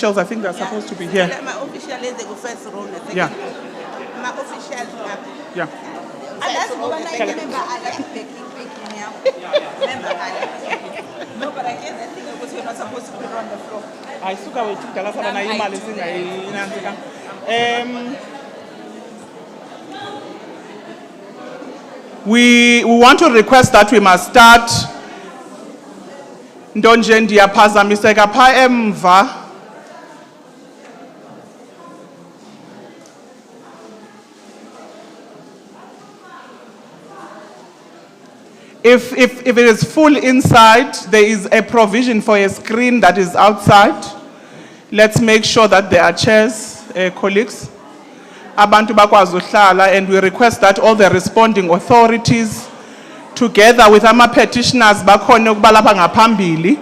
I think they're supposed to be here. My official is the first row. Yeah. My official. Yeah. No, but I guess I think it was not supposed to be on the floor. I took away we want to request that we must start Ndonje ndiyaphazamiseka pha emva. If it is full inside, there is a provision for a screen that is outside. Let's make sure that there are chairs, colleagues. Abantu bakwazi uhlala, and we request that all the responding authorities, together with our petitioners, bakhona ukuba lapha ngaphambili.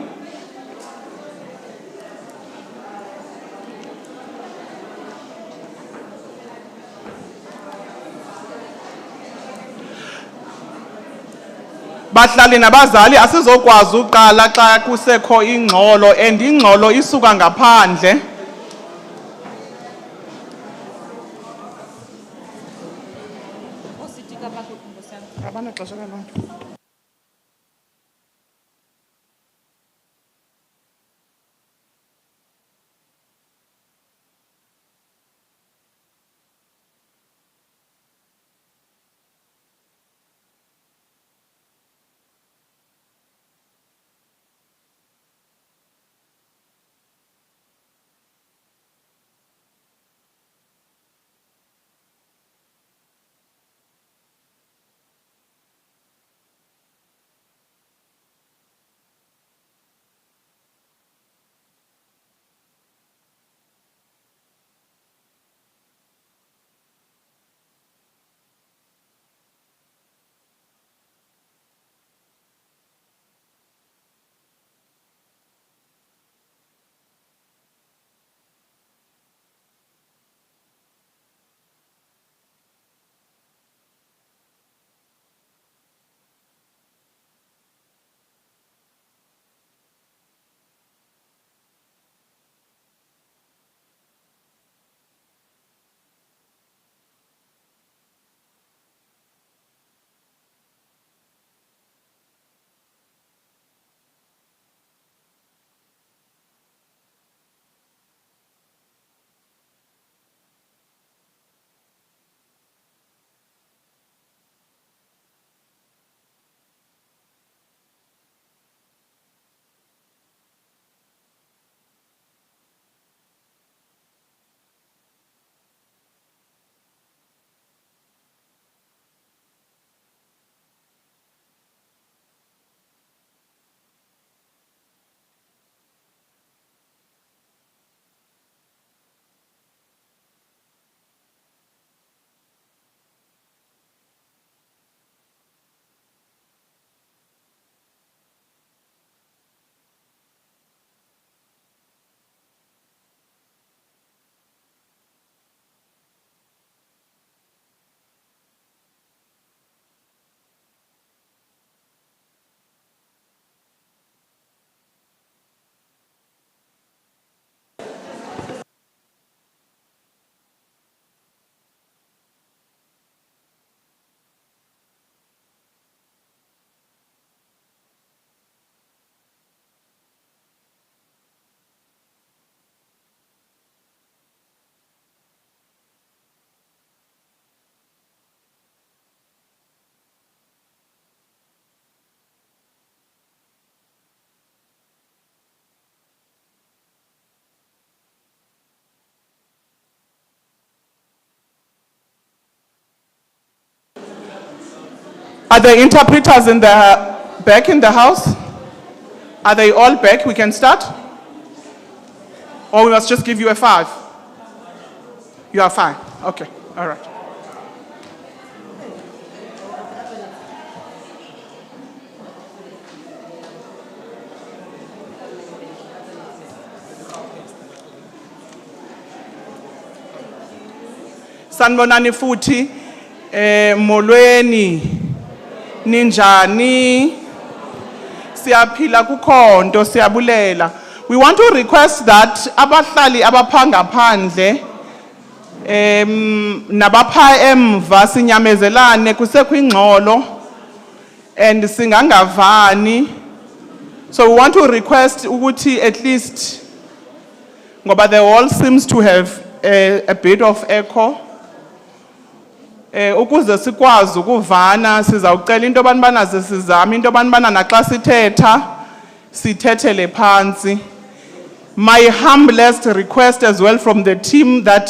Bahlali nabazali asizokwazi uqala xa kusekho ingxolo, and ingxolo isuka ngaphandle. Are the interpreters back in the house? Are they all back? We can start? Or we must just give you a 5? You are fine. Okay. All right. Sanibonani futhi molweni ninjani siyaphila kukhonto siyabulela We want to request that abahlali abaphanga phandle nabapha emva sinyamezelane kusekwingxolo and singangavani. So we want to request ukuthi at least ngoba the wall seems to have a bit of echo. Ukuze sikwazi ukuvana sizawucela into abanibana sizama into abanibana naxa sithetha sithethele phansi. My humblest request as well from the team that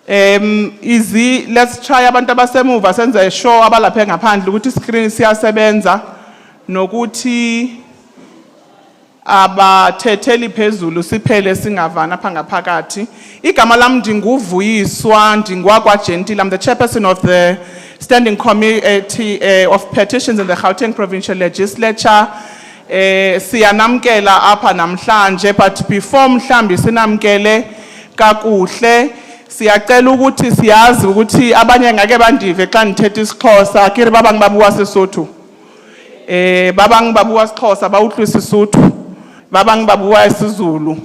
let's try abantu abasemuva senze show abalapha ngaphandle ukuthi screen siyasebenza nokuthi abathetheli phezulu siphele singavana pha ngaphakathi. Igama lami ndinguvuyiswa ndingwakwa Gentile. I'm the chairperson of the Standing Committee of Petitions in the Gauteng Provincial Legislature. Siyanamkela apha namhlanje, but before mhlambi sinamkele kakuhle siyacela ukuthi siyazi ukuthi abanye ngake bandive xa ndithetha isiXhosa kiri babang babuwa Sesotho. Babang babuwa isiXhosa bawuhlwa isiSotho. Babang babuwa isiZulu.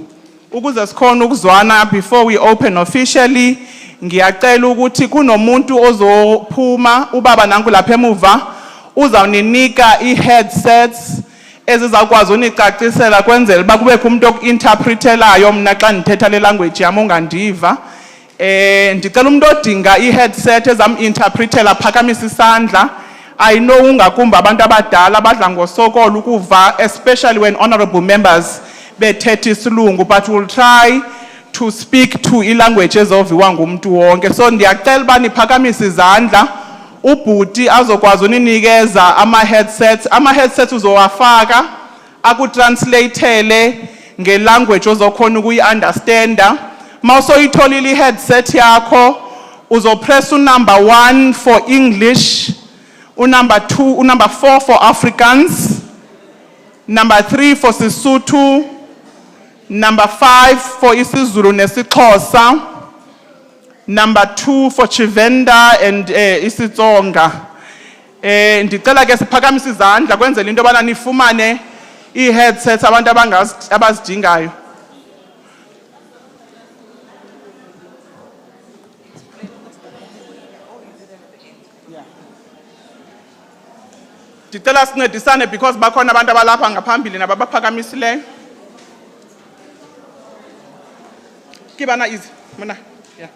Ukuze sikhona ukuzwana before we open officially, ngiyacela ukuthi kunomuntu ozophuma ubaba nanku lapha emuva uzawuninika i-headsets ezizakwazi unicacisela kwenzela uba kubekho umuntu oku-interpretelayo mna xa ndithetha le language yam ungandiva. Ndicela umuntu odinga i-headset ezam-interpretela phakamisa isandla. I know ungakumbi abantu abadala badla ngosokola ukuva, especially when honorable members bethetha isilungu, but we'll try to speak to i-language ezoviwa ngumuntu wonke. So ndiyacela uba niphakamise izandla ubhuti azokwazi uninikeza ama-headsets. Ama-headsets uzowafaka akutranslathele nge-language ozokhona ukuyi-understanda. Mawusoyitholile i-headset yakho uzopress number 1 for English, number 4 for Afrikaans, number 3 for Sesotho, number 5 for isiZulu nesiXhosa, number 2 for Chivenda and isiTsonga. Ndicela ke siphakamise izandla kwenzela into yobana nifumane i-headsets abantu abazidingayo. Ndicela sincedisane because bakhona abantu abalapha ngaphambili nababaphakamisileyo. Kibana easy mona. Yeah.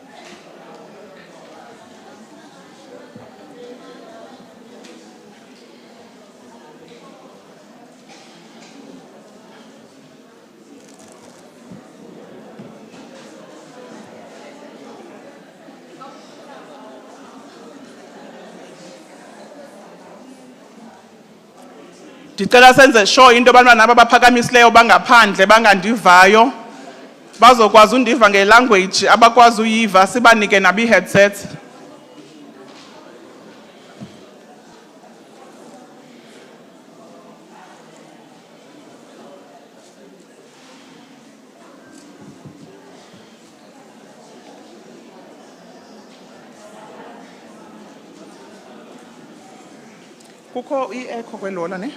Ndicela senze sure into abantwana abaphakamisileyo bangaphandle bangandivayo bazokwazi undiva ngelanguage abakwazi uyiva sibanike nabo i-headsets. Kukho i-echo kwelola ne?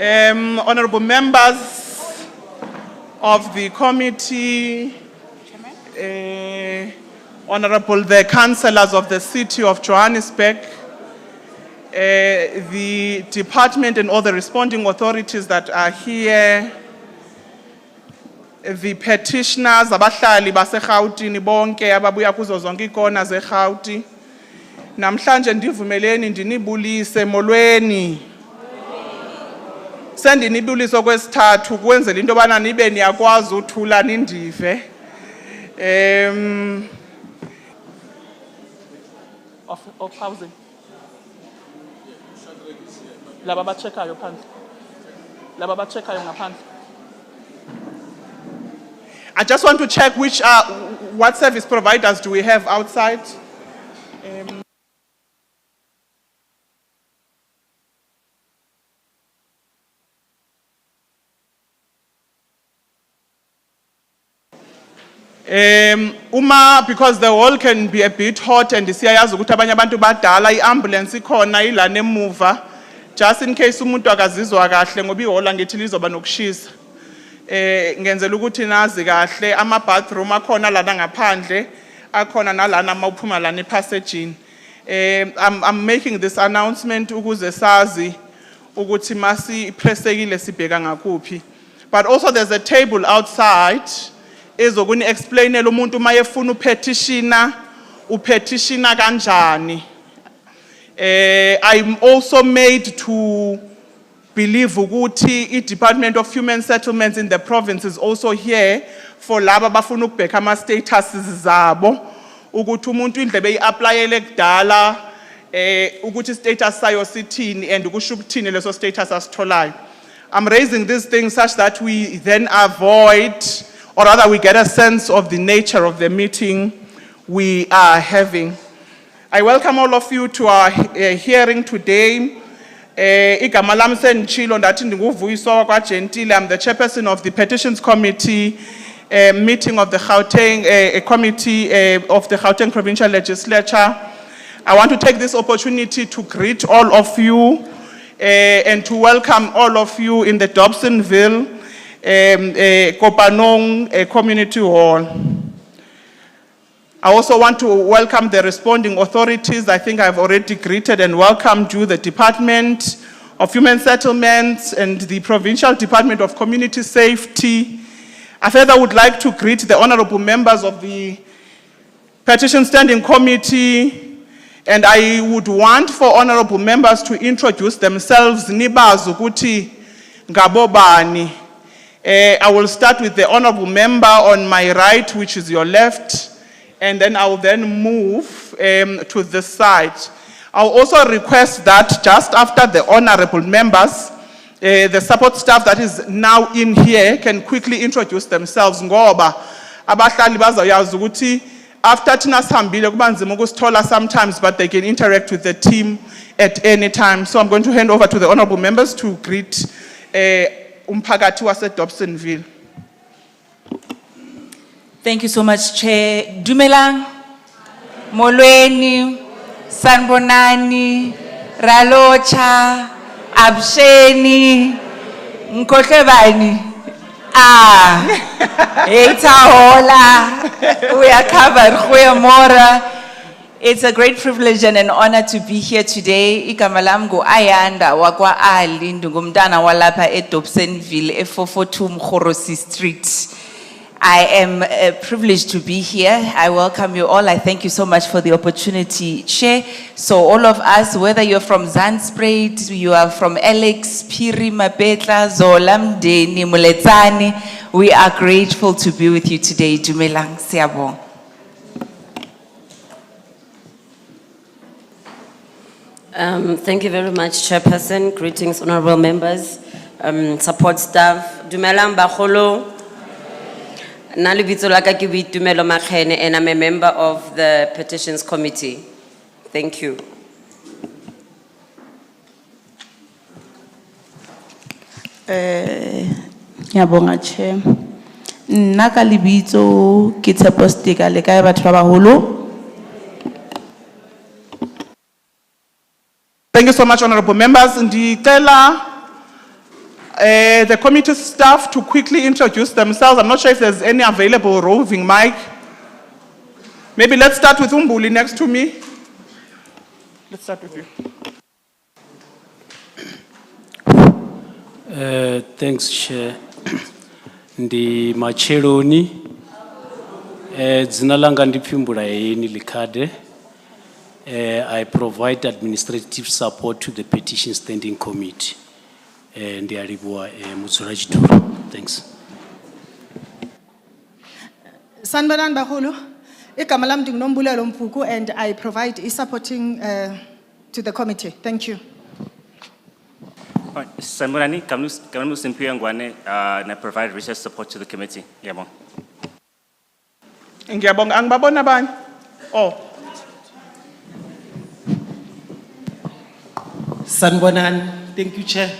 Honorable members of the committee, honorable the councillors of the City of Johannesburg, the department and all the responding authorities that are here, the petitioners, abahlali baseGauteng bonke ababuya kuzo zonke ikona zeGauteng. Namhlanje ndivumeleni ndinibulise molweni. Sendinibuliso kwesithathu kwenzela into bana nibe niyakwazi uthula nindive. Of housing. Laba bachekayo phandle. Laba bachekayo ngaphandle. I just want to check what service providers do we have outside. Because the hall can be a bit hot and siyayazi ukuthi abanye abantu badala iambulance ikhona ilana emuva just in case umuntu akazizwa kahle ngoba ihall ngithi lizoba nokushisa. Ngenzela ukuthi nazi kahle ama bathroom akhona lana ngaphandle akhona nalana mawuphuma lana epassaging. I'm making this announcement ukuze sazi ukuthi masi presekile sibheka ngakuphi. But also there's a table outside ezokuni explainela umuntu mayefuna upetitiona kanjani. I'm also made to believe ukuthi i-Department of Human Settlements in the province is also here for laba bafuna ukubheka ama statuses zabo ukuthi umuntu indlebe i-applyele kudala ukuthi status sayo sithini and ukusho ukuthini leso status asitholayo. I'm raising these things such that we then avoid, or rather we get a sense of the nature of the meeting we are having. I welcome all of you to our hearing today. Igama lami senditshilo ndathi ndinguvuyiswa kwaGentile. I'm the chairperson of the Petitions Committee meeting of the Gauteng committee of the Gauteng Provincial Legislature. I want to take this opportunity to greet all of you and to welcome all of you in the Dobsonville Kopanong Community Hall. I also want to welcome the responding authorities. I think I've already greeted and welcomed you, the Department of Human Settlements and the Provincial Department of Community Safety. I further would like to greet the honorable members of the Petition Standing Committee, and I would want for honorable members to introduce themselves. Nibazi ukuthi ngabobani. I will start with the honorable member on my right, which is your left. And then I will then move to the side. I'll also request that just after the honorable members, the support staff that is now in here can quickly introduce themselves. Ngoba abahlali bazayazi ukuthi after thina sihambile kuba nzima ukusithola sometimes, but they can interact with the team at any time. So I'm going to hand over to the honorable members to greet umphakathi wase Dobsonville. Thank you so much, Chair. Dumelang, Molweni, Sanbonani, Ralocha, Absheni, Nkohlebani. Etahola. We are covered. Mora. It's a great privilege and an honor to be here today. Igama lami Ayanda wakwa Ali ndungumntana walapha eDobsonville e442 Mkhorosi Street. I am privileged to be here. I welcome you all. I thank you so much for the opportunity, Chair. So all of us, whether you're from Zanspruit, you are from Alex, Piri, Mapetla, Zola, Mdeni, Muletsani, we are grateful to be with you today. Dumelang, Siabong. Thank you very much, Chairperson. Greetings, honorable members, support staff. Dumelang, Bacholo. Nalibitso laka ke Boitumelo Makhene, and I'm a member of the Petitions Committee. Thank you. Ngiyabonga Chair. Nna ka lebitso ke Tshepo Stika le kae batho ba baholo. Thank you so much, honorable members. Ndicela the committee staff to quickly introduce themselves. I'm not sure if there's any available roving mic. Maybe let's start with Umbuli next to me. Let's start with you. Thanks, Chair. Ndi macheloni. Zinalanga ndiphimbula yeni likade. I provide administrative support to the Petition Standing Committee. And the Aribua Mutsurajitur. Thanks. Sanbanan Bahulu, Ikamalam Dingnombula Lompuku, and I provide supporting to the committee. Thank you. Sanbanani, Kamanu Simpiangwane, and I provide research support to the committee. Yabon. Ngiyabonga angibabona bani? Oh. Sanbonan, thank you, Chair.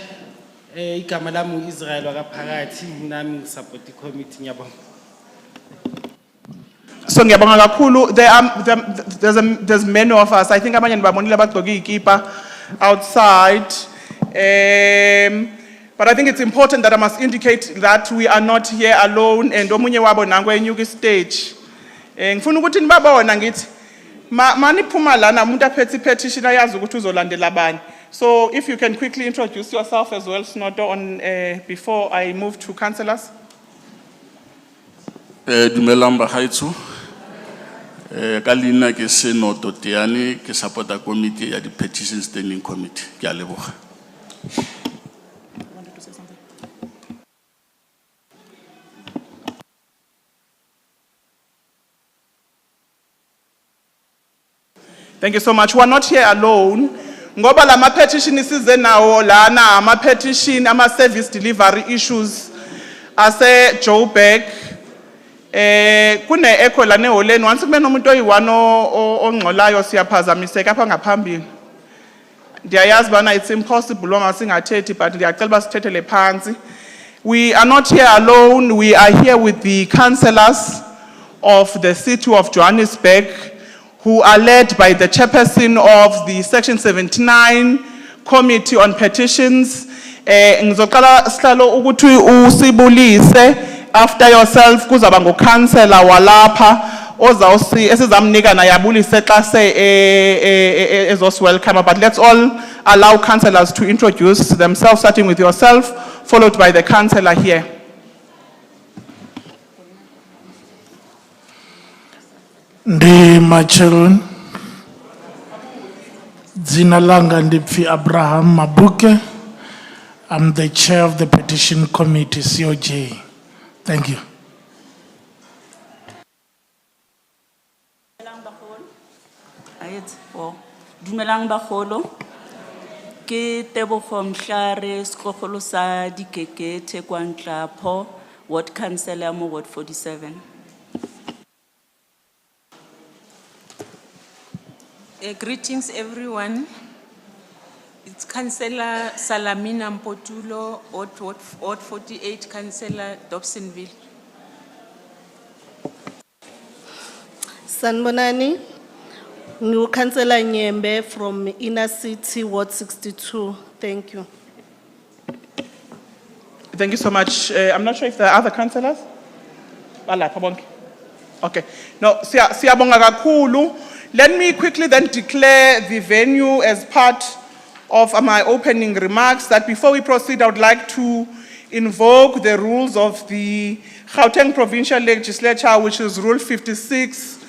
Igama lami Israel wakaphakathi nami support the committee ngiyabonga. So ngiyabonga kakhulu. There's many of us. I think abanye nibabonile abagqoke ikipa outside. But I think it's important that I must indicate that we are not here alone and omunye wabo nango enyuka stage. Ngifuna ukuthi nibabona ngithi maniphuma lana umuntu aphethe petition ayazi ukuthi uzolandela abanye. So if you can quickly introduce yourself as well, Snoto, on before I move to councillors. Dumelamba haitsu. Kalina ke Senoto Tiani ke supporta committee ya the Petition Standing Committee. Ke a leboga. Wanted to say something. Thank you so much. We're not here alone. Ngoba lama petition isize nawo lana ama petition ama service delivery issues ase Joburg kune echo la neholeni once kube nomuntu oyiwano ongxolayo siyaphazamiseka apha ngaphambili. Ndiyayazi bana it's impossible uma singathethi but ndiyacela basithethele phansi. We are not here alone. We are here with the councillors of the City of Johannesburg, who are led by the chairperson of the Section 79 Committee on Petitions. Ngizoqala sihlalo ukuthi usibulise after yourself kuzaba ngo-councillor walapha esizamnika naye abulise xa ezos-welcome. But let's all allow councillors to introduce themselves, starting with yourself, followed by the councillor here. Ndi Machelon Zinalanga Ndipfi Abraham Mabuke. I'm the chair of the Petition Committee, COJ. Thank you. Dumelang bagolo ke Tebogo Mhlare sekgogolo sa Dikekete kwa Ntlapho, ward councillor mo ward 47. Greetings everyone. It's Councillor Salamina Mpotulo, Ward 48, Councillor Dobsonville. Sanbonani, new Councillor Nyembe from Inner City, Ward 62. Thank you. Thank you so much. I'm not sure if there are other councillors. Okay. No, siyabonga kakhulu. Let me quickly then declare the venue as part of my opening remarks. That before we proceed, I would like to invoke the rules of the Gauteng Provincial Legislature, which is Rule 56,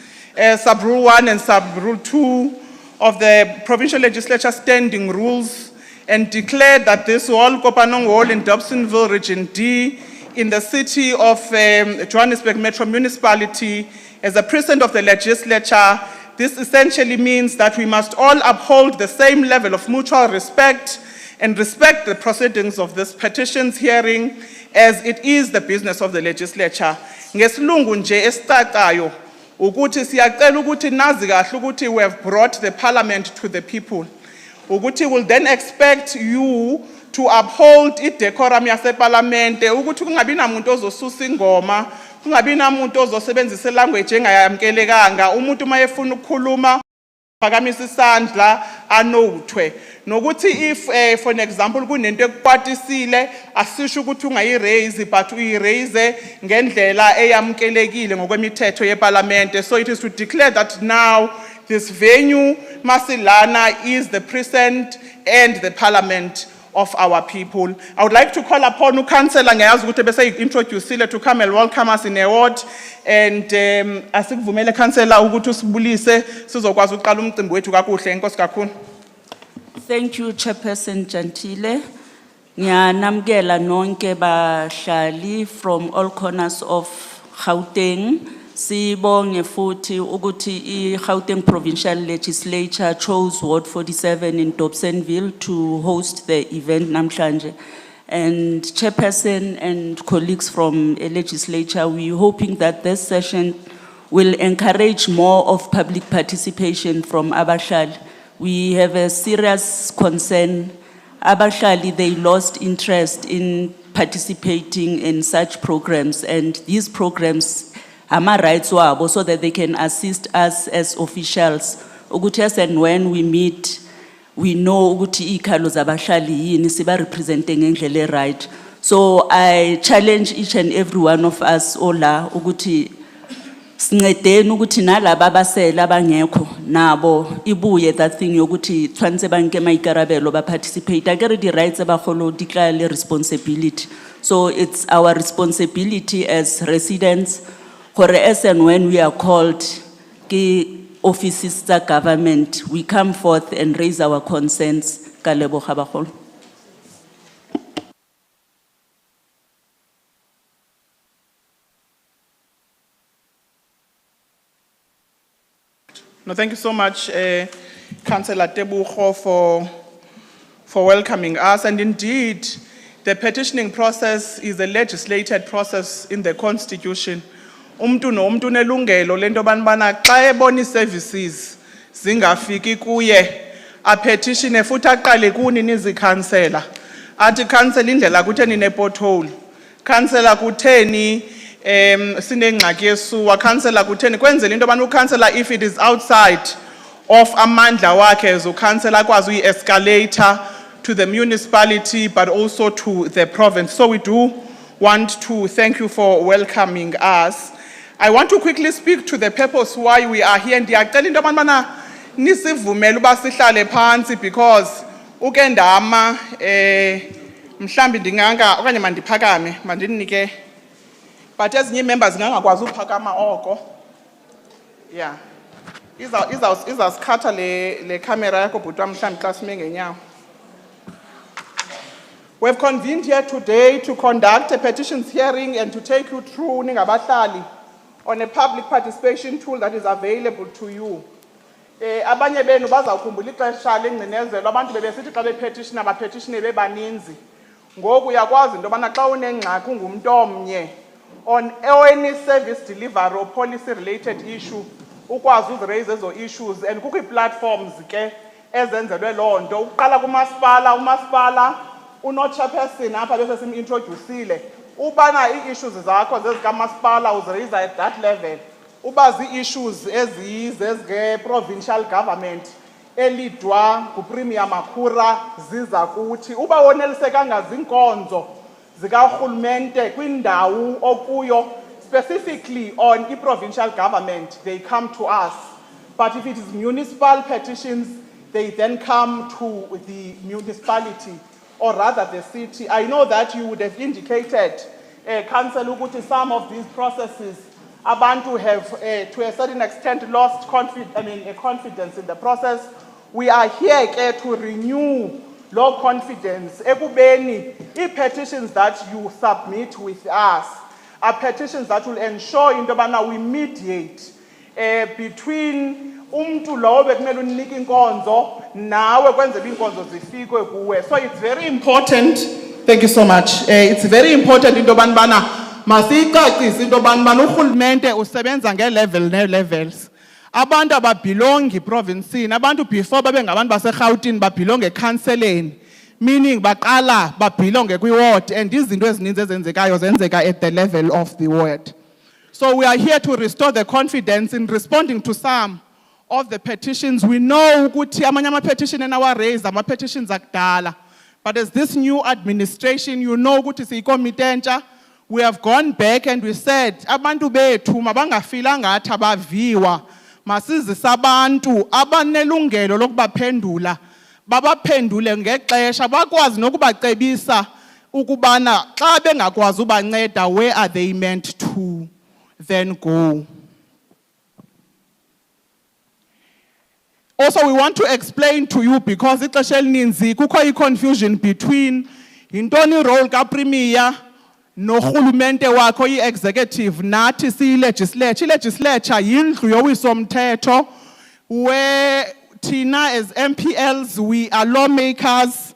Sub-Rule 1 and Sub-Rule 2 of the Provincial Legislature Standing Rules, and declare that this Hall, Kopanong Hall in Dobsonville, Region D, in the City of Johannesburg Metro Municipality, as a precinct of the legislature. This essentially means that we must all uphold the same level of mutual respect and respect the proceedings of this petitions hearing as it is the business of the legislature. Ngesilungu nje esicacayo ukuthi siyacela ukuthi nazi kahle ukuthi we have brought the parliament to the people. Ukuthi will then expect you to uphold i-decorum yaseparlamente, ukuthi kungabi namuntu ozosusa ingoma, kungabi namuntu ozosebenzisa language engayamkelekanga, umuntu mayefuna ukukhuluma phakamisa isandla anothwe nokuthi if for an example kunento ekupatisile asisho ukuthi ungayiraise but uyiraise ngendlela eyamkelekile ngokwemithetho yeParliament. So it is to declare that now this venue Masilana is the precinct and the Parliament of our people. I would like to call upon uCouncillor ngiyazi ukuthi bese introduce to come and welcome us in a ward, and asikuvumele Councillor ukuthi usibulise sizokwazi uqala umcimbi wethu kakuhle. Enkosi kakhulu. Thank you, Chairperson Jantile. Ngiyanamukela nonke bahlali from all corners of Gauteng. Sibonge futhi ukuthi i-Gauteng Provincial Legislature chose Ward 47 in Dobsonville to host the event namhlanje. And Chairperson and colleagues from a legislature, we're hoping that this session will encourage more of public participation from Abahlali. We have a serious concern. Abahlali, they lost interest in participating in such programs, and these programs ama rights wabo so that they can assist us as officials. Ukuthi as and when we meet, we know ukuthi ikhalo zabahlali yini siba representing ngendlela right. So I challenge each and every one of us ola ukuthi sincedeni ukuthi nalabo abasela abangekho nabo ibuye that thing yokuthi tshwantse banke maikarabelo ba participate. Akere di rights abagolo declare responsibility. So it's our responsibility as residents, for as and when we are called ke offices of government, we come forth and raise our concerns. Ka leboga bagolo. No, thank you so much, Councillor Tebucho, for welcoming us. And indeed, the petitioning process is a legislated process in the Constitution. Umntu nomntu nelungelo lento banibana xa ebona services zingafiki kuye a petition futhi aqale kuni nizikhansela athi council indlela kutheni ne pothole councillor kutheni sinengxaki yesuwa councillor kutheni kwenzela into bani ucouncillor if it is outside of amandla wakhe as ucouncillor akwazi uyi-escalator to the municipality but also to the province. So we do want to thank you for welcoming us. I want to quickly speak to the purpose why we are here. Ndiyacela into abantwana nisivumele uba sihlale phansi because ukendama mhlambi ndinganga okanye mandiphakame mandinike but ezinye members ngangakwazi uphakama oko. Yeah. Izawusikhatha le camera yakho bhuti wam mhlambi xa sime ngenyawo. We've convened here today to conduct a petitions hearing and to take you through ningabahlali on a public participation tool that is available to you. Abanye benu bazawukhumbula ixesha lengcinezelo abantu bebesithi xa bepetitiona abapetitione bebaninzi. Ngoku uyakwazi into yobana xa unengxaki ungumntu omnye on any service delivery or policy related issue ukwazi uziraise ezo issues, and kukho ii-platforms ke ezenzelwe loo nto. Uqala kumasipala, umasipala uno-chairperson apha bese sim-introducile. Ubana ii-issues zakho zezikamasipala uziraise at that level. Uba zii-issues ezike-provincial government elidwa nguPremier Makhura ziza kuthi. Uba wonelisekanga zinkonzo zikarhulumente kwindawo okuyo specifically on i-provincial government, they come to us. But if it is municipal petitions, they then come to the municipality, or rather the city. I know that you would have indicated, Councillor Luthuli, some of these processes, abantu have, to a certain extent, lost confidence in the process. We are here to renew low confidence. Ekubeni, petitions that you submit with us are petitions that will ensure into yobana we mediate between umntu lowo bekumele unike inkonzo nawe kwenzela inkonzo zifikwe kuwe. So it's very important. Thank you so much. It's very important into yobana masiyicacise into yobana urhulumente usebenza nge-level nee-levels. Abantu ababelongi provincini, abantu before babe ngabantu baseRhawutini babelonge ecounseleni, meaning baqala babelonge kwi-ward, and izinto ezininzi ezenzekayo zenzeka at the level of the ward. So we are here to restore the confidence in responding to some of the petitions, we know ukuthi amanye ama-petition enawa-raise, ama-petitions akudala. But as this new administration, you know ukuthi siyikomite entsha, we have gone back and we said, abantu bethu mabangafila ngathi abaviwa, masizise abantu abanelungelo lokubaphendula, babaphendule ngexesha, bakwazi nokubacebisa ukubana xa bengakwazi ubanceda, where are they meant to then go. Also, we want to explain to you, because ixesha elininzi kukho i-confusion between yintoni role ka-premier norhulumente wakho i-executive nathi siyi-legislature. I-legislature yindlu yowiso-mthetho where Tina as MPLs, we are lawmakers.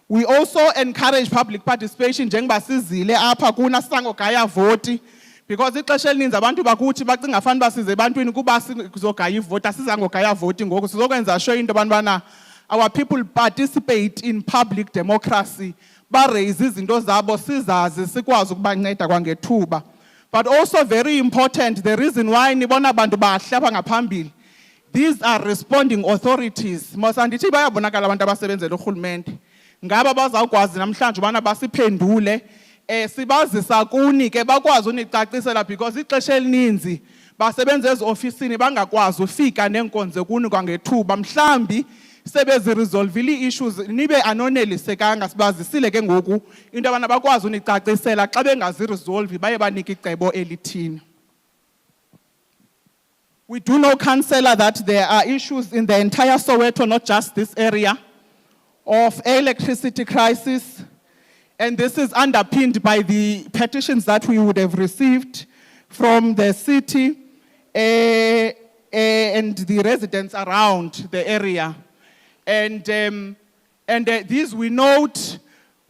We also encourage public participation njengoba sizile apha kuna sangogaya voti, because ixesha elininzi abantu bakuthi bacinga fanele basize ebantwini kuba sizogaya ivoti, asizangogaya voti ngoku sizokwenza sure into abantwana our people participate in public democracy, ba-raise izinto zabo sizazi sikwazi ukubanceda kwangethuba. But also very important, the reason why nibona abantu bahlapha ngaphambili, these are responding authorities. Mosandithi bayabonakala abantu abasebenzela urhulumente. Ngaba bazawukwazi namhlanje ubana basiphendule, sibazisa kuni ke bakwazi unicacisela, because ixesha elininzi basebenza eziofisini bangakwazi ufika nenkonzo kuni kwangethuba, mhlambi sebeziresolvile issues nibe anonelisekanga, sibazisile ke ngoku into abana bakwazi unicacisela xa bengaziresolve baye banike icebo elithini. We do know, councillor, that there are issues in the entire Soweto, not just this area, of electricity crisis. And this is underpinned by the petitions that we would have received from the city and the residents around the area. And these we note,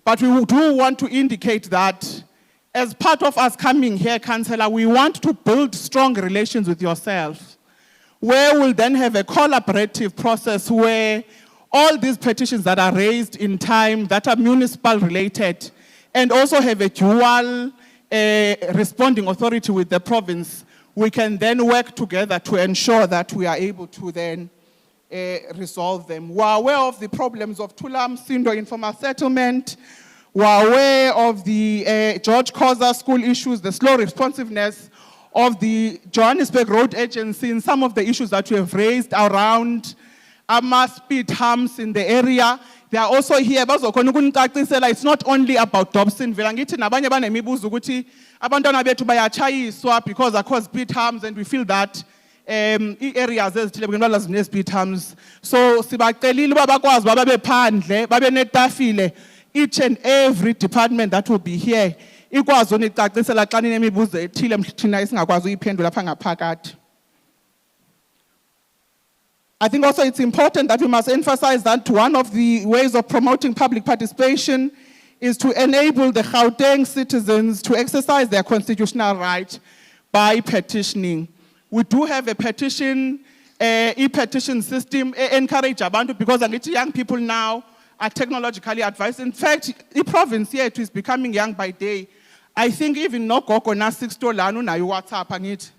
but we do want to indicate that as part of us coming here, councillor, we want to build strong relations with yourself, where we'll then have a collaborative process where all these petitions that are raised in time that are municipal related and also have a dual responding authority with the province, we can then work together to ensure that we are able to then resolve them. We're aware of the problems of Tulam Sindo informal settlement. We're aware of the George Khoza school issues, the slow responsiveness of the Johannesburg Road Agency, and some of the issues that we have raised around speed humps in the area. They are also here. It's not only about Dobsonville. Angithi nabanye banemibuzo ukuthi abantwana bethu bayachayiswa because of course speed humps, and we feel that areas ezithile bekunala zine speed humps. So sibacelile babakwazi babe phandle babe netafile, each and every department that will be here ikwazi unicacisela xa ninemibuzo ethile thina isingakwazi uyiphendula lapha ngaphakathi. I think also it's important that we must emphasize that one of the ways of promoting public participation is to enable the Gauteng citizens to exercise their constitutional right by petitioning. We do have a petition, e-petition system, encourage abantu, because young people now are technologically advanced. In fact, the province here is becoming young by day. I think even no gogo na $6 na WhatsApp angithi.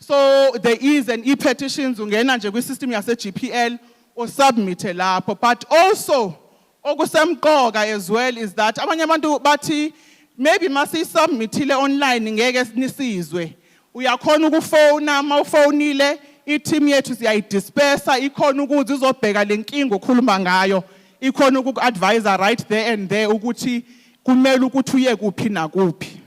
So there is an e-petitions ungena nje kwi-system yase-GPL or submit lapho. But also okusemqoka as well is that abanye abantu bathi maybe masiyisubmithile online ngeke nisizwe. Uyakhona ukufona, mawufonile i-team yethu siyayidispersa, ikhona ukuthi izobheka le nkinga okhuluma ngayo, ikhona uku-advise right there and there ukuthi kumele ukuthi uye kuphi nakuphi.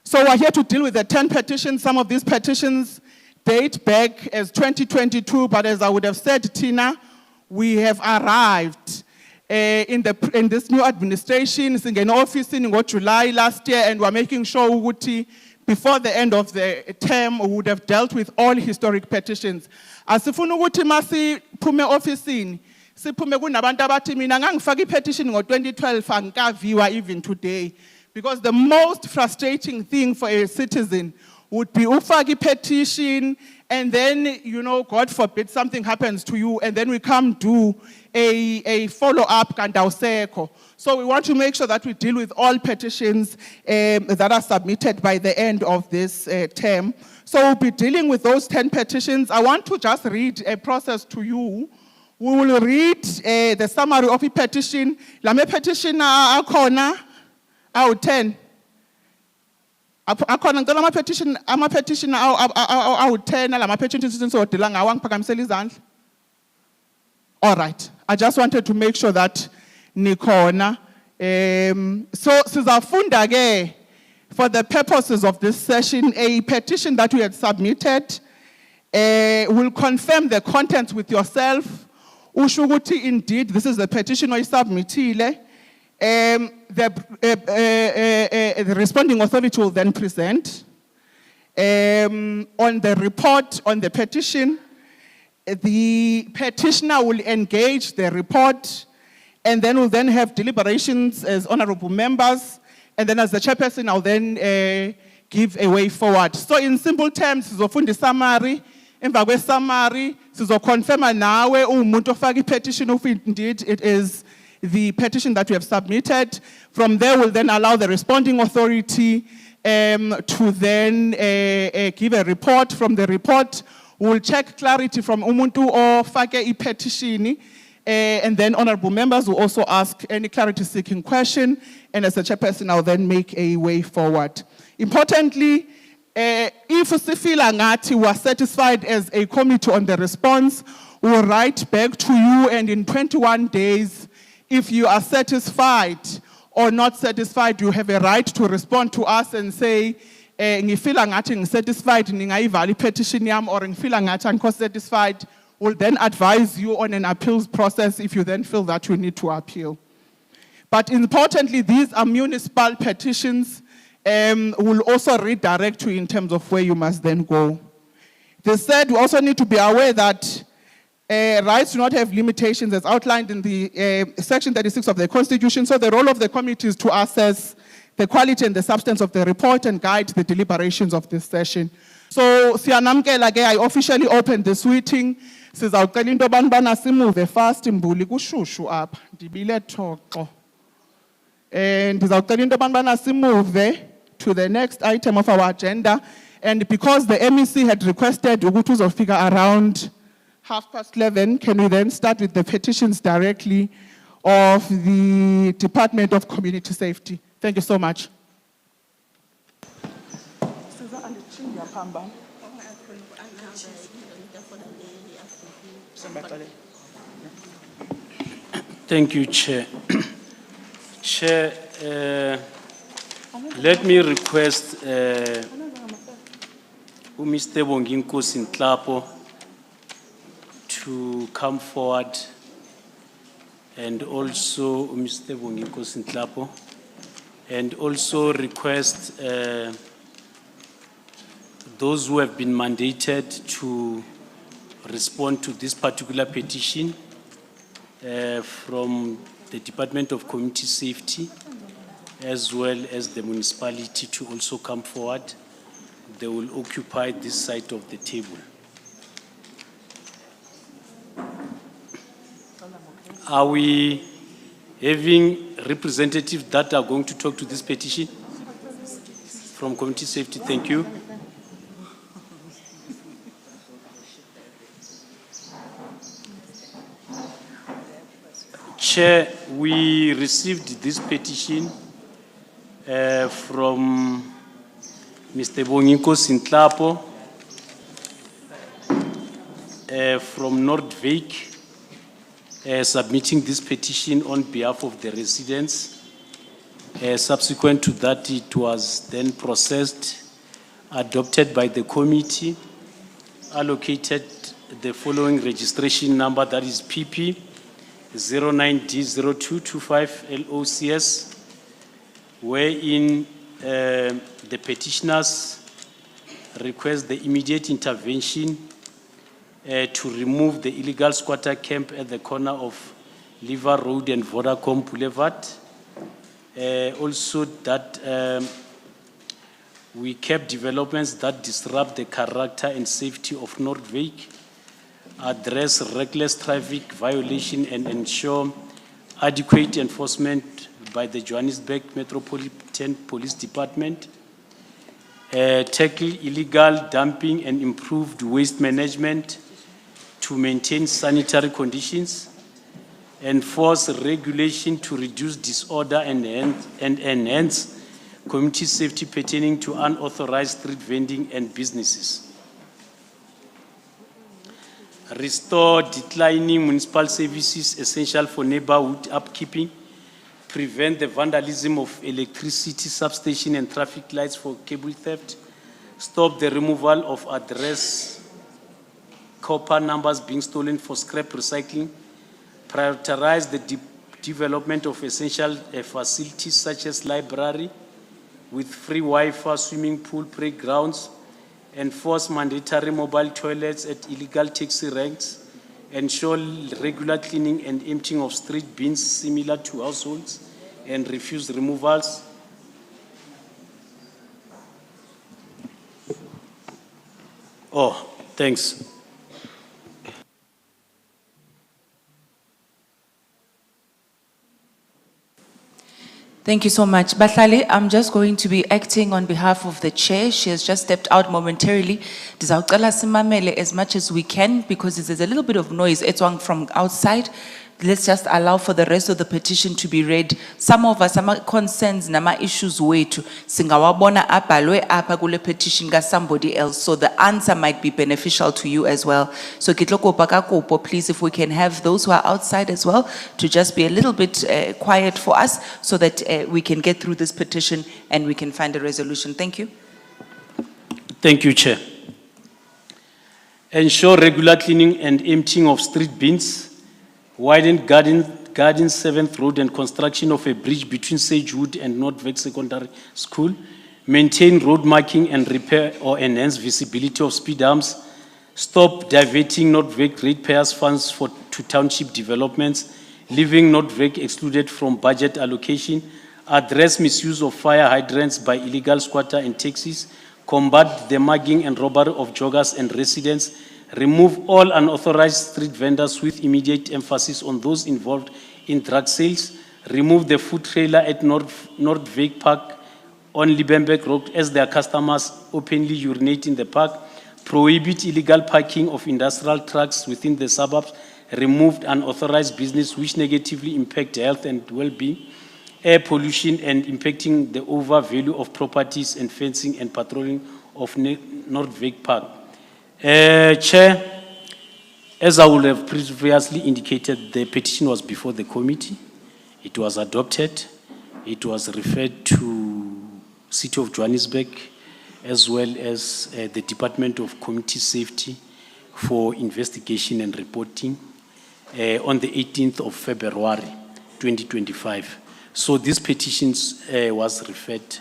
So we're here to deal with the 10 petitions. Some of these petitions date back as 2022, but as I would have said, Tina, we have arrived in this new administration. It's in an office in July last year, and we're making sure ukuthi before the end of the term, we would have dealt with all historic petitions. Asifuna ukuthi masi phume office siphume kunabantu abathi mina ngangifaka i-petition ngo-2012 angikaviwa even today. Because the most frustrating thing for a citizen would be ufaki petition, and then, God forbid, something happens to you, and then we come do a follow-up kandawseko. So we want to make sure that we deal with all petitions that are submitted by the end of this term. So we'll be dealing with those 10 petitions. I want to just read a process to you. We will read the summary of the petition. Lame petition akona out 10. Akona ngicela ama petition awu 10 lama petitions sizodila ngawo ngiphakamisela izandla. All right. I just wanted to make sure that nikhona. So sizafunda ke for the purposes of this session a petition that we had submitted will confirm the contents with yourself. Usho ukuthi indeed this is the petition oyisubmitile. The responding authority will then present on the report on the petition. The petitioner will engage the report, and then we'll then have deliberations as honorable members, and then as the chairperson, I'll then give a way forward. So in simple terms, sizofunda summary. Emva kwe summary, sizoconfirma nawe umuntu ofaka petition if indeed it is the petition that we have submitted. From there, we'll then allow the responding authority to then give a report. From the report, we'll check clarity from umuntu ofake petition, and then honorable members will also ask any clarity-seeking question, and as a chairperson, I'll then make a way forward. Importantly, if sifila ngathi we are satisfied as a committee on the response, we'll write back to you, and in 21 days, if you are satisfied or not satisfied, you have a right to respond to us and say, ngifila ngathi ngisatisfied ningayivala petition yami, or ngifila ngathi angikho satisfied. We'll then advise you on an appeals process if you then feel that you need to appeal. But importantly, these are municipal petitions. We'll also redirect you in terms of where you must then go. They said we also need to be aware that rights do not have limitations as outlined in the section 36 of the Constitution. So the role of the committee is to assess the quality and the substance of the report and guide the deliberations of this session. So siyanamkela ke, I officially open this meeting. Sizawucela into abantu bana simuve fast imbuli kushushu apha ndibile thoxo. Ndizawucela into abantu bana simuve to the next item of our agenda, and because the MEC had requested ukuthi uzofika around 11:30, can we then start with the petitions directly of the Department of Community Safety? Thank you so much. Thank you, Chair. Chair, let me request Mr. Bonginko Sintlapo to come forward, and also Mr. Bonginko Sintlapo, and also request those who have been mandated to respond to this particular petition from the Department of Community Safety, as well as the municipality, to also come forward. They will occupy this side of the table. Are we having representatives that are going to talk to this petition from Community Safety? Thank you. Chair, we received this petition from Mr. Bonginko Sintlapo from Noordwijk, submitting this petition on behalf of the residents. Subsequent to that, it was then processed, adopted by the committee, allocated the following registration number, that is PP 09D0225 LOCS, wherein the petitioners request the immediate intervention to remove the illegal squatter camp at the corner of Liver Road and Vodacom Boulevard. Also that We cap developments that disrupt the character and safety of Noordwijk, address reckless traffic violation and ensure adequate enforcement by the Johannesburg Metropolitan Police Department, tackle illegal dumping and improved waste management to maintain sanitary conditions, enforce regulation to reduce disorder and enhance community safety pertaining to unauthorized street vending and businesses. Restore declining municipal services essential for neighborhood upkeeping, prevent the vandalism of electricity substation and traffic lights for cable theft, stop the removal of address copper numbers being stolen for scrap recycling, prioritize the development of essential facilities such as library with free Wi-Fi, swimming pool, playgrounds, enforce mandatory mobile toilets at illegal taxi ranks, ensure regular cleaning and emptying of street bins similar to households, and refuse removals. Oh, thanks. Thank you so much. Bahlali, I'm just going to be acting on behalf of the chair. She has just stepped out momentarily. Ndizawucela simamele as much as we can because there's a little bit of noise etswang from outside. Let's just allow for the rest of the petition to be read. Some of us, some concerns, nama issues wethu, singawabona abhalwe apha kule petition ka somebody else. So the answer might be beneficial to you as well. So kitlokopa kakopo, please, if we can have those who are outside as well to just be a little bit quiet for us so that we can get through this petition and we can find a resolution. Thank you. Thank you, Chair. Ensure regular cleaning and emptying of street bins, widen Garden 7th Road and construction of a bridge between Sagewood and Noordwijk Secondary School, maintain road marking and repair or enhance visibility of speed humps, stop diverting Noordwijk ratepayers' funds to township developments, leaving Noordwijk excluded from budget allocation, address misuse of fire hydrants by illegal squatter and taxis, combat the mugging and robbery of joggers and residents, remove all unauthorized street vendors with immediate emphasis on those involved in drug sales, remove the food trailer at Noordwijk Park on Liebenberg Road as their customers openly urinate in the park, prohibit illegal parking of industrial trucks within the suburbs, remove unauthorized business which negatively impact health and well-being, air pollution and impacting the overvalue of properties and fencing and patrolling of Noordwijk Park. Chair, as I would have previously indicated, the petition was before the committee. It was adopted. It was referred to City of Johannesburg as well as the Department of Community Safety for investigation and reporting on the 18th of February, 2025. So this petition was referred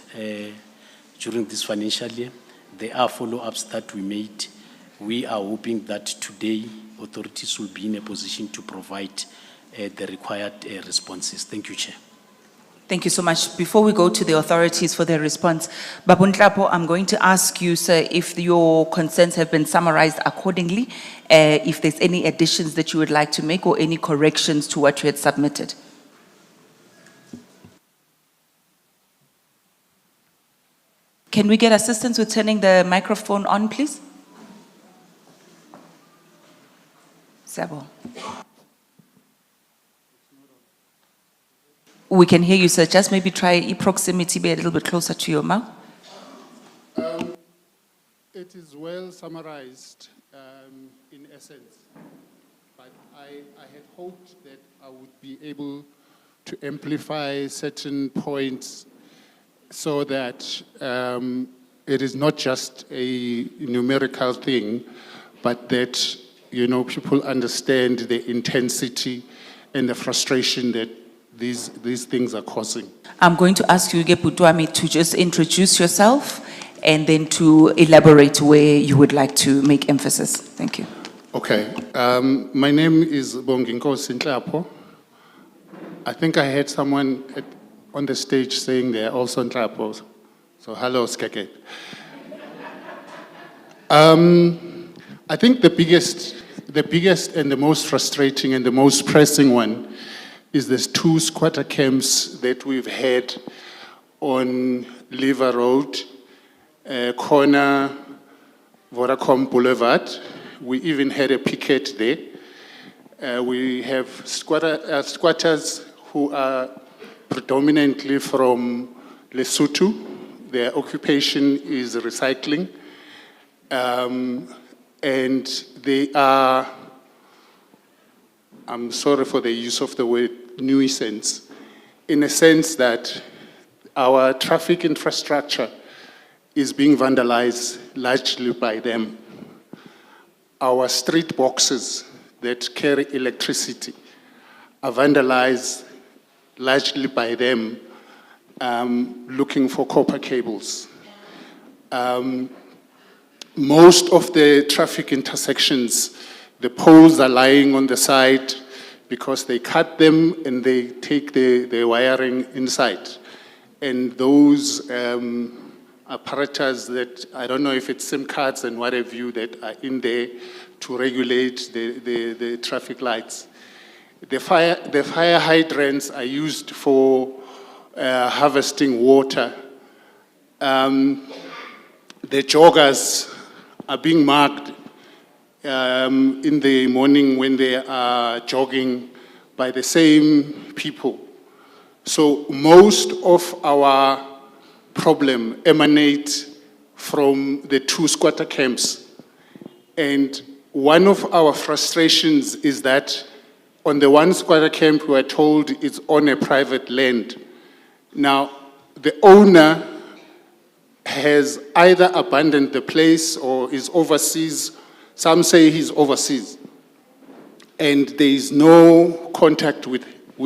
during this financial year. There are follow-ups that we made. We are hoping that today authorities will be in a position to provide the required responses. Thank you, Chair. Thank you so much. Before we go to the authorities for their response, Babunhlapo, I'm going to ask you, sir, if your concerns have been summarized accordingly, if there's any additions that you would like to make or any corrections to what you had submitted. Can we get assistance with turning the microphone on, please? Sabo. We can hear you, sir. Just maybe try proximity, be a little bit closer to your mouth. It is well summarized in essence, but I had hoped that I would be able to amplify certain points so that it is not just a numerical thing, but that people understand the intensity and the frustration that these things are causing. I'm going to ask you, Geputwami, to just introduce yourself and then to elaborate where you would like to make emphasis. Thank you. Okay. My name is Bonginkosi Nhlapo. I think I heard someone on the stage saying they are also Nhlapos. So hello, Skeke. I think the biggest and the most frustrating and the most pressing one is there's 2 squatter camps that we've had on Liver Road, corner Vodacom Boulevard. We even had a picket there. We have squatters who are predominantly from Lesotho. Their occupation is recycling. And they are, I'm sorry for the use of the word nuisance, in a sense that our traffic infrastructure is being vandalized largely by them. Our street boxes that carry electricity are vandalized largely by them looking for copper cables. Most of the traffic intersections, the poles are lying on the side because they cut them and they take the wiring inside. And those apparatus that, I don't know if it's SIM cards and what have you, that are in there to regulate the traffic lights. The fire hydrants are used for harvesting water. The joggers are being marked in the morning when they are jogging by the same people. So most of our problem emanates from the 2 squatter camps. And one of our frustrations is that on the 1 squatter camp, we are told it's on a private land. Now, the owner has either abandoned the place or is overseas. Some say he's overseas. And there is no contact with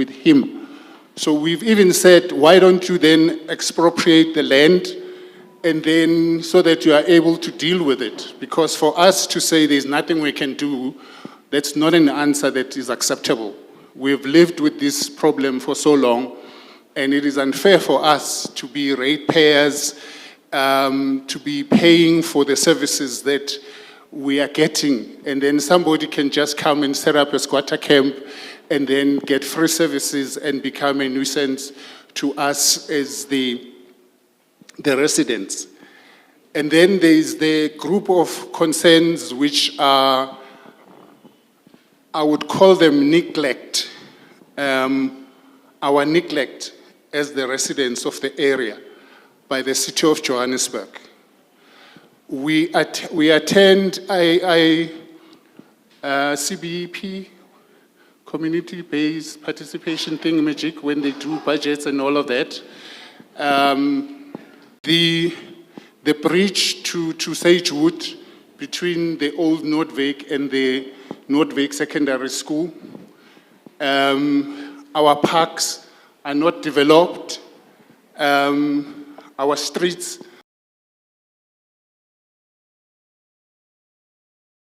him. So we've even said, why don't you then expropriate the land and then so that you are able to deal with it? Because for us to say there's nothing we can do, that's not an answer that is acceptable. We've lived with this problem for so long, and it is unfair for us to be ratepayers, to be paying for the services that we are getting, and then somebody can just come and set up a squatter camp and then get free services and become a nuisance to us as the residents. And then there is the group of concerns which are, I would call them neglect, our neglect as the residents of the area by the City of Johannesburg. We attend CBEP, community-based participation thingamajig, when they do budgets and all of that. The bridge to Sagewood between the old Noordwijk and the Noordwijk Secondary School. Our parks are not developed. Our streets.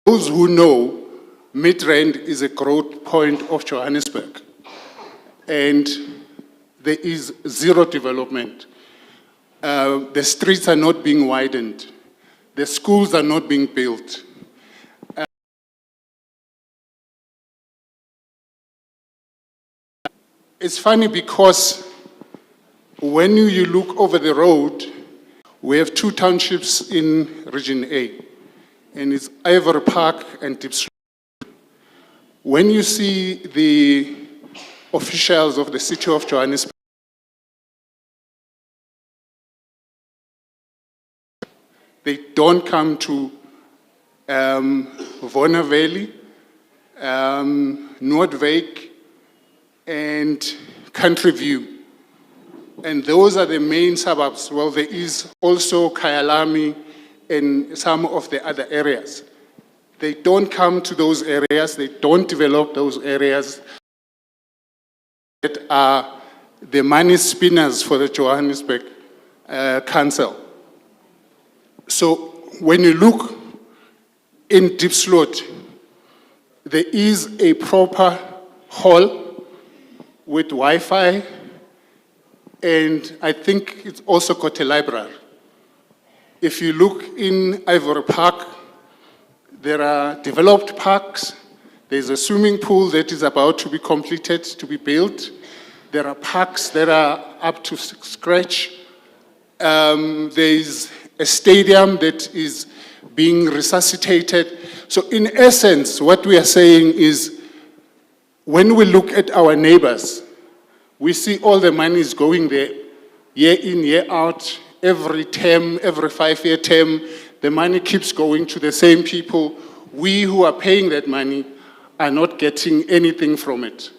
Those who know, Midrand is a growth point of Johannesburg, and there is zero development. The streets are not being widened. The schools are not being built. It's funny because when you look over the road, we have 2 townships in Region A, and it's Ivory Park and Dobsonville. When you see the officials of the City of Johannesburg, they don't come to Vona Valley, Noordwijk, and Country View. And those are the main suburbs. Well, there is also Kyalami and some of the other areas. They don't come to those areas, they don't develop those areas that are the money spinners for the Johannesburg Council. So when you look in Diepsloot, there is a proper hall with Wi-Fi, and I think it's also got a library. If you look in Ivory Park, there are developed parks. There's a swimming pool that is about to be completed, to be built. There are parks that are up to scratch. There's a stadium that is being resuscitated. So in essence, what we are saying is, when we look at our neighbors, we see all the money is going there, year in, year out, every term, every 5-year term, the money keeps going to the same people. We who are paying that money are not getting anything from it.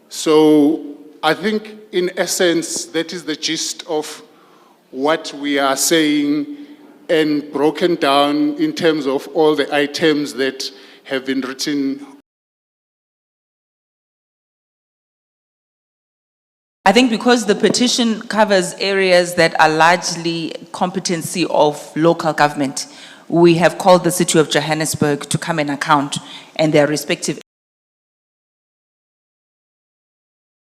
So I think in essence, that is the gist of what we are saying, and broken down in terms of all the items that have been written. I think because the petition covers areas that are largely competency of local government, we have called the City of Johannesburg to come and account and their respective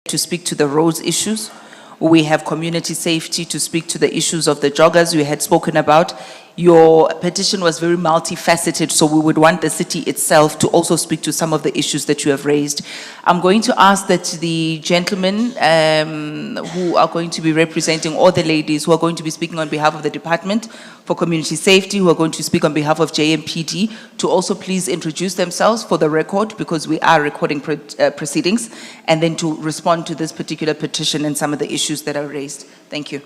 to speak to the roads issues. We have community safety to speak to the issues of the joggers we had spoken about. Your petition was very multifaceted, so we would want the city itself to also speak to some of the issues that you have raised. I'm going to ask that the gentlemen who are going to be representing, or the ladies who are going to be speaking on behalf of the Department for Community Safety, who are going to speak on behalf of JMPD, to also please introduce themselves for the record, because we are recording proceedings, and then to respond to this particular petition and some of the issues that are raised. Thank you.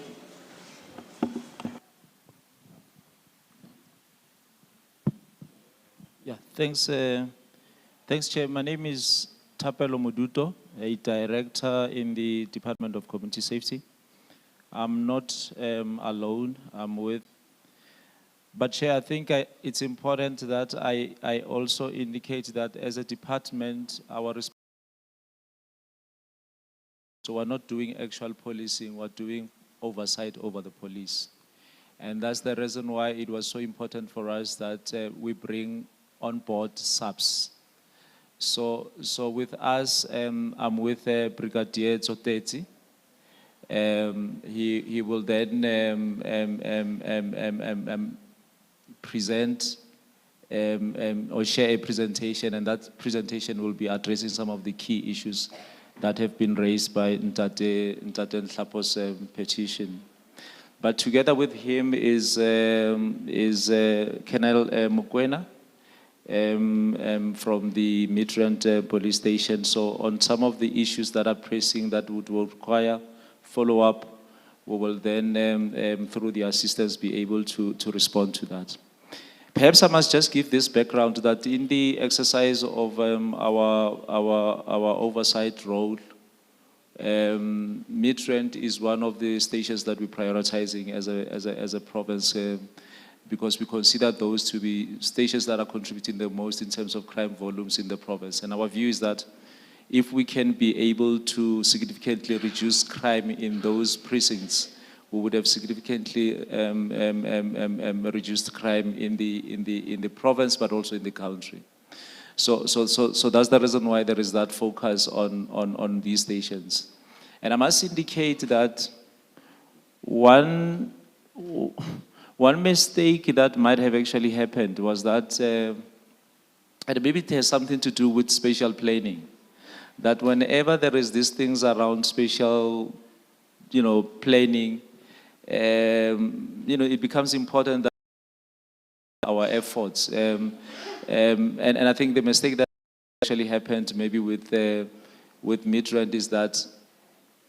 Yeah, thanks, Chair. My name is Thapelo Moduto, a director in the Department of Community Safety. I'm not alone, I'm with, but Chair, I think it's important that I also indicate that as a department, our response, so we're not doing actual policing, we're doing oversight over the police. And that's the reason why it was so important for us that we bring on board subs. So with us, I'm with Brigadier Zoteti. He will then present or share a presentation, and that presentation will be addressing some of the key issues that have been raised by Ntate Nhlapo's petition. But together with him is Colonel Mokwena, from the Midrand police station. So on some of the issues that are pressing that would require follow-up, we will then, through the assistance, be able to respond to that. Perhaps I must just give this background that in the exercise of our oversight role, Midrand is one of the stations that we're prioritizing as a province, because we consider those to be stations that are contributing the most in terms of crime volumes in the province. And our view is that if we can be able to significantly reduce crime in those precincts, we would have significantly reduced crime in the province, but also in the country. So that's the reason why there is that focus on these stations. And I must indicate that one mistake that might have actually happened was that, and maybe it has something to do with spatial planning, that whenever there is these things around spatial, planning, it becomes important that our efforts, and I think the mistake that actually happened maybe with Midrand is that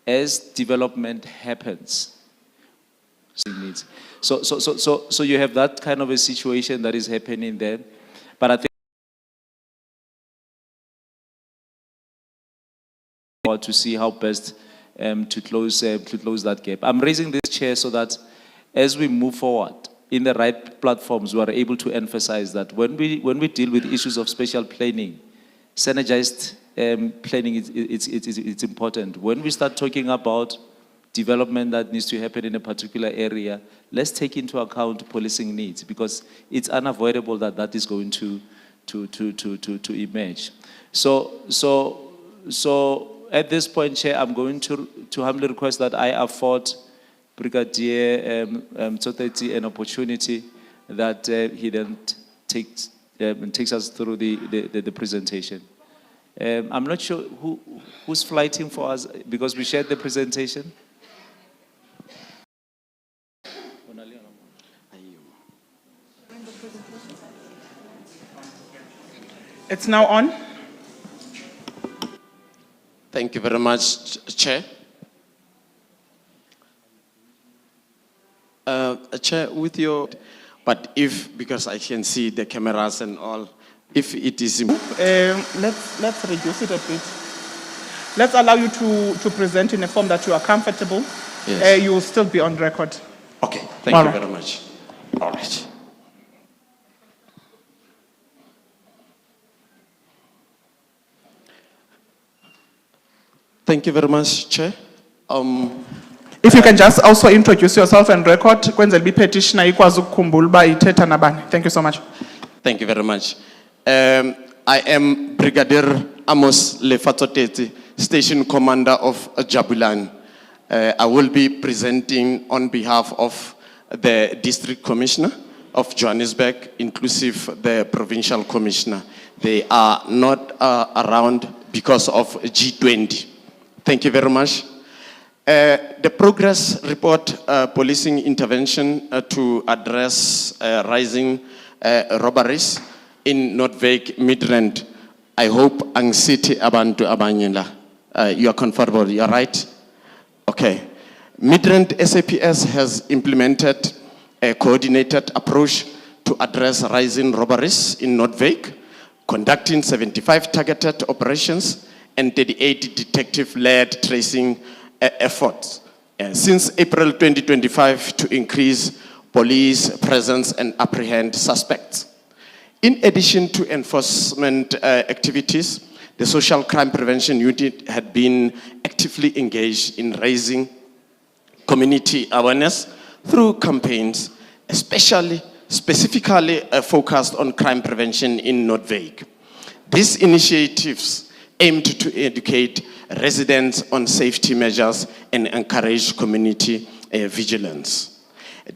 as development happens, so you have that kind of a situation that is happening there, but I think to see how best to close that gap. I'm raising this chair so that as we move forward in the right platforms, we are able to emphasize that when we deal with issues of spatial planning, synergized planning, it's important. When we start talking about development that needs to happen in a particular area, let's take into account policing needs, because it's unavoidable that is going to emerge. So at this point, Chair, I'm going to humbly request that I afford Brigadier Tsoteti an opportunity that he then takes us through the presentation. I'm not sure who's flighting for us because we shared the presentation. It's now on. Thank you very much, Chair. Chair, with your, but if, because I can see the cameras and all, if it is... Let's reduce it a bit. Let's allow you to present in a form that you are comfortable. Yes. You will still be on record. Okay, thank you very much. All right. Thank you very much, Chair. If you can just also introduce yourself and record, kwenzela be petitioner ikwazi ukukhumbula uba ithetha nabani. Thank you so much. Thank you very much. I am Brigadier Amos Lefatoteti, Station Commander of Jabulan. I will be presenting on behalf of the District Commissioner of Johannesburg, inclusive the Provincial Commissioner. They are not around because of G20. Thank you very much. The progress report, policing intervention to address rising robberies in Noordwijk, Midrand. I hope ang city abantu abanyela. You are comfortable, you are right? Okay. Midrand SAPS has implemented a coordinated approach to address rising robberies in Noordwijk, conducting 75 targeted operations and 38 detective-led tracing efforts since April 2025 to increase police presence and apprehend suspects. In addition to enforcement activities, the Social Crime Prevention Unit had been actively engaged in raising community awareness through campaigns, specifically focused on crime prevention in Noordwijk. These initiatives aimed to educate residents on safety measures and encourage community vigilance.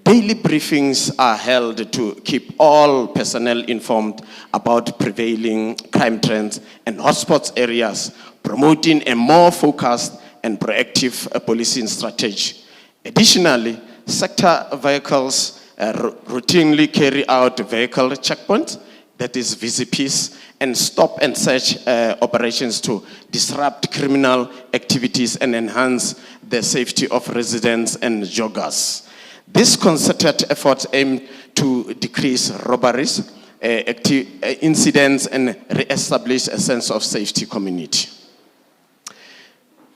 Daily briefings are held to keep all personnel informed about prevailing crime trends and hotspots areas, promoting a more focused and proactive policing strategy. Additionally, sector vehicles routinely carry out vehicle checkpoints, that is VCPs, and stop and search operations to disrupt criminal activities and enhance the safety of residents and joggers. These concerted efforts aim to decrease robberies, incidents, and re-establish a sense of safety community.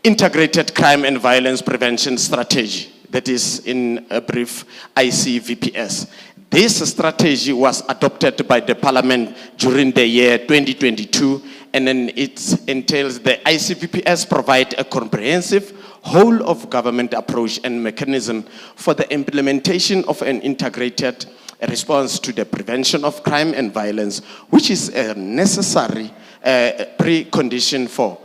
Integrated crime and violence prevention strategy, that is in a brief ICVPS. This strategy was adopted by the Parliament during the year 2022, and then it entails the ICVPS provide a comprehensive whole of government approach and mechanism for the implementation of an integrated response to the prevention of crime and violence, which is a necessary precondition for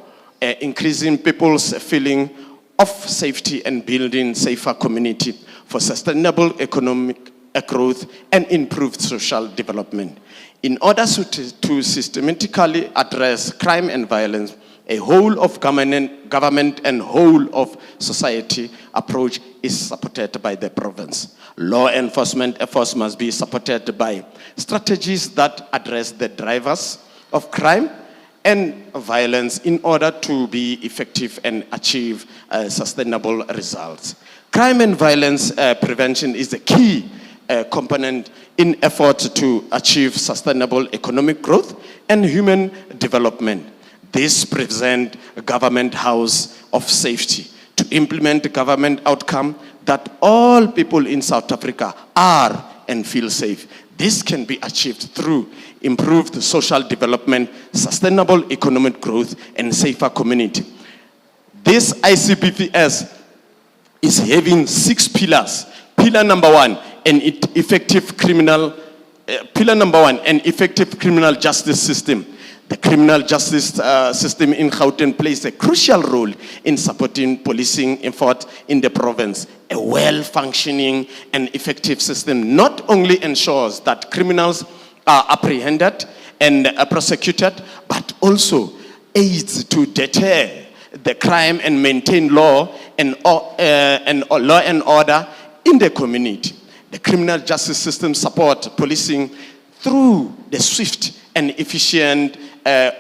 increasing people's feeling of safety and building safer community for sustainable economic growth and improved social development. In order to systematically address crime and violence, a whole of government and whole of society approach is supported by the province. Law enforcement efforts must be supported by strategies that address the drivers of crime and violence in order to be effective and achieve sustainable results. Crime and violence prevention is the key component in efforts to achieve sustainable economic growth and human development. This presents a government house of safety to implement government outcome that all people in South Africa are and feel safe. This can be achieved through improved social development, sustainable economic growth, and safer community. This ICPPS is having 6 pillars. Pillar number 1, an effective criminal justice system. The criminal justice system in Gauteng plays a crucial role in supporting policing effort in the province. A well-functioning and effective system not only ensures that criminals are apprehended and prosecuted, but also aids to deter the crime and maintain law and order in the community. The criminal justice system supports policing through the swift and efficient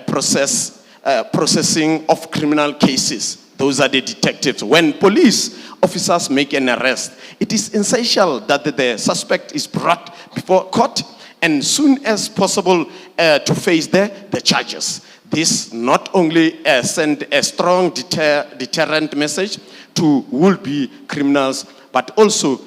processing of criminal cases. Those are the detectives. When police officers make an arrest, it is essential that the suspect is brought before court and soon as possible to face the charges. This not only sends a strong deterrent message to would-be criminals, but also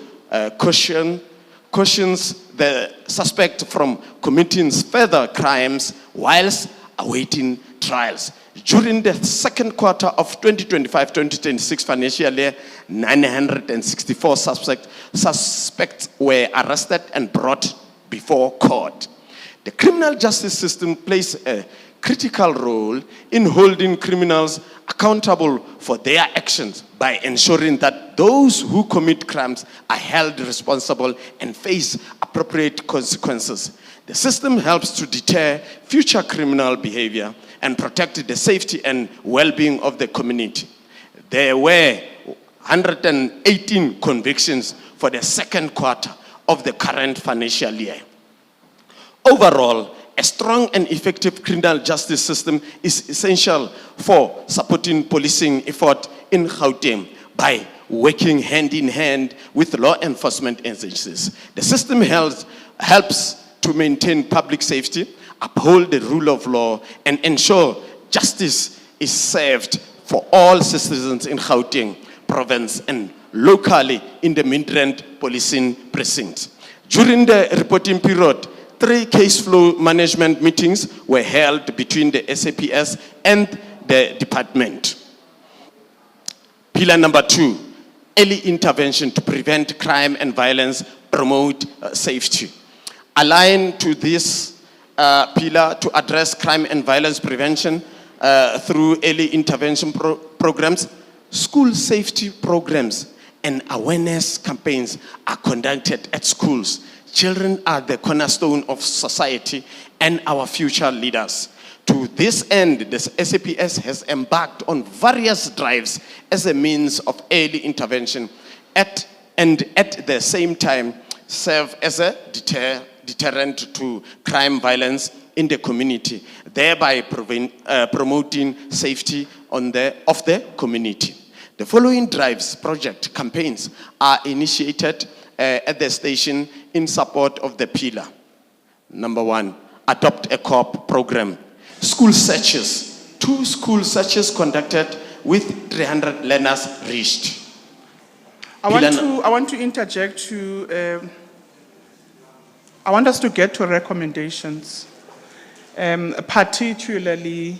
cautions the suspect from committing further crimes whilst awaiting trials. During the second quarter of 2025-2026 financial year, 964 suspects were arrested and brought before court. The criminal justice system plays a critical role in holding criminals accountable for their actions by ensuring that those who commit crimes are held responsible and face appropriate consequences. The system helps to deter future criminal behavior and protect the safety and well-being of the community. There were 118 convictions for the second quarter of the current financial year. Overall, a strong and effective criminal justice system is essential for supporting policing effort in Gauteng by working hand in hand with law enforcement agencies. The system helps to maintain public safety, uphold the rule of law, and ensure justice is served for all citizens in Gauteng province and locally in the Midrand policing precinct. During the reporting period, 3 case flow management meetings were held between the SAPS and the department. Pillar number 2, early intervention to prevent crime and violence, promote safety. Aligned to this pillar to address crime and violence prevention through early intervention programs, school safety programs and awareness campaigns are conducted at schools. Children are the cornerstone of society and our future leaders. To this end, the SAPS has embarked on various drives as a means of early intervention at the same time serve as a deterrent to crime violence in the community, thereby promoting safety of the community. The following drives, project campaigns are initiated at the station in support of the pillar. Number 1, adopt a co-op program. School searches. 2 school searches conducted with 300 learners reached. I want to interject to, I want us to get to recommendations, particularly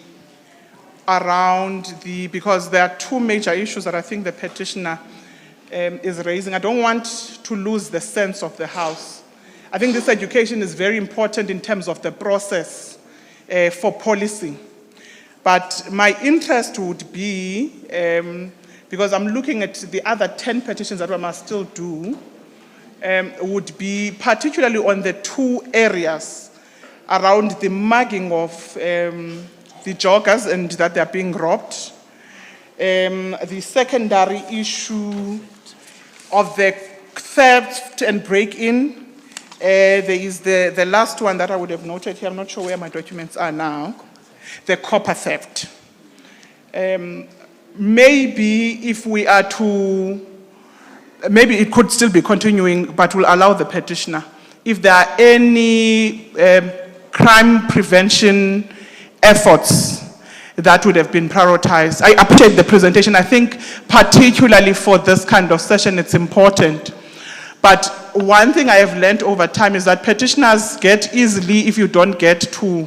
around because there are 2 major issues that I think the petitioner is raising. I don't want to lose the sense of the House. I think this education is very important in terms of the process for policing. But my interest would be, because I'm looking at the other 10 petitions that we must still do, would be particularly on the 2 areas around the mugging of the joggers and that they're being robbed. The secondary issue of the theft and break-in. There is the last one that I would have noted here. I'm not sure where my documents are now. The copper theft. Maybe if we are to, maybe it could still be continuing, but we'll allow the petitioner. If there are any crime prevention efforts that would have been prioritized. I appreciate the presentation. I think particularly for this kind of session, it's important. But one thing I have learned over time is that petitioners get easily if you don't get to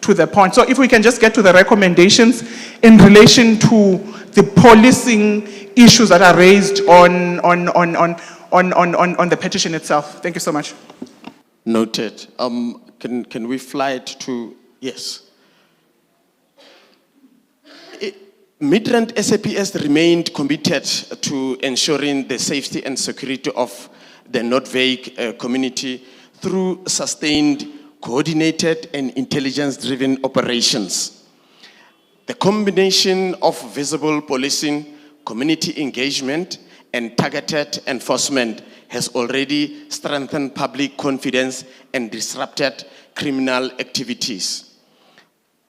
the point. So if we can just get to the recommendations in relation to the policing issues that are raised on the petition itself. Thank you so much. Noted. Can we fly it to, yes. Midrand SAPS remained committed to ensuring the safety and security of the Noordwijk community through sustained, coordinated and intelligence-driven operations. The combination of visible policing, community engagement and targeted enforcement has already strengthened public confidence and disrupted criminal activities.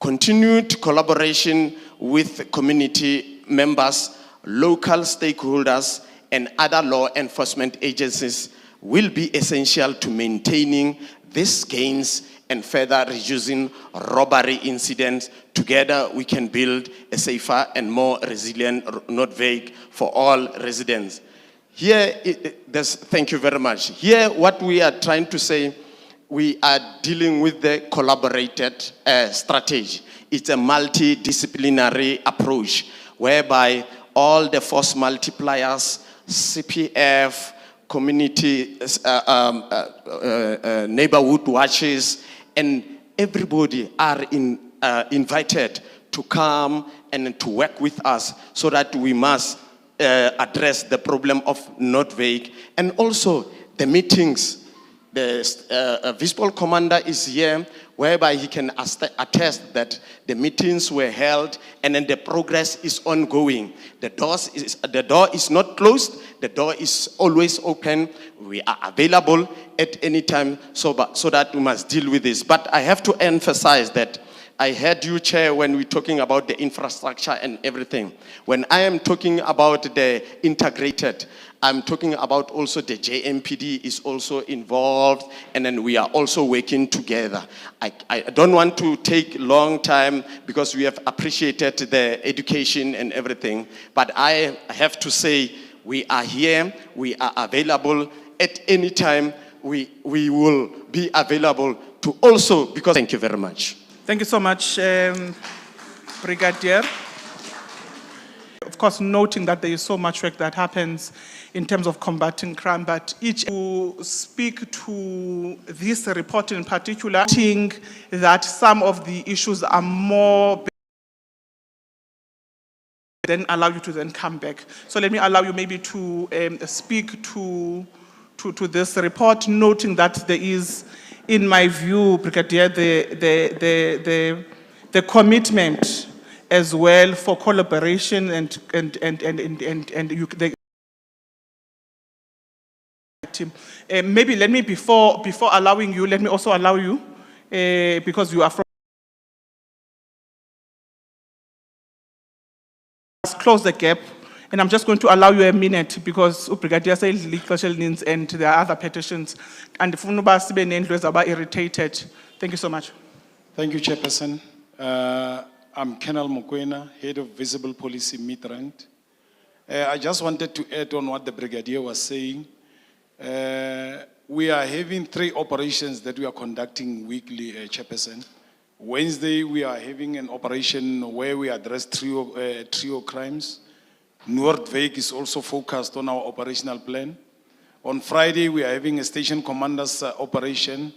Continued collaboration with community members, local stakeholders, and other law enforcement agencies will be essential to maintaining these gains and further reducing robbery incidents. Together, we can build a safer and more resilient Noordwijk for all residents. Here, thank you very much. Here, what we are trying to say, we are dealing with the collaborated strategy. It's a multidisciplinary approach whereby all the force multipliers, CPF, community, neighborhood watches, and everybody are invited to come and to work with us so that we must address the problem of Noordwijk. And also the meetings. The Vispol commander is here, whereby he can attest that the meetings were held and then the progress is ongoing. The door is not closed, the door is always open. We are available at any time so that we must deal with this. But I have to emphasize that I heard you, Chair, when we're talking about the infrastructure and everything. When I am talking about the integrated, I'm talking about also the JMPD is also involved, and then we are also working together. I don't want to take long time because we have appreciated the education and everything, but I have to say we are here, we are available at any time. We will be available to also, because thank you very much. Thank you so much, Brigadier. Of course, noting that there is so much work that happens in terms of combating crime, but each who speak to this report in particular, think that some of the issues are more, then allow you to then come back. So let me allow you maybe to speak to this report, noting that there is, in my view, Brigadier, the commitment as well for collaboration and the team. Maybe let me before allowing you, let me also allow you because you are from. Close the gap, and I'm just going to allow you a minute because Brigadier says legal needs and there are other petitions, and if are irritated. Thank you so much. Thank you, Chairperson. I'm Colonel Mokoena, Head of Visible Policy Midrand. I just wanted to add on what the Brigadier was saying. We are having 3 operations that we are conducting weekly, Chairperson. Wednesday, we are having an operation where we address trio crimes. Noordwijk is also focused on our operational plan. On Friday, we are having a station commander's operation,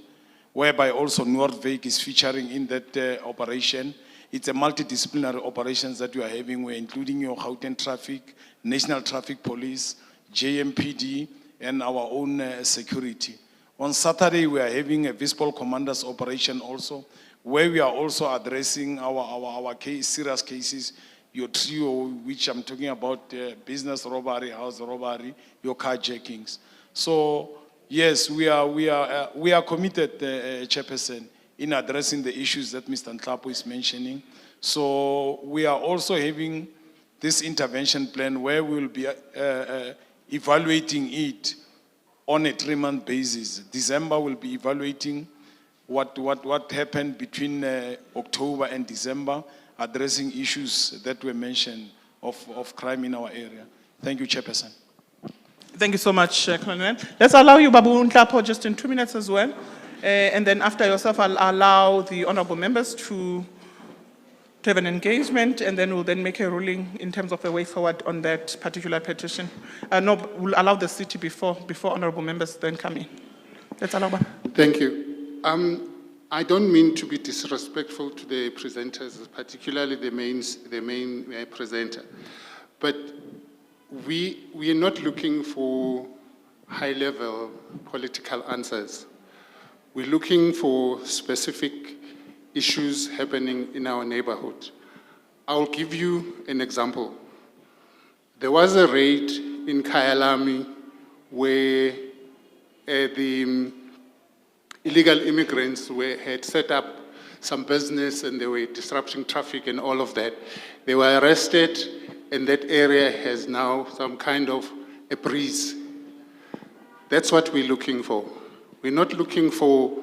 whereby also Noordwijk is featuring in that operation. It's a multidisciplinary operations that we are having. We're including your Gauteng Traffic, National Traffic Police, JMPD, and our own security. On Saturday, we are having a Vispol Commander's operation also, where we are also addressing our serious cases, your trio, which I'm talking about, business robbery, house robbery, your carjackings. So, yes, we are committed, Chairperson, in addressing the issues that Mr. Nhlapo is mentioning. So we are also having this intervention plan where we will be evaluating it on a 3-month basis. December will be evaluating what happened between October and December, addressing issues that were mentioned of crime in our area. Thank you, Chairperson. Thank you so much, Colonel. Let's allow you, Babu Nhlapo, just in 2 minutes as well. And then after yourself, I'll allow the honorable members to have an engagement, and then we'll then make a ruling in terms of the way forward on that particular petition. No, we'll allow the city before honorable members then come in. Let's allow one. Thank you. I don't mean to be disrespectful to the presenters, particularly the main presenter, but we are not looking for high-level political answers. We're looking for specific issues happening in our neighborhood. I'll give you an example. There was a raid in Kyalami where the illegal immigrants had set up some business and they were disrupting traffic and all of that. They were arrested, and that area has now some kind of a breeze. That's what we're looking for. We're not looking for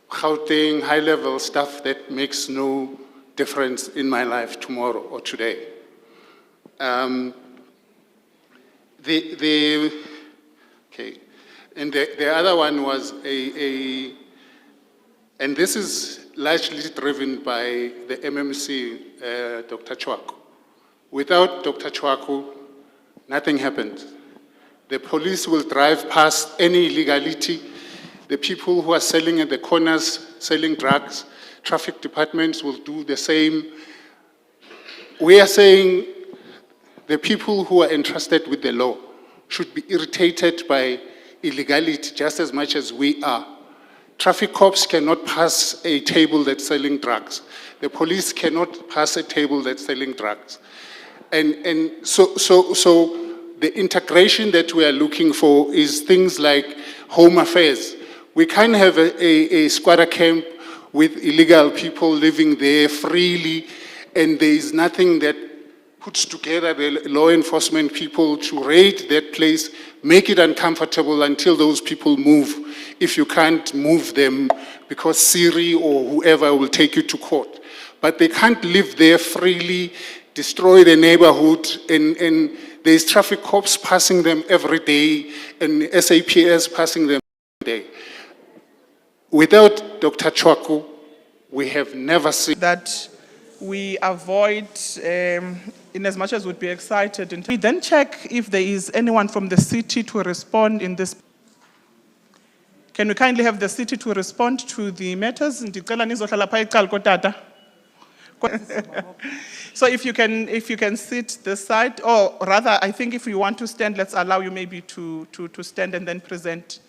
Gauteng, high-level stuff that makes no difference in my life tomorrow or today. Okay. And the other one was and this is largely driven by the MMC, Dr. Chwaku. Without Dr. Chwaku, nothing happened. The police will drive past any illegality. The people who are selling at the corners, selling drugs, traffic departments will do the same. We are saying the people who are entrusted with the law should be irritated by illegality just as much as we are. Traffic cops cannot pass a table that's selling drugs. The police cannot pass a table that's selling drugs. And so the integration that we are looking for is things like home affairs. We can't have a squatter camp with illegal people living there freely, and there is nothing that puts together the law enforcement people to raid that place, make it uncomfortable until those people move. If you can't move them because Siri or whoever will take you to court. But they can't live there freely, destroy the neighborhood, and there's traffic cops passing them every day, and SAPS passing them every day. Without Dr. Chwaku, we have never seen that we avoid, in as much as we'd be excited. We then check if there is anyone from the city to respond in this. Can we kindly have the city to respond to the matters? So if you can sit this side, or rather, I think if you want to stand, let's allow you maybe to stand and then present.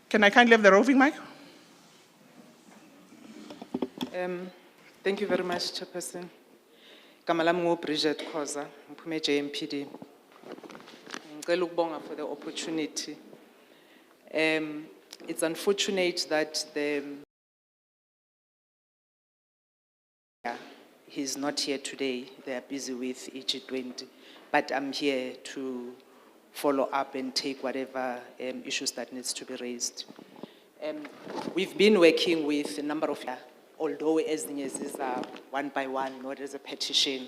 Can I kindly have the roving mic? Thank you very much, Chairperson. Kamalam Bridget Khoza, Mphume JMPD. Ngicela ukubonga for the opportunity. It's unfortunate that he's not here today. They are busy with EG20, but I'm here to follow up and take whatever issues that needs to be raised. We've been working with a number of, although as these are one by one, not as a petition.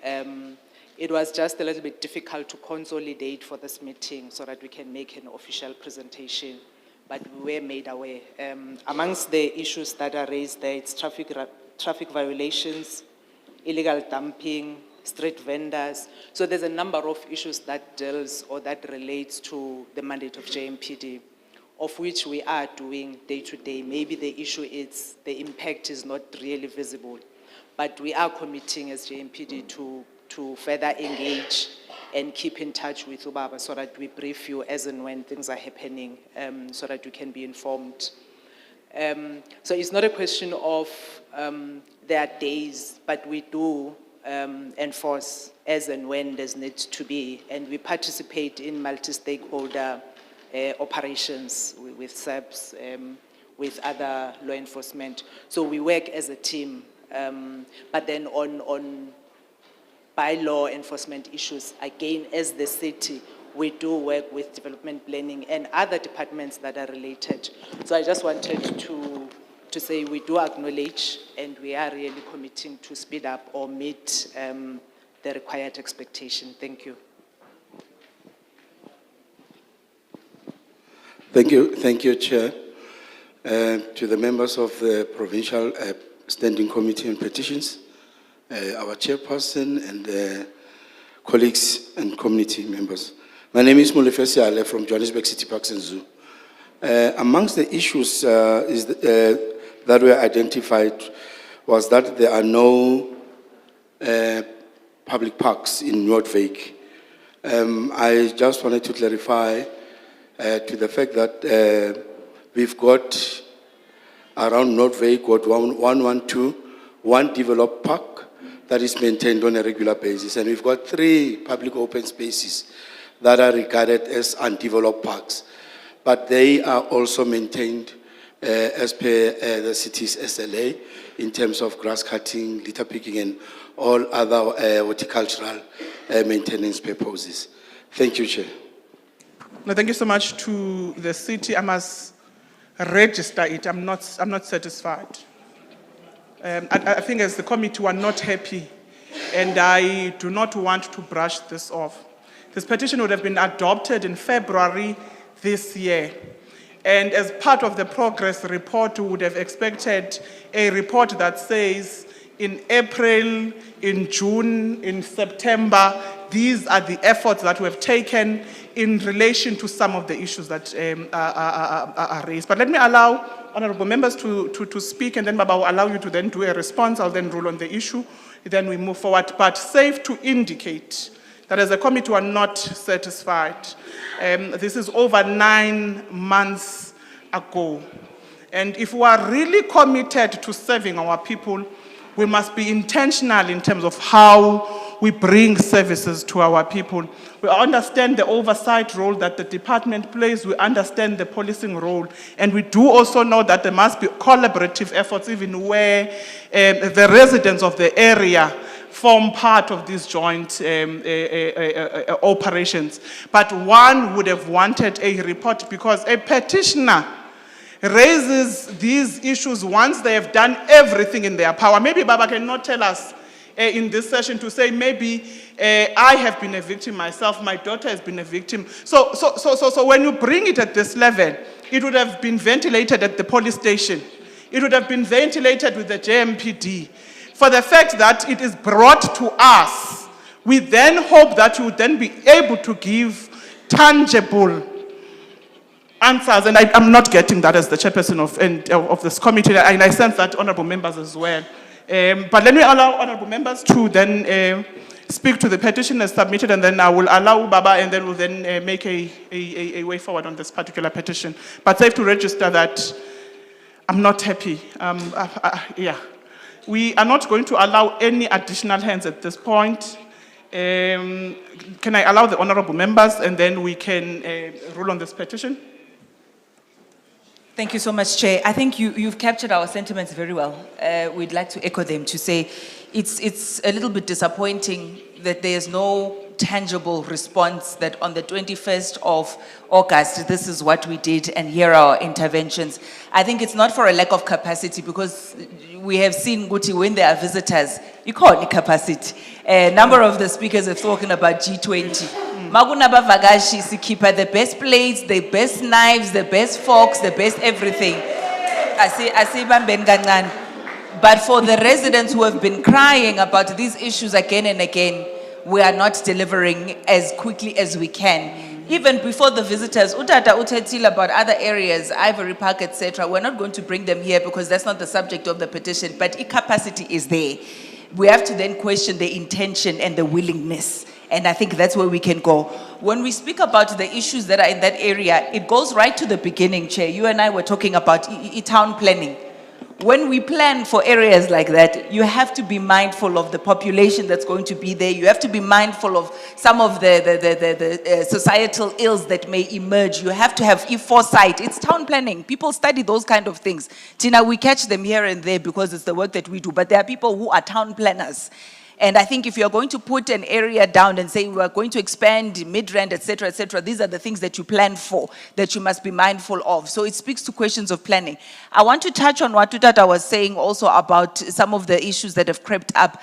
It was just a little bit difficult to consolidate for this meeting so that we can make an official presentation, but we were made aware. Amongst the issues that are raised there, it's traffic violations, illegal dumping, street vendors. So there's a number of issues that deals or that relates to the mandate of JMPD, of which we are doing day to day. Maybe the issue is the impact is not really visible, but we are committing as JMPD to further engage and keep in touch with Ubaba so that we brief you as and when things are happening, so that you can be informed. So it's not a question of there are days, but we do enforce as and when there's need to be, and we participate in multi-stakeholder operations with SAPS, with other law enforcement. So we work as a team, but then on by law enforcement issues, again, as the city, we do work with development planning and other departments that are related. So I just wanted to say we do acknowledge and we are really committing to speed up or meet the required expectation. Thank you. Thank you, Chair. To the members of the Provincial Standing Committee on Petitions, our chairperson and colleagues and community members. My name is Molefesi Ale from Johannesburg City Parks and Zoo. Amongst the issues is that were identified was that there are no public parks in Noordwijk. I just wanted to clarify to the fact that we've got around Noordwijk, got 112, one developed park that is maintained on a regular basis, and we've got 3 public open spaces that are regarded as undeveloped parks, but they are also maintained as per the city's SLA in terms of grass cutting, litter picking, and all other horticultural maintenance purposes. Thank you, Chair. No, thank you so much to the city. I must register it. I'm not satisfied. I think as the committee we're not happy, and I do not want to brush this off. This petition would have been adopted in February this year. And as part of the progress report, we would have expected a report that says in April, in June, in September, these are the efforts that we have taken in relation to some of the issues that are raised. But let me allow honorable members to speak, and then Baba will allow you to then do a response. I'll then rule on the issue, then we move forward. But safe to indicate that as a committee we are not satisfied. This is over 9 months ago. And if we are really committed to serving our people, we must be intentional in terms of how we bring services to our people. We understand the oversight role that the department plays. We understand the policing role. And we do also know that there must be collaborative efforts even where the residents of the area form part of these joint operations. But one would have wanted a report, because a petitioner raises these issues once they have done everything in their power. Maybe Baba cannot tell us in this session to say, maybe I have been a victim myself, my daughter has been a victim. So when you bring it at this level, it would have been ventilated at the police station. It would have been ventilated with the JMPD. For the fact that it is brought to us, we then hope that you would then be able to give tangible answers, and I'm not getting that as the chairperson of this committee, and I sense that honorable members as well. But let me allow honorable members to then speak to the petition as submitted, and then I will allow Baba, and then we'll then make a way forward on this particular petition. But safe to register that I'm not happy. Yeah. We are not going to allow any additional hands at this point. Can I allow the honorable members, and then we can rule on this petition? Thank you so much, Chair. I think you've captured our sentiments very well. We'd like to echo them to say it's a little bit disappointing that there's no tangible response that on the 21st of August, this is what we did and here are our interventions. I think it's not for a lack of capacity, because we have seen Guti when there are visitors, you call it capacity. A number of the speakers have spoken about G20. Magunaba Vagashi Sikipa, the best plates, the best knives, the best forks, the best everything. But for the residents who have been crying about these issues again and again, we are not delivering as quickly as we can. Even before the visitors, Utata Utetil about other areas, Ivory Park, etc., we're not going to bring them here because that's not the subject of the petition, but capacity is there. We have to then question the intention and the willingness. And I think that's where we can go. When we speak about the issues that are in that area, it goes right to the beginning, Chair. You and I were talking about town planning. When we plan for areas like that, you have to be mindful of the population that's going to be there. You have to be mindful of some of the societal ills that may emerge. You have to have foresight. It's town planning. People study those kind of things. Tina, we catch them here and there because it's the work that we do. But there are people who are town planners. And I think if you're going to put an area down and say we're going to expand Midrand, etc., these are the things that you plan for, that you must be mindful of. So it speaks to questions of planning. I want to touch on what Tutata was saying also about some of the issues that have crept up.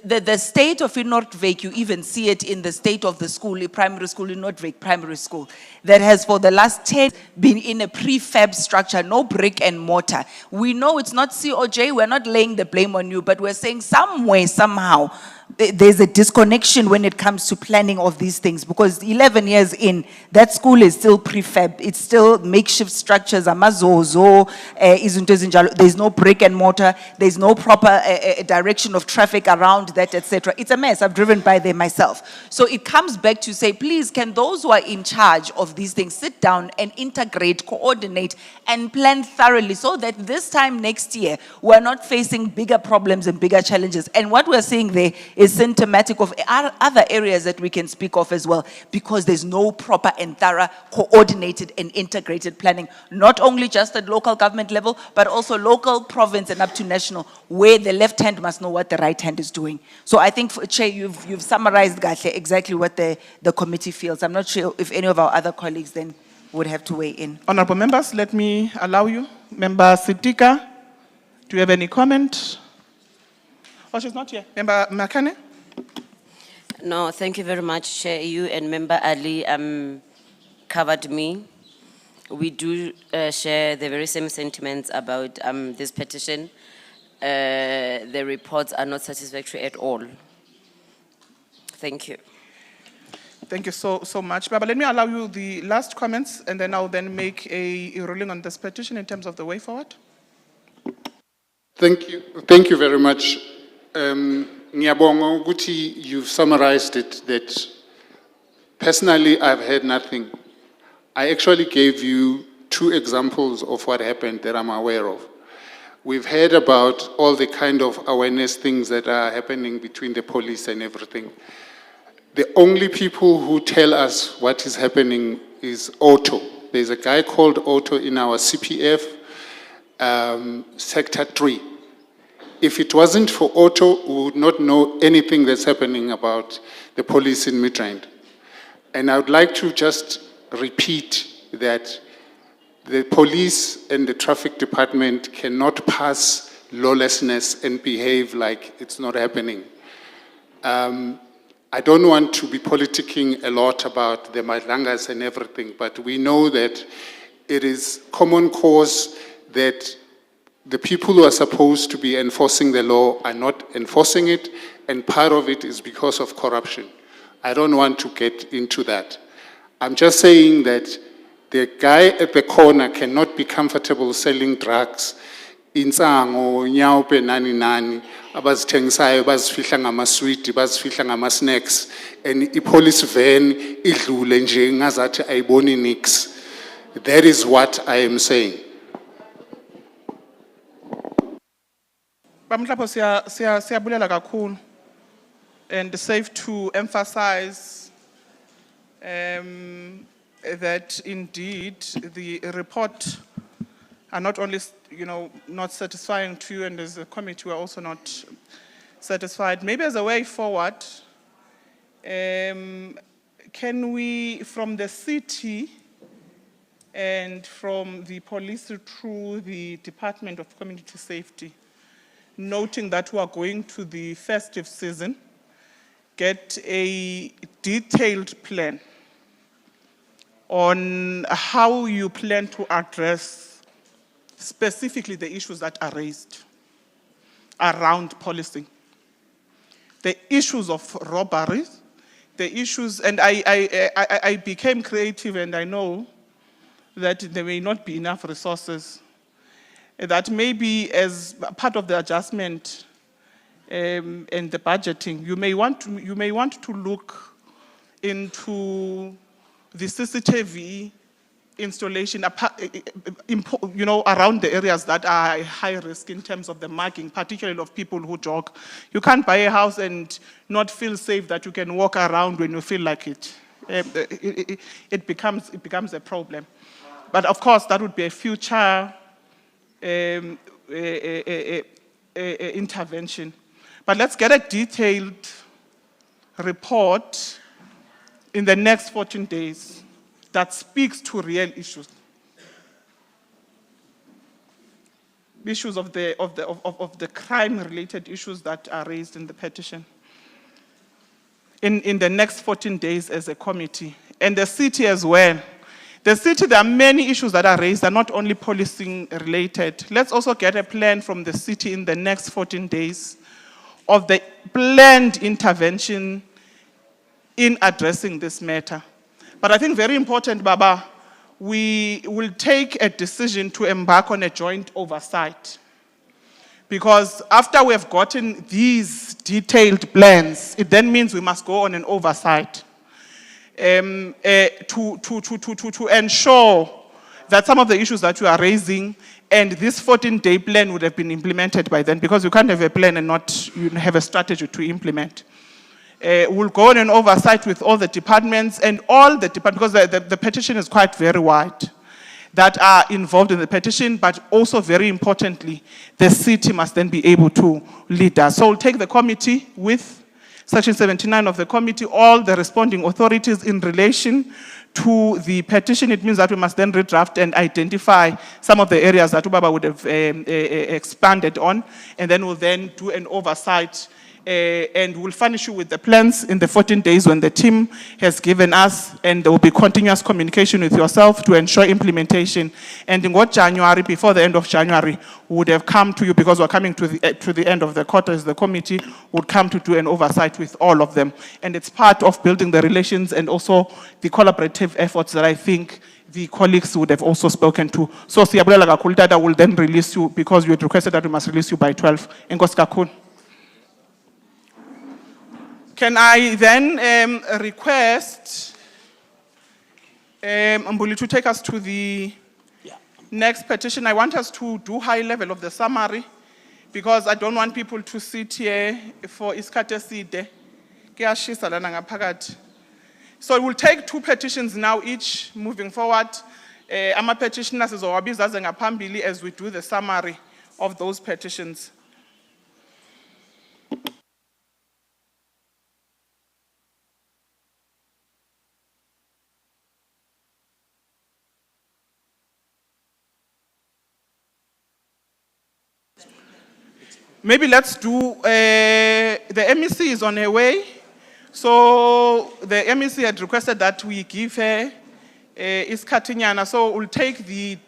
The state of Noordwijk, you even see it in the state of the school, primary school in Noordwijk Primary School, that has for the last 10 been in a prefab structure, no brick and mortar. We know it's not COJ, we're not laying the blame on you, but we're saying somewhere, somehow, there's a disconnection when it comes to planning of these things, because 11 years in, that school is still prefab, it's still makeshift structures, amazozo, izinto ezinjalo. There's no brick and mortar, there's no proper direction of traffic around that, etc. It's a mess. I've driven by there myself. So it comes back to say, please, can those who are in charge of these things sit down and integrate, coordinate, and plan thoroughly, so that this time next year, we're not facing bigger problems and bigger challenges. And what we're seeing there is symptomatic of other areas that we can speak of as well, because there's no proper and thorough, coordinated and integrated planning, not only just at local government level, but also local, province, and up to national, where the left hand must know what the right hand is doing. So I think, Chair, you've summarized, Gahle, exactly what the committee feels. I'm not sure if any of our other colleagues then would have to weigh in. Honorable members, let me allow you. Member Sitika, do you have any comment? Oh, she's not here. Member Makane? No, thank you very much, Chair. You and Member Ali covered me. We do share the very same sentiments about this petition. The reports are not satisfactory at all. Thank you. Thank you so much. Baba, let me allow you the last comments, and then I'll then make a ruling on this petition in terms of the way forward. Thank you very much. Ngiyabonga ukuthi you've summarized it, that personally I've heard nothing. I actually gave you 2 examples of what happened that I'm aware of. We've heard about all the kind of awareness things that are happening between the police and everything. The only people who tell us what is happening is Otto. There's a guy called Otto in our CPF, Sector 3. If it wasn't for Otto, we would not know anything that's happening about the police in Midrand. And I would like to just repeat that the police and the traffic department cannot pass lawlessness and behave like it's not happening. I don't want to be politicking a lot about the Madlangas and everything, but we know that it is common cause that the people who are supposed to be enforcing the law are not enforcing it, and part of it is because of corruption. I don't want to get into that. I'm just saying that the guy at the corner cannot be comfortable selling drugs in Tsango, Nyaupe, Nani, abazithengisayo bazifihla ngama-sweet, bazifihla ngama-snacks, and i-police van idlule nje ngazathi ayiboni nix. That is what I am saying. Bamhlapho siyabulela kakhulu, and safe to emphasize that indeed the report are not only, not satisfying to you, and as a committee we are also not satisfied. Maybe as a way forward, can we, from the city and from the police through the Department of Community Safety, noting that we are going to the festive season, get a detailed plan on how you plan to address specifically the issues that are raised around policing. The issues of robberies, the issues, and I became creative, and I know that there may not be enough resources, that maybe as part of the adjustment and the budgeting, you may want to look into the CCTV installation, around the areas that are high risk in terms of the marking, particularly of people who jog. You can't buy a house and not feel safe that you can walk around when you feel like it. It becomes a problem. But of course, that would be a future intervention. But let's get a detailed report in the next 14 days that speaks to real issues. Issues of the crime-related issues that are raised in the petition. In the next 14 days as a committee. And the city as well. The city, there are many issues that are raised, they're not only policing related. Let's also get a plan from the city in the next 14 days of the planned intervention in addressing this matter. But I think very important, Baba, we will take a decision to embark on a joint oversight. Because after we have gotten these detailed plans, it then means we must go on an oversight to ensure that some of the issues that you are raising and this 14-day plan would have been implemented by then, because you can't have a plan and not have a strategy to implement. We'll go on an oversight with all the departments and all the departments, because the petition is quite very wide, that are involved in the petition, but also very importantly, the city must then be able to lead us. So we'll take the committee with Section 79 of the committee, all the responding authorities in relation to the petition. It means that we must then redraft and identify some of the areas that Ubaba would have expanded on, and then we'll then do an oversight and we'll furnish you with the plans in the 14 days when the team has given us, and there will be continuous communication with yourself to ensure implementation. And in what January, before the end of January, we would have come to you, because we're coming to the end of the quarters, the committee would come to do an oversight with all of them. And it's part of building the relations and also the collaborative efforts that I think the colleagues would have also spoken to. So Siyabulela kakhulu Tata will then release you, because you had requested that we must release you by 12. Enkosi kakhulu. Can I then request Mbuli to take us to the next petition? I want us to do high level of the summary, because I don't want people to sit here for isikhathi eside. Kuyashisa lana ngaphakathi. So we'll take two petitions now each moving forward. Ama-petitioners sizowabiza aze ngaphambili as we do the summary of those petitions. Maybe let's do, the MEC is on her way. So the MEC had requested that we give her iskatinyana. So we'll take the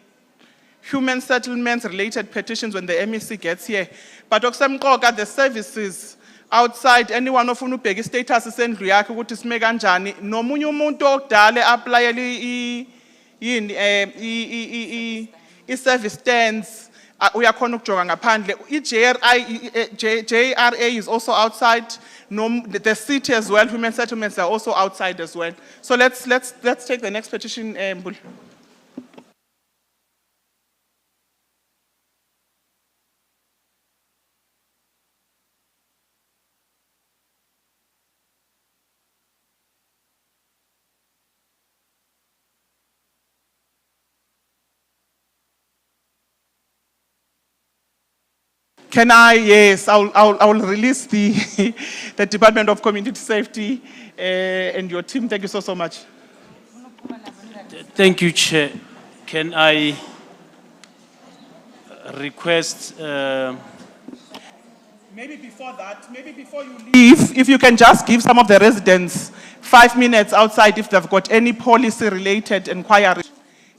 human settlements related petitions when the MEC gets here. But okusemqoka, the services outside, anyone ofuna ubheka status sendlu yakhe ukuthi sime kanjani, nomunye umuntu okudala applyele i-service stands, uyakhona ukujoga ngaphandle. JRA is also outside. The city as well, human settlements are also outside as well. So let's take the next petition, Mbuli. Can I? Yes, I'll release the the Department of Community Safety and your team. Thank you so much. Thank you, Chair. Can I request? Maybe before that, maybe before you leave, if you can just give some of the residents 5 minutes outside if they've got any policy-related inquiry.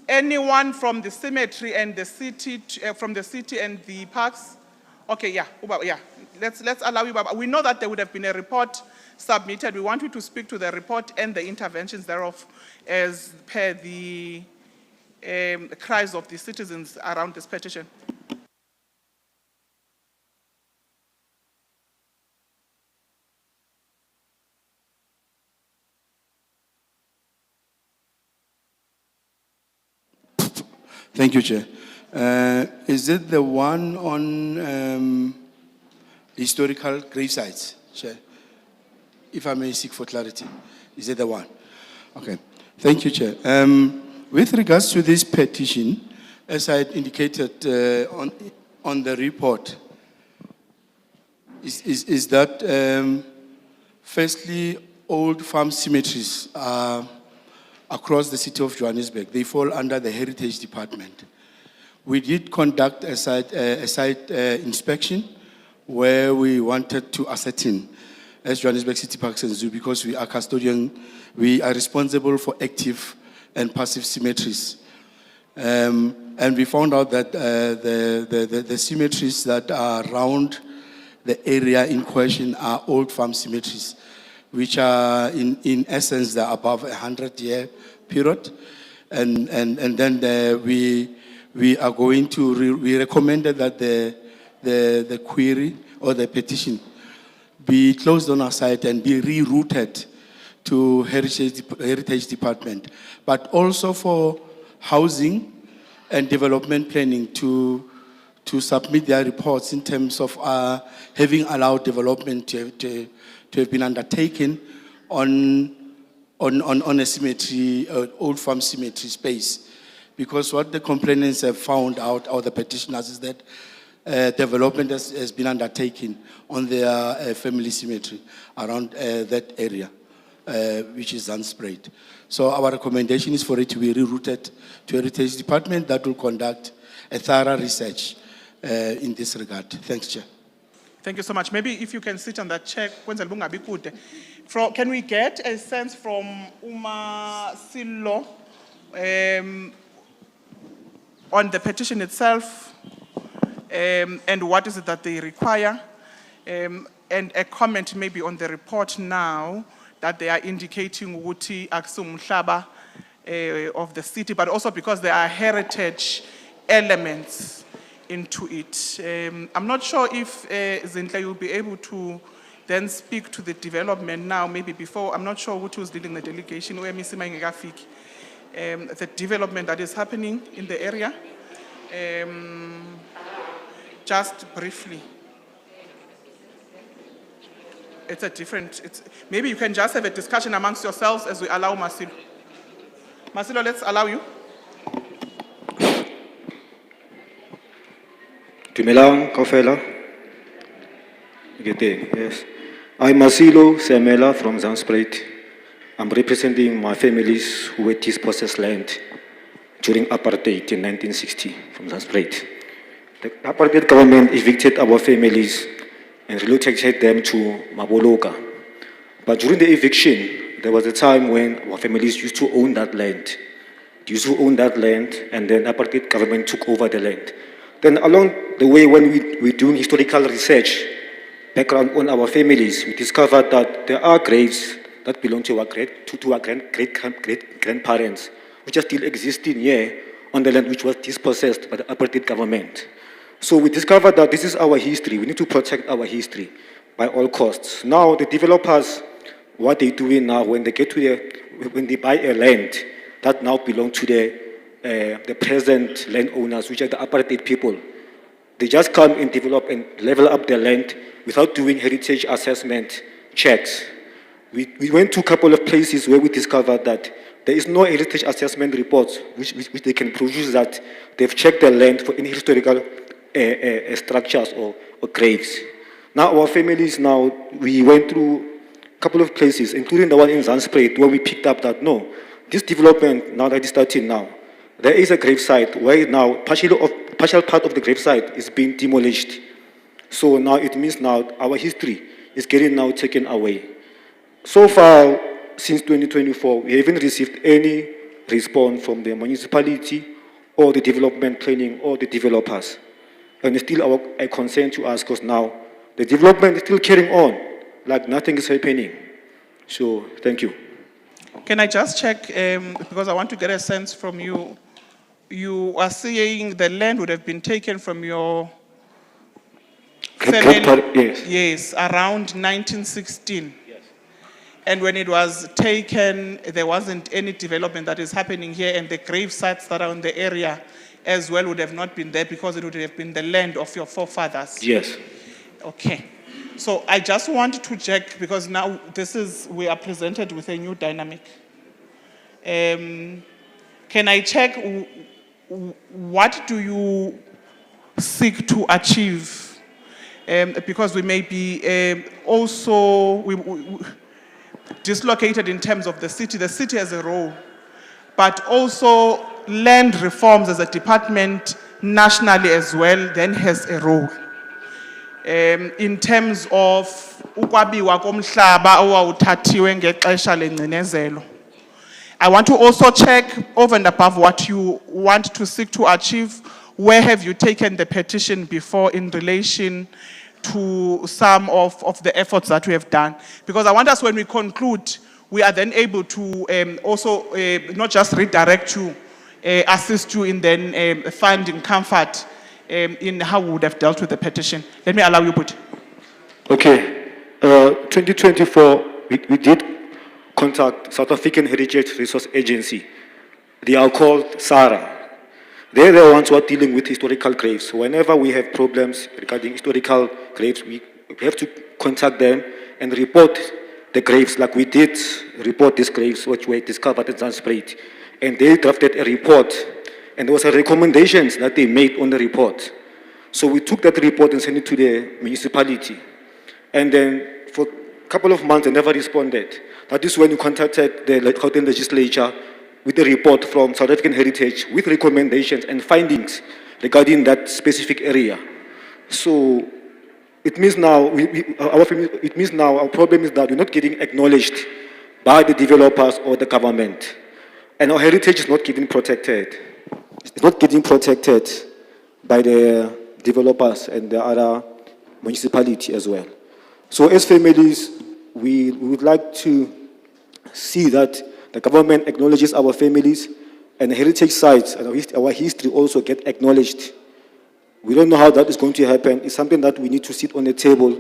Anyone from the cemetery and the city, from the city and the parks. Okay, yeah, yeah. Let's allow you, Baba. We know that there would have been a report submitted. We want you to speak to the report and the interventions thereof as per the cries of the citizens around this petition. Thank you, Chair. Is it the one on historical grave sites, Chair? If I may seek for clarity, is it the one? Okay, thank you, Chair. With regards to this petition, as I had indicated on the report, is that firstly, old farm cemeteries are across the city of Johannesburg. They fall under the Heritage Department. We did conduct a site inspection where we wanted to ascertain, as Johannesburg City Parks and Zoo, because we are custodian, we are responsible for active and passive cemeteries. And we found out that the cemeteries that are around the area in question are old farm cemeteries, which are in essence, they're above 100-year period. And then we are going to, we recommended that the query or the petition be closed on our site and be rerouted to Heritage Department, but also for housing and development planning to submit their reports in terms of having allowed development to have been undertaken on a cemetery, old farm cemetery space. Because what the complainants have found out, or the petitioners, is that development has been undertaken on their family cemetery around that area, which is unsprayed. So our recommendation is for it to be rerouted to Heritage Department that will conduct a thorough research in this regard. Thanks, Chair. Thank you so much. Maybe if you can sit on that chair, can we get a sense from Uma Silo on the petition itself, and what is it that they require, and a comment maybe on the report now that they are indicating Wuti Aksum Shaba of the city, but also because there are heritage elements into it. I'm not sure if Zintle will be able to then speak to the development now, maybe before. I'm not sure who was leading the delegation, the development that is happening in the area. Just briefly. It's a different, maybe you can just have a discussion amongst yourselves as we allow Marcelo. Marcelo, let's allow you. Dumelang, Kofela. Good day, yes. I'm Marcelo Semela from Zandspruit. I'm representing my families who were dispossessed land during apartheid in 1960 from Zandspruit. The apartheid government evicted our families and relocated them to Maboloka. But during the eviction, there was a time when our families used to own that land. They used to own that land, and then apartheid government took over the land. Then along the way, when we were doing historical research, background on our families, we discovered that there are graves that belong to our great-grandparents, which are still existing here on the land which was dispossessed by the apartheid government. So we discovered that this is our history. We need to protect our history by all costs. Now the developers, what they're doing now, when they get to when they buy a land that now belongs to the present landowners, which are the apartheid people, they just come and develop and level up their land without doing heritage assessment checks. We went to a couple of places where we discovered that there is no heritage assessment reports which they can produce that they've checked their land for any historical structures or graves. Now our families we went through a couple of places, including the one in Zandspruit, where we picked up that no, this development now that is starting now, there is a gravesite where now partial part of the gravesite is being demolished. So now it means now our history is getting now taken away. So far, since 2024, we haven't received any response from the municipality or the development planning or the developers. And it's still a concern to us because now the development is still carrying on, like nothing is happening. So, thank you. Can I just check, because I want to get a sense from you. You are saying the land would have been taken from your family? Yes. Yes, around 1916. Yes. And when it was taken, there wasn't any development that is happening here, and the grave sites that are in the area as well would have not been there because it would have been the land of your forefathers. Yes. Okay. So I just want to check, because now we are presented with a new dynamic. Can I check what do you seek to achieve? Because we may be also dislocated in terms of the city. The city has a role, but also land reforms as a department nationally as well then has a role. In terms of ukwabiwa komhlaba owawuthathiwe ngexesha lengcinezelo. I want to also check over and above what you want to seek to achieve. Where have you taken the petition before in relation to some of the efforts that we have done. Because I want us, when we conclude, we are then able to also not just redirect you, assist you in then finding comfort in how we would have dealt with the petition. Let me allow you, Put. Okay, 2024, we did contact South African Heritage Resource Agency. They are called SARA. They're the ones who are dealing with historical graves. Whenever we have problems regarding historical graves, we have to contact them and report the graves, like we did report these graves which were discovered in Zanzibar. And they drafted a report, and there was a recommendations that they made on the report. So we took that report and sent it to the municipality. And then for a couple of months, they never responded. That is when we contacted the Gauteng legislature with a report from South African Heritage with recommendations and findings regarding that specific area. So it means now, our problem is that we're not getting acknowledged by the developers or the government. And our heritage is not getting protected. It's not getting protected by the developers and the other municipality as well. So as families, we would like to see that the government acknowledges our families and the heritage sites and our history also get acknowledged. We don't know how that is going to happen. It's something that we need to sit on the table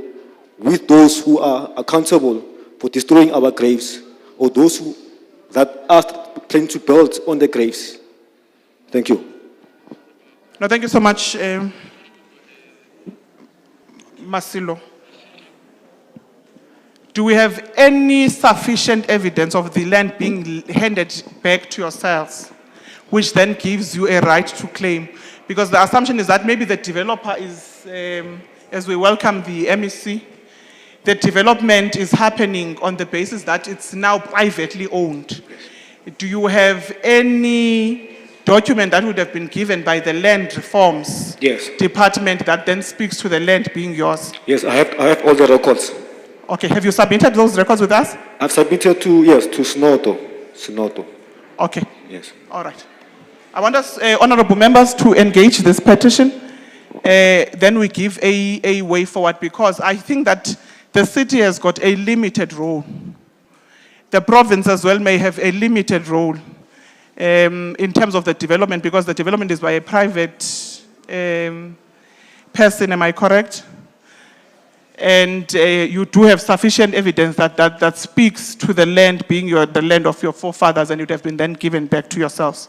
with those who are accountable for destroying our graves or those that are planning to build on the graves. Thank you. No, thank you so much, Masilo. Do we have any sufficient evidence of the land being handed back to yourselves, which then gives you a right to claim? Because the assumption is that maybe the developer is, as we welcome the MEC, the development is happening on the basis that it's now privately owned. Do you have any document that would have been given by the land reforms department that then speaks to the land being yours? Yes, I have all the records. Okay, have you submitted those records with us? I've submitted to Soweto. Okay. Yes. All right. I want us, honorable members, to engage this petition. Then we give a way forward, because I think that the city has got a limited role. The province as well may have a limited role in terms of the development, because the development is by a private person, am I correct? And you do have sufficient evidence that speaks to the land being the land of your forefathers, and it would have been then given back to yourselves.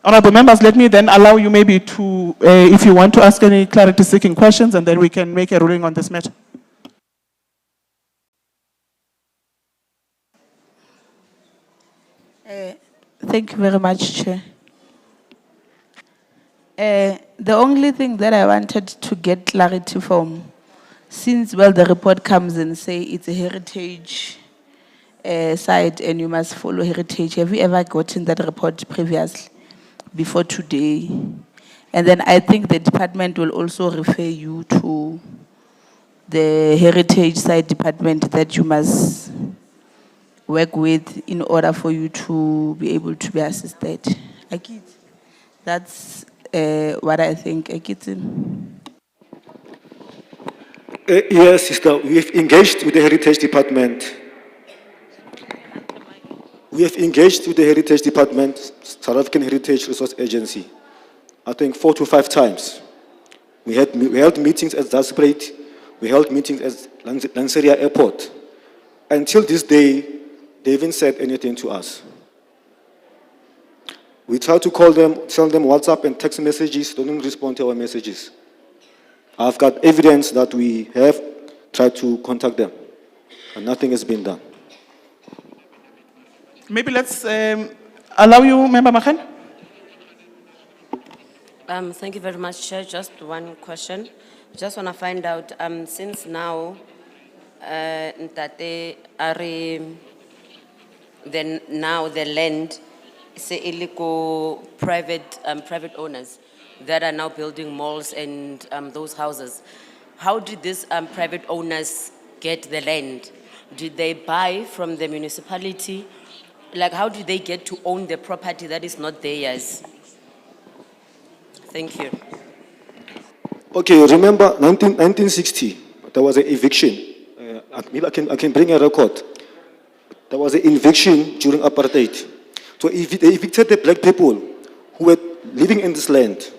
Honorable members, let me then allow you maybe to, if you want to ask any clarity-seeking questions, and then we can make a ruling on this matter. Thank you very much, Chair. The only thing that I wanted to get clarity from, since, well, the report comes and say it's a heritage site and you must follow heritage, have you ever gotten that report previously, before today? And then I think the department will also refer you to the heritage site department that you must work with in order for you to be able to be assisted. That's what I think. Yes, sister, we have engaged with the Heritage Department. We have engaged with the Heritage Department, South African Heritage Resource Agency, I think 4 to 5 times. We held meetings at Zanzibar, we held meetings at Lanseria Airport. Until this day, they haven't said anything to us. We try to call them, send them WhatsApp and text messages, they don't respond to our messages. I've got evidence that we have tried to contact them, and nothing has been done. Maybe let's allow you, Member Machen. Thank you very much, Chair. Just one question. Just want to find out, since now, Ntate Ari, then now the land, say illegal private owners that are now building malls and those houses. How did these private owners get the land? Did they buy from the municipality? Like, how did they get to own the property that is not theirs? Thank you. Okay, remember 1960, there was an eviction. Maybe I can bring a record. There was an eviction during apartheid. So they evicted the black people who were living in this land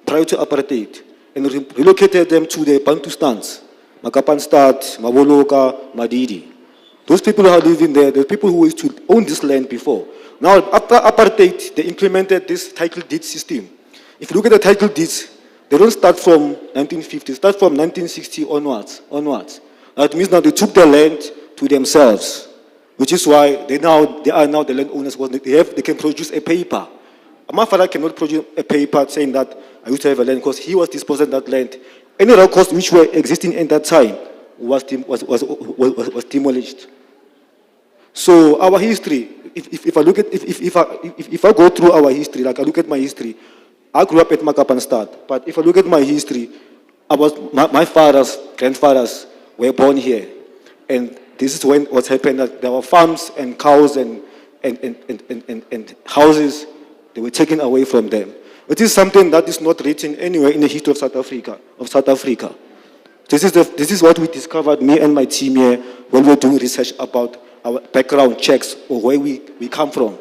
prior to apartheid and relocated them to the Bantustans, Makapanstad, Maboloka, Madidi. Those people who are living there, the people who used to own this land before. Now, after apartheid, they implemented this title deed system. If you look at the title deeds, they don't start from 1950, they start from 1960 onwards. That means now they took the land to themselves, which is why they are now the landowners. They can produce a paper. My father cannot produce a paper saying that I used to have a land because he was dispossessing that land. Any records which were existing at that time was demolished. So our history, if I look at if I go through our history, like I look at my history, I grew up at Makapanstad, but if I look at my history, my father's grandfathers were born here, and this is when what's happened. That there were farms and cows and houses. They were taken away from them. It is something that is not written anywhere in the history of South Africa. This is what we discovered, me and my team here, when we were doing research about our background checks or where we come from.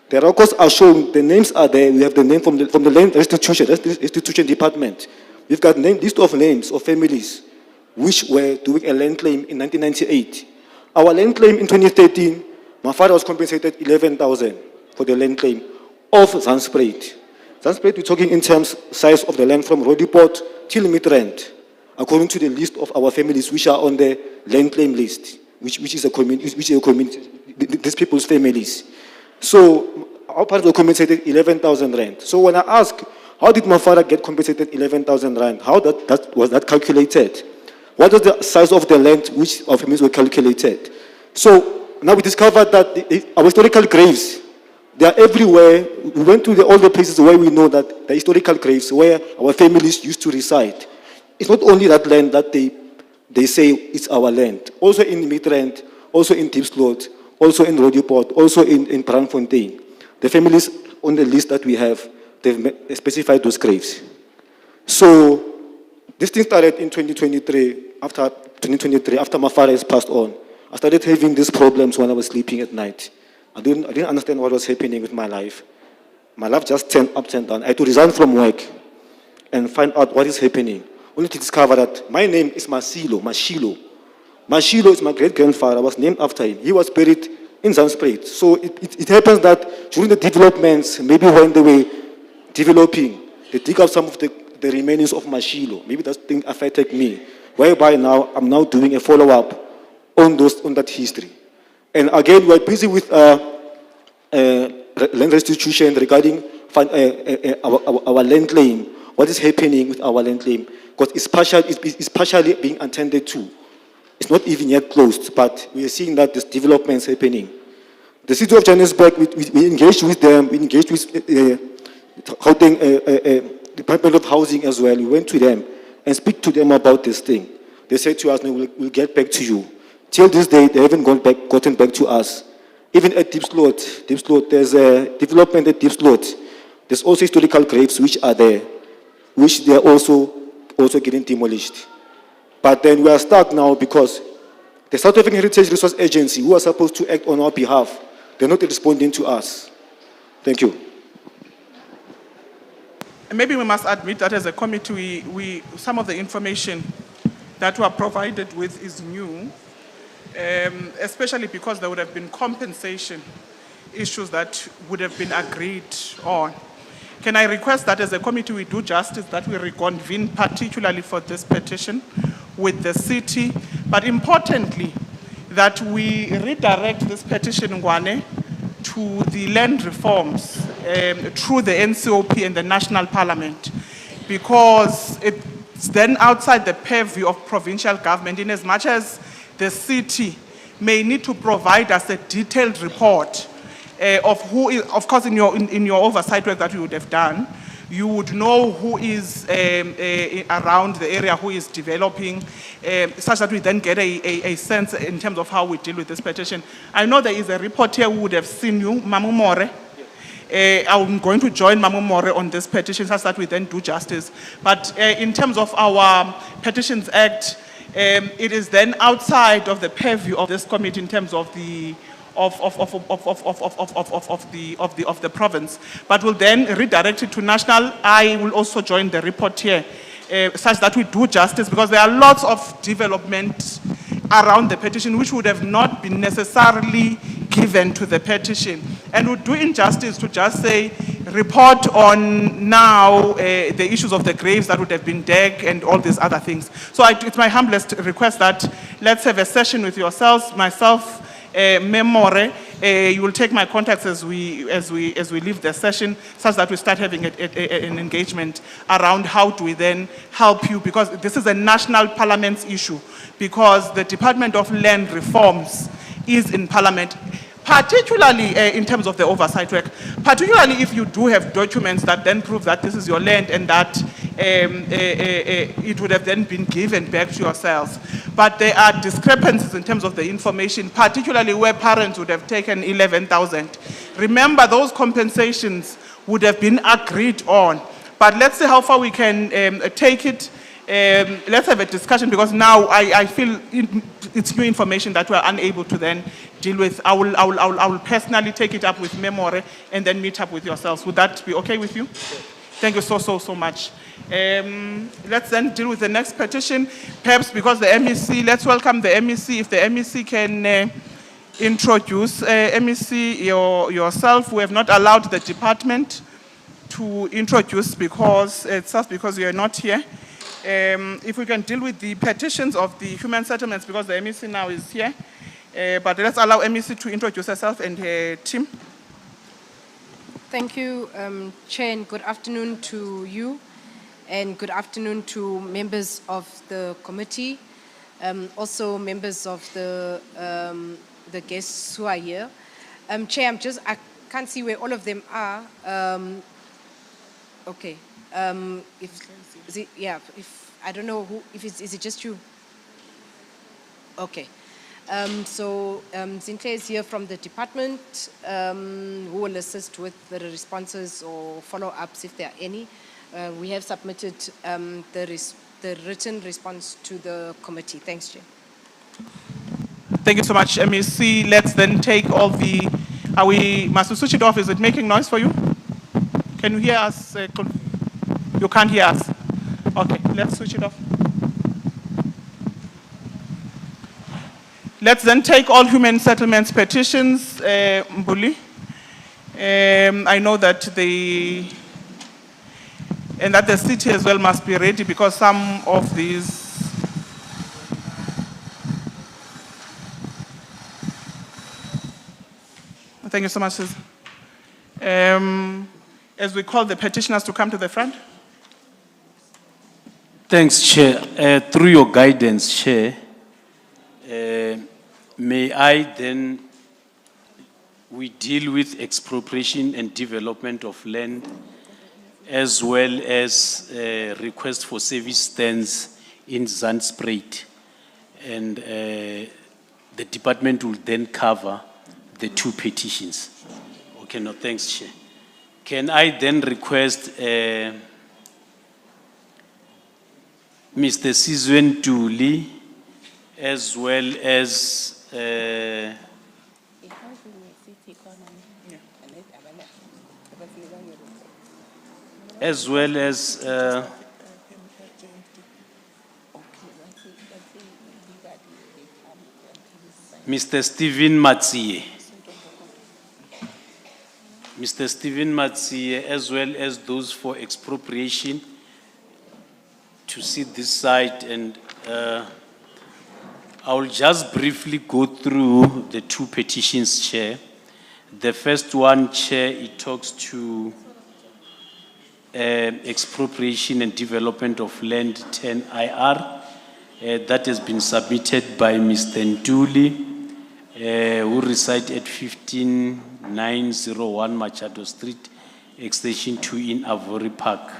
The records are shown, the names are there. We have the name from the land restitution department. We've got list of names of families which were doing a land claim in 1998. Our land claim in 2013, my father was compensated 11,000 for the land claim of Zandspruit. Zandspruit, we're talking in terms size of the land from Roodepoort till Midrand, according to the list of our families which are on the land claim list, which is a community, these people's families. So our parents were compensated 11,000 rand. So when I ask, how did my father get compensated 11,000 rand? How was that calculated? What was the size of the land which our families were calculated? So now we discovered that our historical graves, they are everywhere. We went to all the places where we know that the historical graves where our families used to reside. It's not only that land that they say it's our land. Also in Midrand, also in Diepsloot, also in Roodepoort, also in Brandfontein. The families on the list that we have, they've specified those graves. So this thing started in 2023. After my father has passed on, I started having these problems when I was sleeping at night. I didn't understand what was happening with my life. My life just turned up and down. I had to resign from work and find out what is happening. Only to discover that my name is Mashilo. Mashilo is my great-grandfather. I was named after him. He was buried in Zandspruit. So it happens that during the developments, maybe when they were developing, they dig up some of the remains of Mashilo. Maybe that thing affected me. Whereby now, I'm now doing a follow-up on that history. And again, we're busy with land restitution regarding our land claim. What is happening with our land claim? Because it's partially being attended to. It's not even yet closed, but we are seeing that there's developments happening. The City of Johannesburg, we engaged with them, we engaged with Gauteng Department of Housing as well. We went to them and speak to them about this thing. They said to us, no, we'll get back to you. Till this day, they haven't gotten back to us. Even at Diepsloot, there's a development at Diepsloot. There's also historical graves which are there, which they are also getting demolished. But then we are stuck now because the South African Heritage Resource Agency, who are supposed to act on our behalf, they're not responding to us. Thank you. Maybe we must admit that as a committee, some of the information that we are provided with is new, especially because there would have been compensation issues that would have been agreed on. Can I request that as a committee we do justice, that we reconvene particularly for this petition with the city, but importantly, that we redirect this petition, Ngwane, to the land reforms through the NCOP and the National Parliament, because it's then outside the purview of provincial government, in as much as the city may need to provide us a detailed report of who is, of course in your oversight work that you would have done, you would know who is around the area, who is developing, such that we then get a sense in terms of how we deal with this petition. I know there is a report here who would have seen you, Mamu More. I'm going to join Mamu More on this petition such that we then do justice. But in terms of our Petitions Act, it is then outside of the purview of this committee in terms of the of the province, but will then redirect it to national. I will also join the report here, such that we do justice, because there are lots of development around the petition which would have not been necessarily given to the petition, and would do injustice to just say report on now the issues of the graves that would have been dug and all these other things. So it's my humblest request that let's have a session with yourselves, myself, Memore. You will take my contacts as we leave the session, such that we start having an engagement around how do we then help you, because this is a national parliament's issue, because the Department of Land Reforms is in parliament, particularly in terms of the oversight work, particularly if you do have documents that then prove that this is your land and that it would have then been given back to yourselves. But there are discrepancies in terms of the information, particularly where parents would have taken 11,000. Remember, those compensations would have been agreed on. But let's see how far we can take it. Let's have a discussion, because now I feel it's new information that we're unable to then deal with. I will personally take it up with Memore and then meet up with yourselves. Would that be okay with you? Thank you so much. Let's then deal with the next petition. Perhaps because the MEC, let's welcome the MEC. If the MEC can introduce MEC yourself. We have not allowed the department to introduce because you are not here. If we can deal with the petitions of the human settlements, because the MEC now is here. But let's allow MEC to introduce herself and her team. Thank you, Chair, and good afternoon to you, and good afternoon to members of the committee, also members of the guests who are here. Chair, I can't see where all of them are. Okay. I don't know who. Is it just you? Okay. Zinhle is here from the department, who will assist with the responses or follow-ups if there are any. We have submitted the written response to the committee. Thanks, Chair. Thank you so much, MEC. Let's then take all the. Must we switch it off? Is it making noise for you? Can you hear us? You can't hear us. Okay, let's switch it off. Let's then take all human settlements petitions, Mbuli. I know that the city as well must be ready, because some of these. Thank you so much, sis. As we call the petitioners to come to the front. Thanks, Chair. Through your guidance, Chair, may I then, we deal with expropriation and development of land, as well as request for service stands in Zandspruit. And the department will then cover the two petitions. Okay, no, thanks, Chair. Can I then request Mr. Sizwen Tuli, as well as Mr. Stephen Matsie. Mr. Stephen Matsie, as well as those for expropriation, to see this side, and I will just briefly go through the two petitions, Chair. The first one, Chair, it talks to expropriation and development of land 10 IR. That has been submitted by Mr. Ntuli, who reside at 15901 Machado Street, Extension 2 in Avori Park,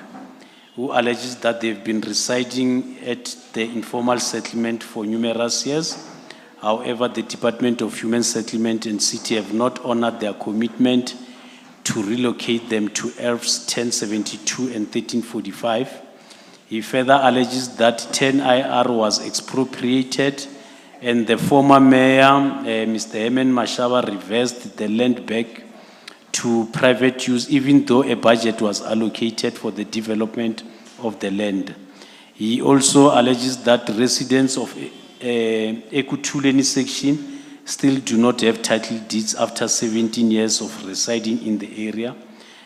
who alleges that they've been residing at the informal settlement for numerous years. However, the Department of Human Settlement and City have not honored their commitment to relocate them to ERFs 1072 and 1345 He further alleges that 10IR was expropriated and the former mayor, Mr. Herman Mashaba, reversed the land back to private use even though a budget was allocated for the development of the land. He also alleges that residents of Ekutuleni section still do not have title deeds after 17 years of residing in the area,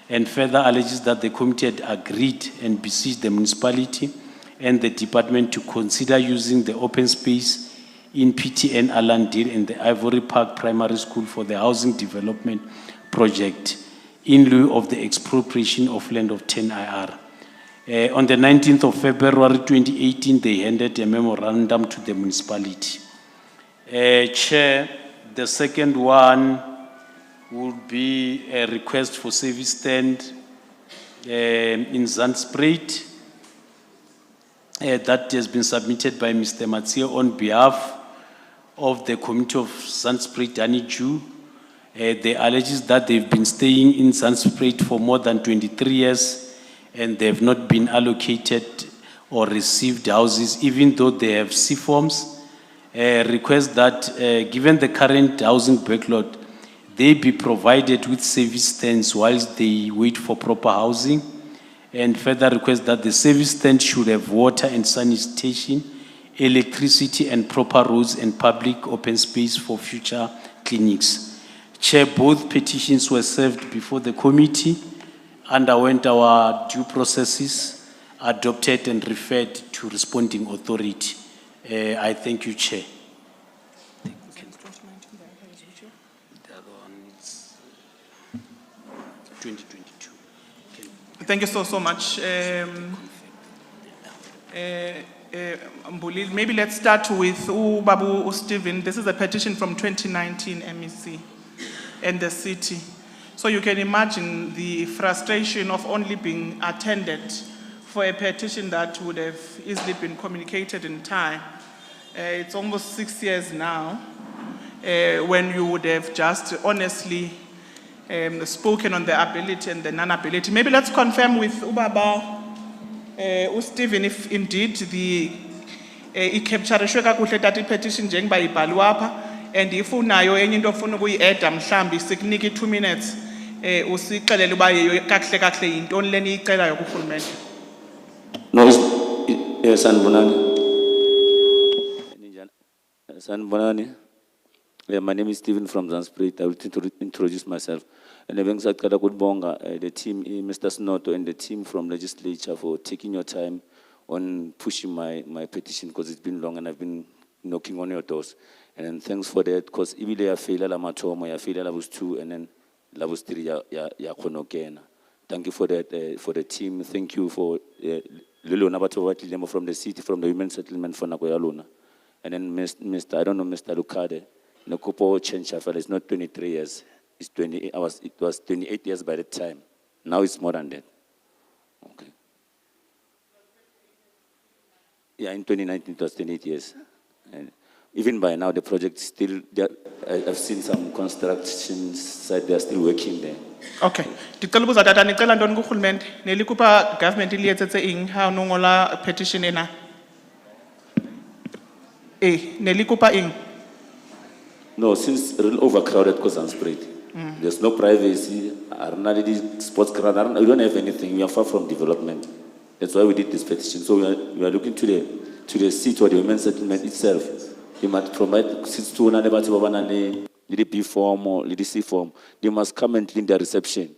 and further alleges that the committee had agreed and beseeched the municipality and the department to consider using the open space in PTN Alandil and the Ivory Park Primary School for the housing development project in lieu of the expropriation of land of 10IR. On the 19th of February 2018, they handed a memorandum to the municipality. Chair, the second one would be a request for service stand in Zandspruit that has been submitted by Mr. Matsio on behalf of the community of Zandspruit Daniju. They allege that they've been staying in Zandspruit for more than 23 years and they have not been allocated or received houses, even though they have C forms. Request that, given the current housing backlog, they be provided with service stands whilst they wait for proper housing. And further request that the service stand should have water and sanitation, electricity and proper roads and public open space for future clinics. Chair, both petitions were served before the committee, underwent our due processes, adopted and referred to responding authority. I thank you, Chair. The other one is 2022. Thank you so much. Mbuli, maybe let's start with Babu Stephen. This is a petition from 2019 MEC and the city. So you can imagine the frustration of only being attended for a petition that would have easily been communicated in time. It's almost 6 years now when you would have just honestly spoken on the ability and the non-ability. Maybe let's confirm with Ubaba, Stephen, if indeed the i-capture petition njengoba ibhalwe apha, and if unayo enye into ofuna ukuyi-add mhlambi sikunike 2 minutes usixelele uba kakuhle kakuhle yintoni lena iyicelayo kurhulumente. No, yes, Sanbonani. Sanbonani. My name is Stephen from Zandspruit. I will introduce myself. And the team, Mr. Snoto, and the team from legislature for taking your time on pushing my petition because it's been long and I've been knocking on your doors. And thanks for that, because if I fail la matomo, I fail levels 2, and then levels 3 ya konokena. Thank you for that, for the team. Thank you for Lulu Nabato from the city, from the women's settlement for Nagoyaluna. And then Mr. I don't know, Mr. Lucade. Nakopo change, I felt it's not 23 years. It's 28. It was 28 years by the time. Now it's more than that. Okay. Yeah, in 2019 it was 28 years. And even by now the project is still there. I've seen some construction site, they are still working there. Okay. Ndicela ubuza tata nicela ntoni kurhulumente? Nelikupa government iliyetsetse ing ha nongola petition ena? Nelikupa ing? No, since real overcrowded because I'm spread. There's no privacy, sports ground, we don't have anything, we are far from development. That's why we did this petition. So we are looking to the city or the women's settlement itself. They must provide seats to the B form or the C form. They must come and clean their reception.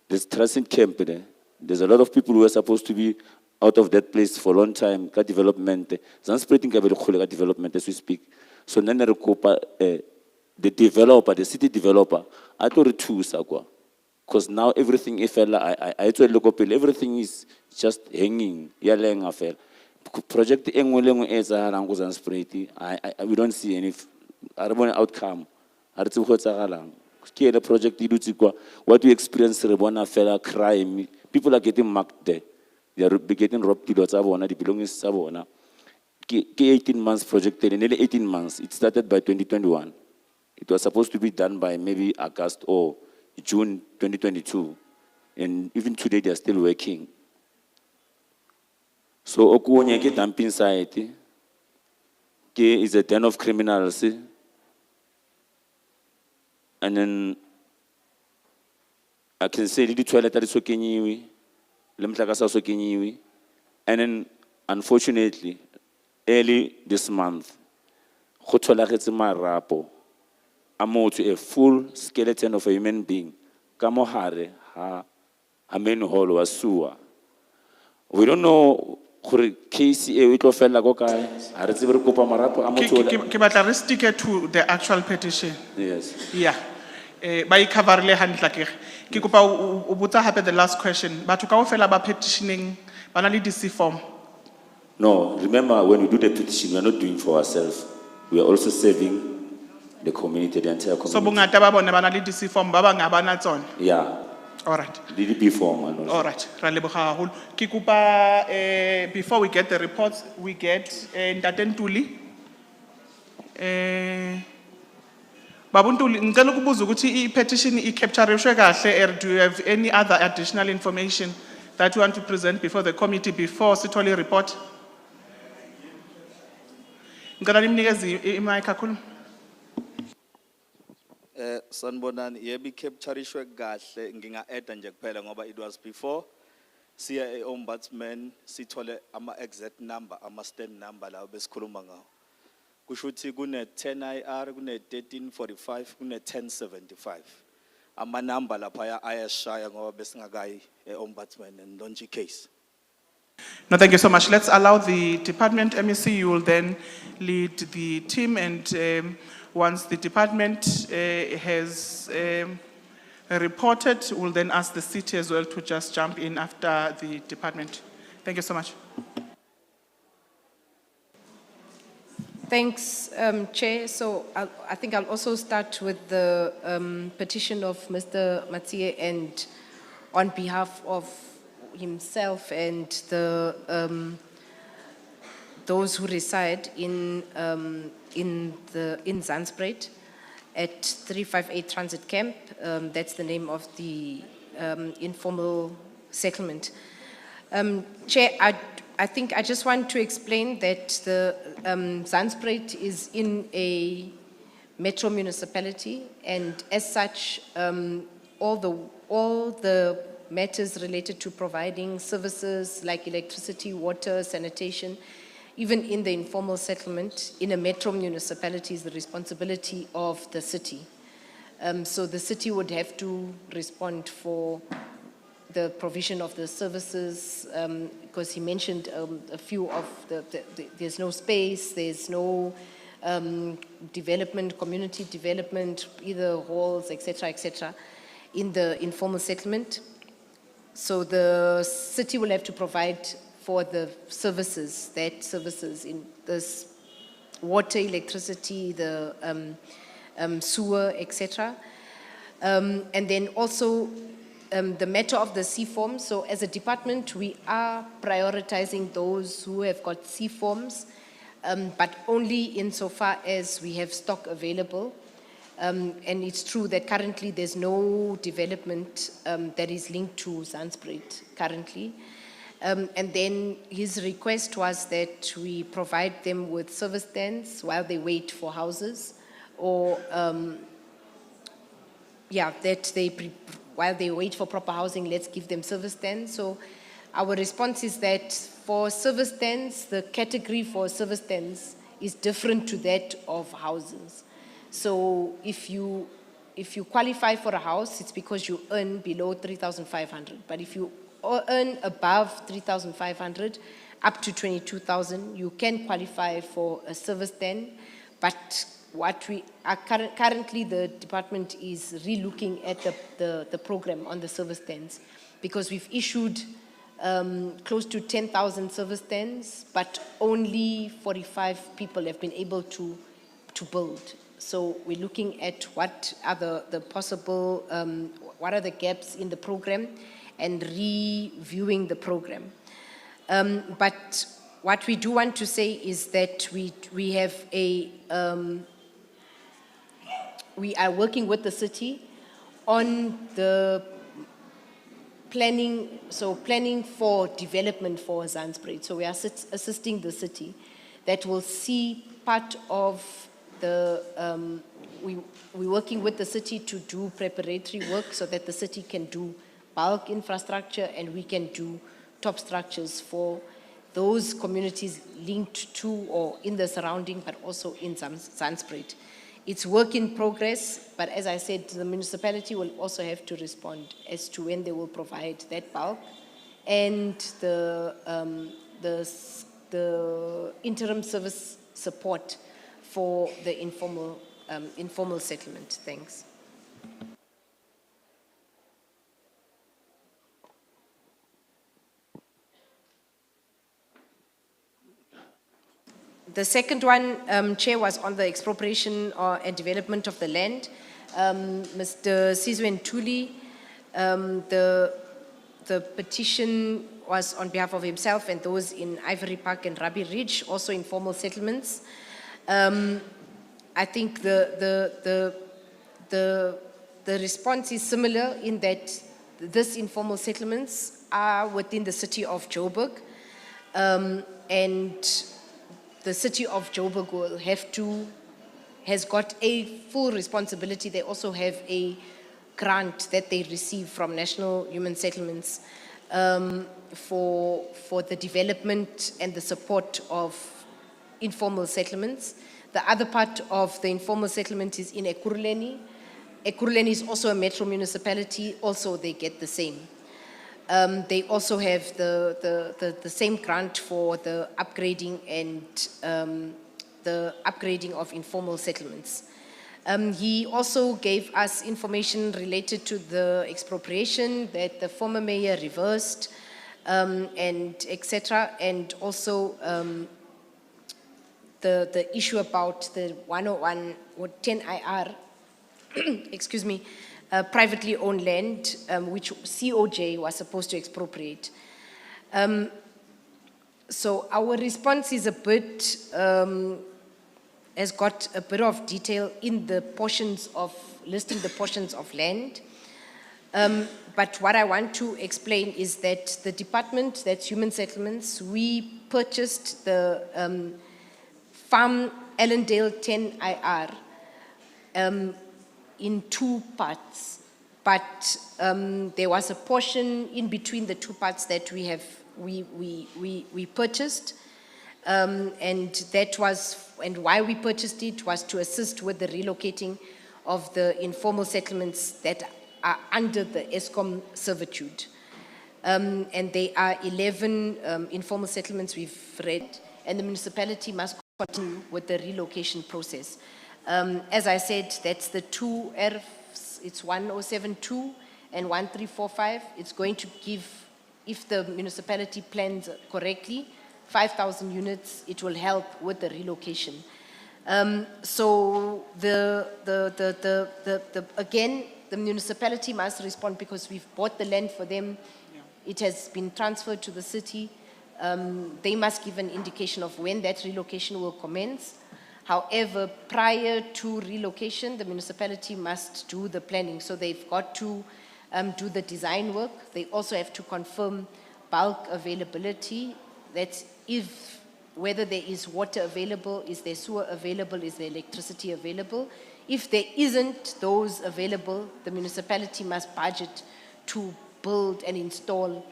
There's tracing camp there. There's a lot of people who are supposed to be out of that place for a long time. Got development. Got development as we speak. So then the developer, the city developer, I told it too, because now everything everything is just hanging. Project we don't see any outcome. Project what we experience crime. People are getting marked there. They are getting robbed. The belongings 18 months project, nearly 18 months. It started by 2021. It was supposed to be done by maybe August or June 2022. And even today, they are still working. So okunye ke dumping site ke is a den of criminals. And then I can say the toilet is so kenyiwi, lemtlakasa so kenyiwi. And then unfortunately early this month go tholagetse marapo a motho, a full skeleton of a human being ka mo hare ha main hall wa sewer. We don't know gore case e tlo fela go kae, ha re tsebe re kopa marapo a motho ola. Ke batla re stick to the actual petition. Yes. Yeah. Ba ikavarele handla ke. Ke kopa o botsa hape the last question. Batho kaofela ba petitioning ba na le DC form. No, remember when we do the petition, we are not doing for ourselves. We are also serving the community, the entire So community. bongata ba bone ba na le DC form ba bang ha ba na tsona. Yeah. All right. DDP form and also. All right. Ra leboga haholo. Ke kopa before we get the reports, we get Ntate Ntuli. Babuntuli, ngicela ukubuza ukuthi i-petition i-captureshwe kahle, or do you have any other additional information that you want to present before the committee before sithole report? Ngicela nimnikeze i-mic kakhulu. Sanibonani, yebo i-capturishwe kahle, nginga-add nje kuphela ngoba it was before siya e-ombudsman sithole ama-exact number, ama-stand number lawo besikhuluma ngawo. Kusho ukuthi kune-10 IR, kune-1345, kune-1075. Ama-number lapha ayashaya ngoba besingakayi e-ombudsman and launch i-case. No, thank you so much. Let's allow the department MEC, you will then lead the team, and once the department has reported, we'll then ask the city as well to just jump in after the department. Thank you so much. Thanks, Chair. So I think I'll also start with the petition of Mr. Mathieu, and on behalf of himself and the those who reside in Zandspruit at 358 Transit Camp. That's the name of the informal settlement. Chair, I think I just want to explain that the Zandspruit is in a metro municipality, and as such, all the matters related to providing services like electricity, water, sanitation, even in the informal settlement in a metro municipality, is the responsibility of the city. So the city would have to respond for the provision of the services, because he mentioned a few of there's no space, there's no development, community development, either halls, etc., in the informal settlement. So the city will have to provide for the services, in this water, electricity, the sewer, etc. And then also the matter of the C forms. So as a department, we are prioritizing those who have got C forms, but only insofar as we have stock available. And it's true that currently there's no development that is linked to Zandspruit currently. And then his request was that we provide them with service stands while they wait for houses, or while they wait for proper housing, let's give them service stands. So our response is that for service stands, the category for service stands is different to that of houses. So if you qualify for a house, it's because you earn below 3,500. But if you earn above 3,500, up to 22,000, you can qualify for a service stand. But what we are currently, the department is re-looking at the program on the service stands, because we've issued close to 10,000 service stands, but only 45 people have been able to build. So we're looking at what are the possible, what are the gaps in the program, and reviewing the program. But what we do want to say is that we have we are working with the city on the planning for development for Zanspruit. So we are assisting the city that will see part of the, we're working with the city to do preparatory work so that the city can do bulk infrastructure and we can do top structures for those communities linked to or in the surrounding, but also in Zanspruit. It's work in progress, but as I said, the municipality will also have to respond as to when they will provide that bulk and the interim service support for the informal settlement. Thanks. The second one, Chair, was on the expropriation and development of the land. Mr. Sizwe Luthuli, the petition was on behalf of himself and those in Ivory Park and Rabi Ridge, also informal settlements. I think the response is similar in that these informal settlements are within the city of Joburg, and the city of Joburg will has got a full responsibility. They also have a grant that they receive from National Human Settlements for the development and the support of informal settlements. The other part of the informal settlement is in Ekurhuleni. Ekurhuleni is also a metro municipality. Also, they get the same. They also have the same grant for the upgrading and the upgrading of informal settlements. He also gave us information related to the expropriation that the former mayor reversed, and etc. And also the issue about the 101 or 10 IR, excuse me, privately owned land, which COJ was supposed to expropriate. So our response is a bit, has got a bit of detail in the portions of, listing the portions of land. But what I want to explain is that the department, that's Human Settlements, we purchased the farm Allendale 10 IR in two parts, but there was a portion in between the two parts that we purchased, and that was, and why we purchased it was to assist with the relocating of the informal settlements that are under the ESCOM servitude. And there are 11 informal settlements we've read, and the municipality must continue with the relocation process. As I said, that's the two ERFs, it's 1072 and 1345. It's going to give, if the municipality plans correctly, 5,000 units. It will help with the relocation. So again, the municipality must respond because we've bought the land for them. Yeah. It has been transferred to the city. They must give an indication of when that relocation will commence. However, prior to relocation, the municipality must do the planning. So they've got to do the design work. They also have to confirm bulk availability. That's if, whether there is water available, is there sewer available, is there electricity available. If there isn't those available, the municipality must budget to build and install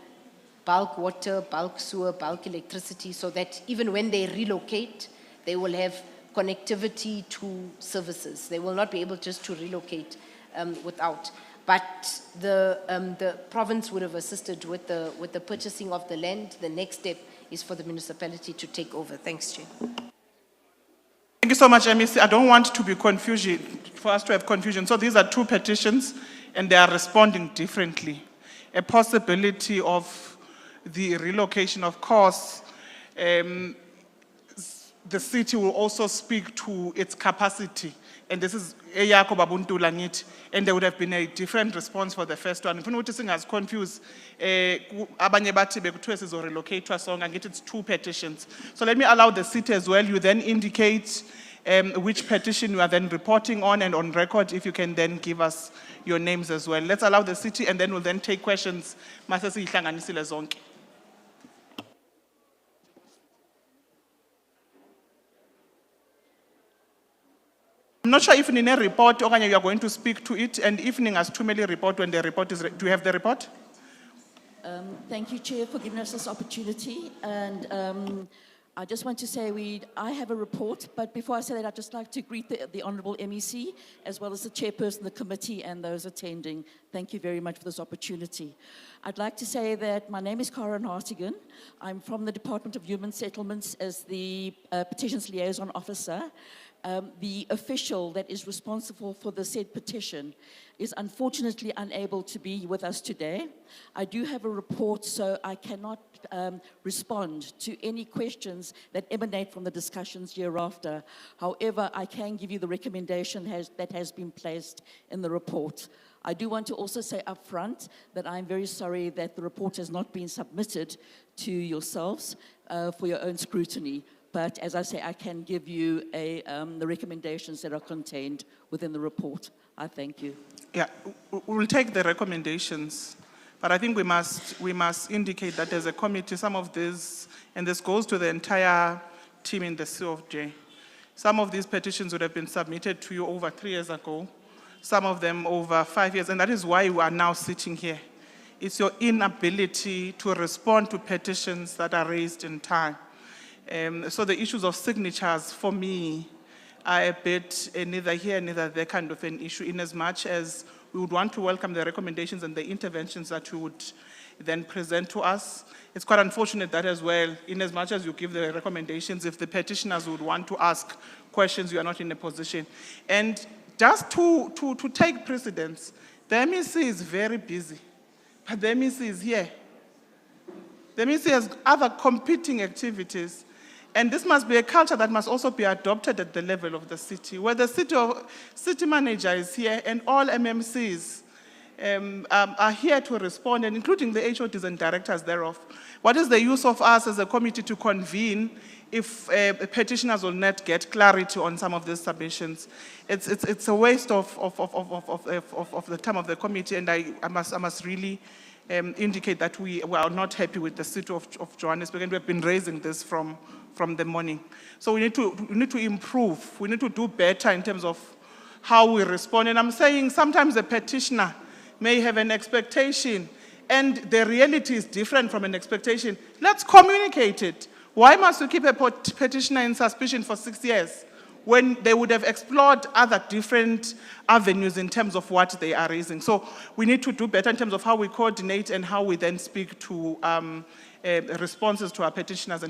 bulk water, bulk sewer, bulk electricity, so that even when they relocate, they will have connectivity to services. They will not be able just to relocate without. But the province would have assisted with the purchasing of the land. The next step is for the municipality to take over. Thanks, Chair. Thank you so much, MEC. I don't want to be confusion, for us to have confusion. So these are two petitions and they are responding differently. A possibility of the relocation, of course, the city will also speak to its capacity. And this is Eyako Babuntu Lanit, and there would have been a different response for the first one. If you noticing has confused, abanye bathi bekuthiwe sizorelocate song and get its two petitions. So let me allow the city as well. You then indicate which petition you are then reporting on, and on record, if you can then give us your names as well. Let's allow the city, and then we'll then take questions. Mase siyihlanganisile zonke. I'm not sure if in a report or you are going to speak to it, and if you too many report when the report is, do you have the report? Thank you, Chair, for giving us this opportunity. And I just want to say I have a report, but before I say that, I'd just like to greet the Honourable MEC, as well as the chairperson of the committee and those attending. Thank you very much for this opportunity. I'd like to say that my name is Karen Hartigan. I'm from the Department of Human Settlements as the Petitions Liaison Officer. The official that is responsible for the said petition is unfortunately unable to be with us today. I do have a report, so I cannot respond to any questions that emanate from the discussions hereafter. However, I can give you the recommendation that has been placed in the report. I do want to also say up front that I'm very sorry that the report has not been submitted to yourselves for your own scrutiny. But as I say, I can give you the recommendations that are contained within the report. I thank you. Yeah, we'll take the recommendations, but I think we must indicate that as a committee, some of this, and this goes to the entire team in the COJ, some of these petitions would have been submitted to you over 3 years ago, some of them over 5 years, and that is why we are now sitting here. It's your inability to respond to petitions that are raised in time. So the issues of signatures, for me, are a bit neither here, neither there kind of an issue, in as much as we would want to welcome the recommendations and the interventions that you would then present to us. It's quite unfortunate that as well, in as much as you give the recommendations, if the petitioners would want to ask questions, you are not in a position. And just to take precedence, the MEC is very busy, but the MEC is here. The MEC has other competing activities. And this must be a culture that must also be adopted at the level of the city, where the city manager is here and all MMCs are here to respond, and including the HODs and directors thereof. What is the use of us as a committee to convene if petitioners will not get clarity on some of these submissions? It's a waste of the time of the committee, and I must really indicate that we are not happy with the City of Johannesburg, and we have been raising this from the morning. So we need to improve. We need to do better in terms of how we respond. And I'm saying sometimes a petitioner may have an expectation, and the reality is different from an expectation. Let's communicate it. Why must we keep a petitioner in suspicion for 6 years when they would have explored other different avenues in terms of what they are raising? So we need to do better in terms of how we coordinate and how we then speak to responses to our petitioners.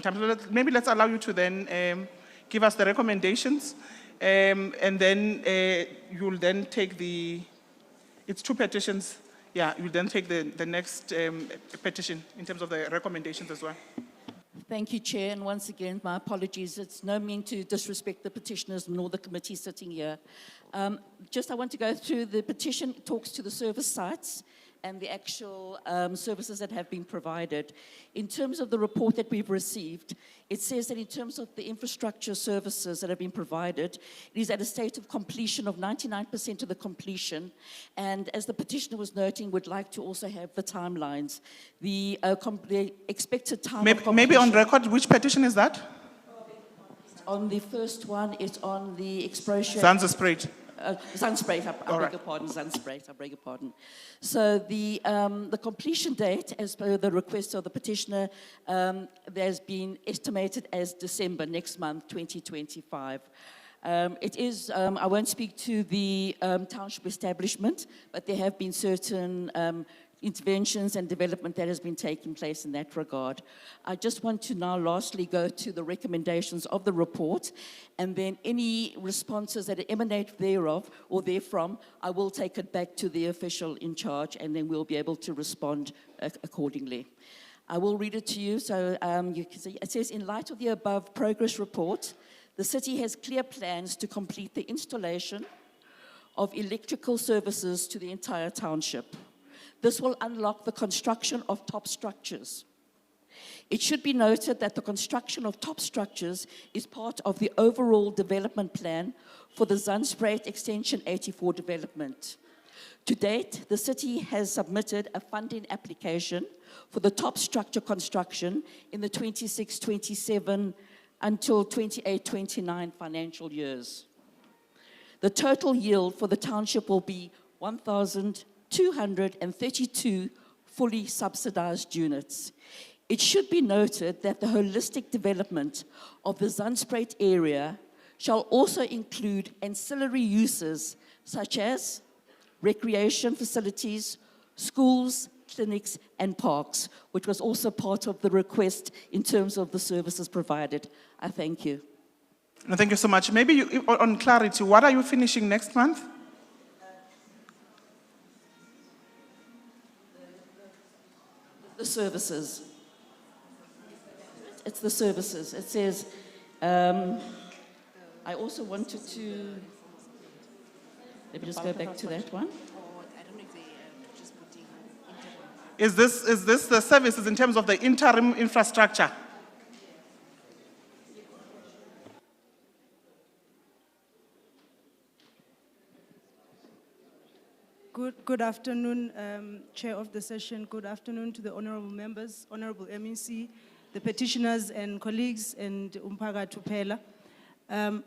Maybe let's allow you to then give us the recommendations, and then you'll then take it's 2 petitions. Yeah, you'll then take the next petition in terms of the recommendations as well. Thank you, Chair, and once again, my apologies. It's no mean to disrespect the petitioners nor the committee sitting here. I want to go through the petition. It talks to the service sites and the actual services that have been provided. In terms of the report that we've received, it says that in terms of the infrastructure services that have been provided, it is at a state of completion of 99% of the completion. And as the petitioner was noting, would like to also have the timelines. The expected time of completion. Maybe on record, which petition is that? On the first one, it's on the expropriation. Zanzispruit. Zanzispruit, I beg your pardon. So the completion date, as per the request of the petitioner, there's been estimated as December next month, 2025. It is, I won't speak to the township establishment, but there have been certain interventions and development that has been taking place in that regard. I just want to now lastly go to the recommendations of the report, and then any responses that emanate thereof or therefrom, I will take it back to the official in charge, and then we'll be able to respond accordingly. I will read it to you. So you can see, it says, in light of the above progress report, the city has clear plans to complete the installation of electrical services to the entire township. This will unlock the construction of top structures It should be noted that the construction of top structures is part of the overall development plan for the Zandspruit Extension 84 development. To date, the city has submitted a funding application for the top structure construction in the 26-27 until 28-29 financial years. The total yield for the township will be 1,232 fully subsidized units. It should be noted that the holistic development of the Zandspruit area shall also include ancillary uses such as recreation facilities, schools, clinics, and parks, which was also part of the request in terms of the services provided. I thank you. No, thank you so much. Maybe you, on clarity, what are you finishing next month? The services. It's the services. It says, I also wanted to, let me just go back to that one. Is this the services in terms of the interim infrastructure? Good afternoon, Chair of the session. Good afternoon to the honorable members, honorable MEC, the petitioners and colleagues, and Umpaga Tupela.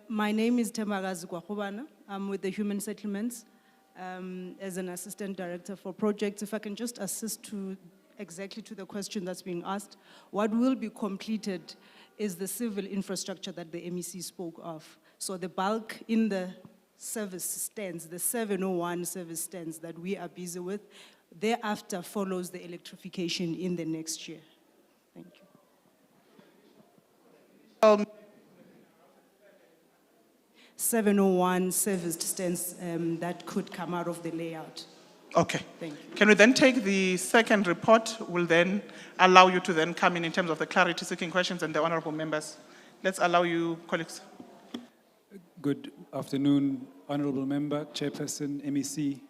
My name is Temagazi Kwakubana. I'm with the Human Settlements as an assistant director for projects. If I can just assist exactly to the question that's being asked, what will be completed is the civil infrastructure that the MEC spoke of. So the bulk in the service stands, the 701 service stands that we are busy with, thereafter follows the electrification in the next year. Thank you. 701 serviced stands that could come out of the layout. Okay. Thank you. Can we then take the second report? Will then allow you to then come in terms of the clarity seeking questions and the honorable members. Let's allow you, colleagues. Good afternoon, honorable member, chairperson, MEC,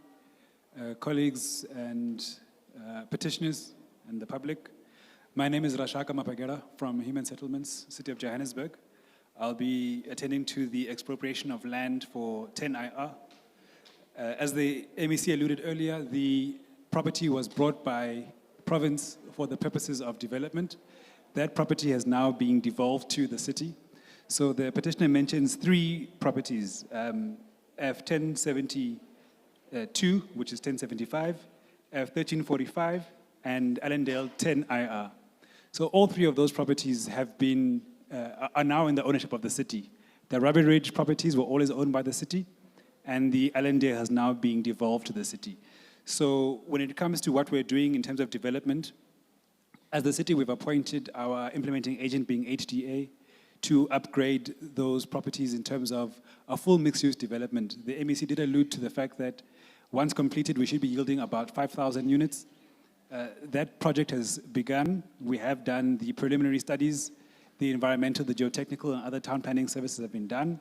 colleagues and petitioners and the public. My name is Rashaka Mapagera from Human Settlements, City of Johannesburg. I'll be attending to the expropriation of land for 10IR. As the MEC alluded earlier, the property was brought by province for the purposes of development. That property has now been devolved to the city. So the petitioner mentions three properties, F1072, which is 1075, F1345, and Allendale 10IR. So all three of those properties have been, are now in the ownership of the city. The Ruby Ridge properties were always owned by the city, and the Allendale has now been devolved to the city. So when it comes to what we're doing in terms of development, as the city, we've appointed our implementing agent being HDA to upgrade those properties in terms of a full mixed-use development. The MEC did allude to the fact that once completed, we should be yielding about 5,000 units. That project has begun. We have done the preliminary studies, the environmental, the geotechnical, and other town planning services have been done.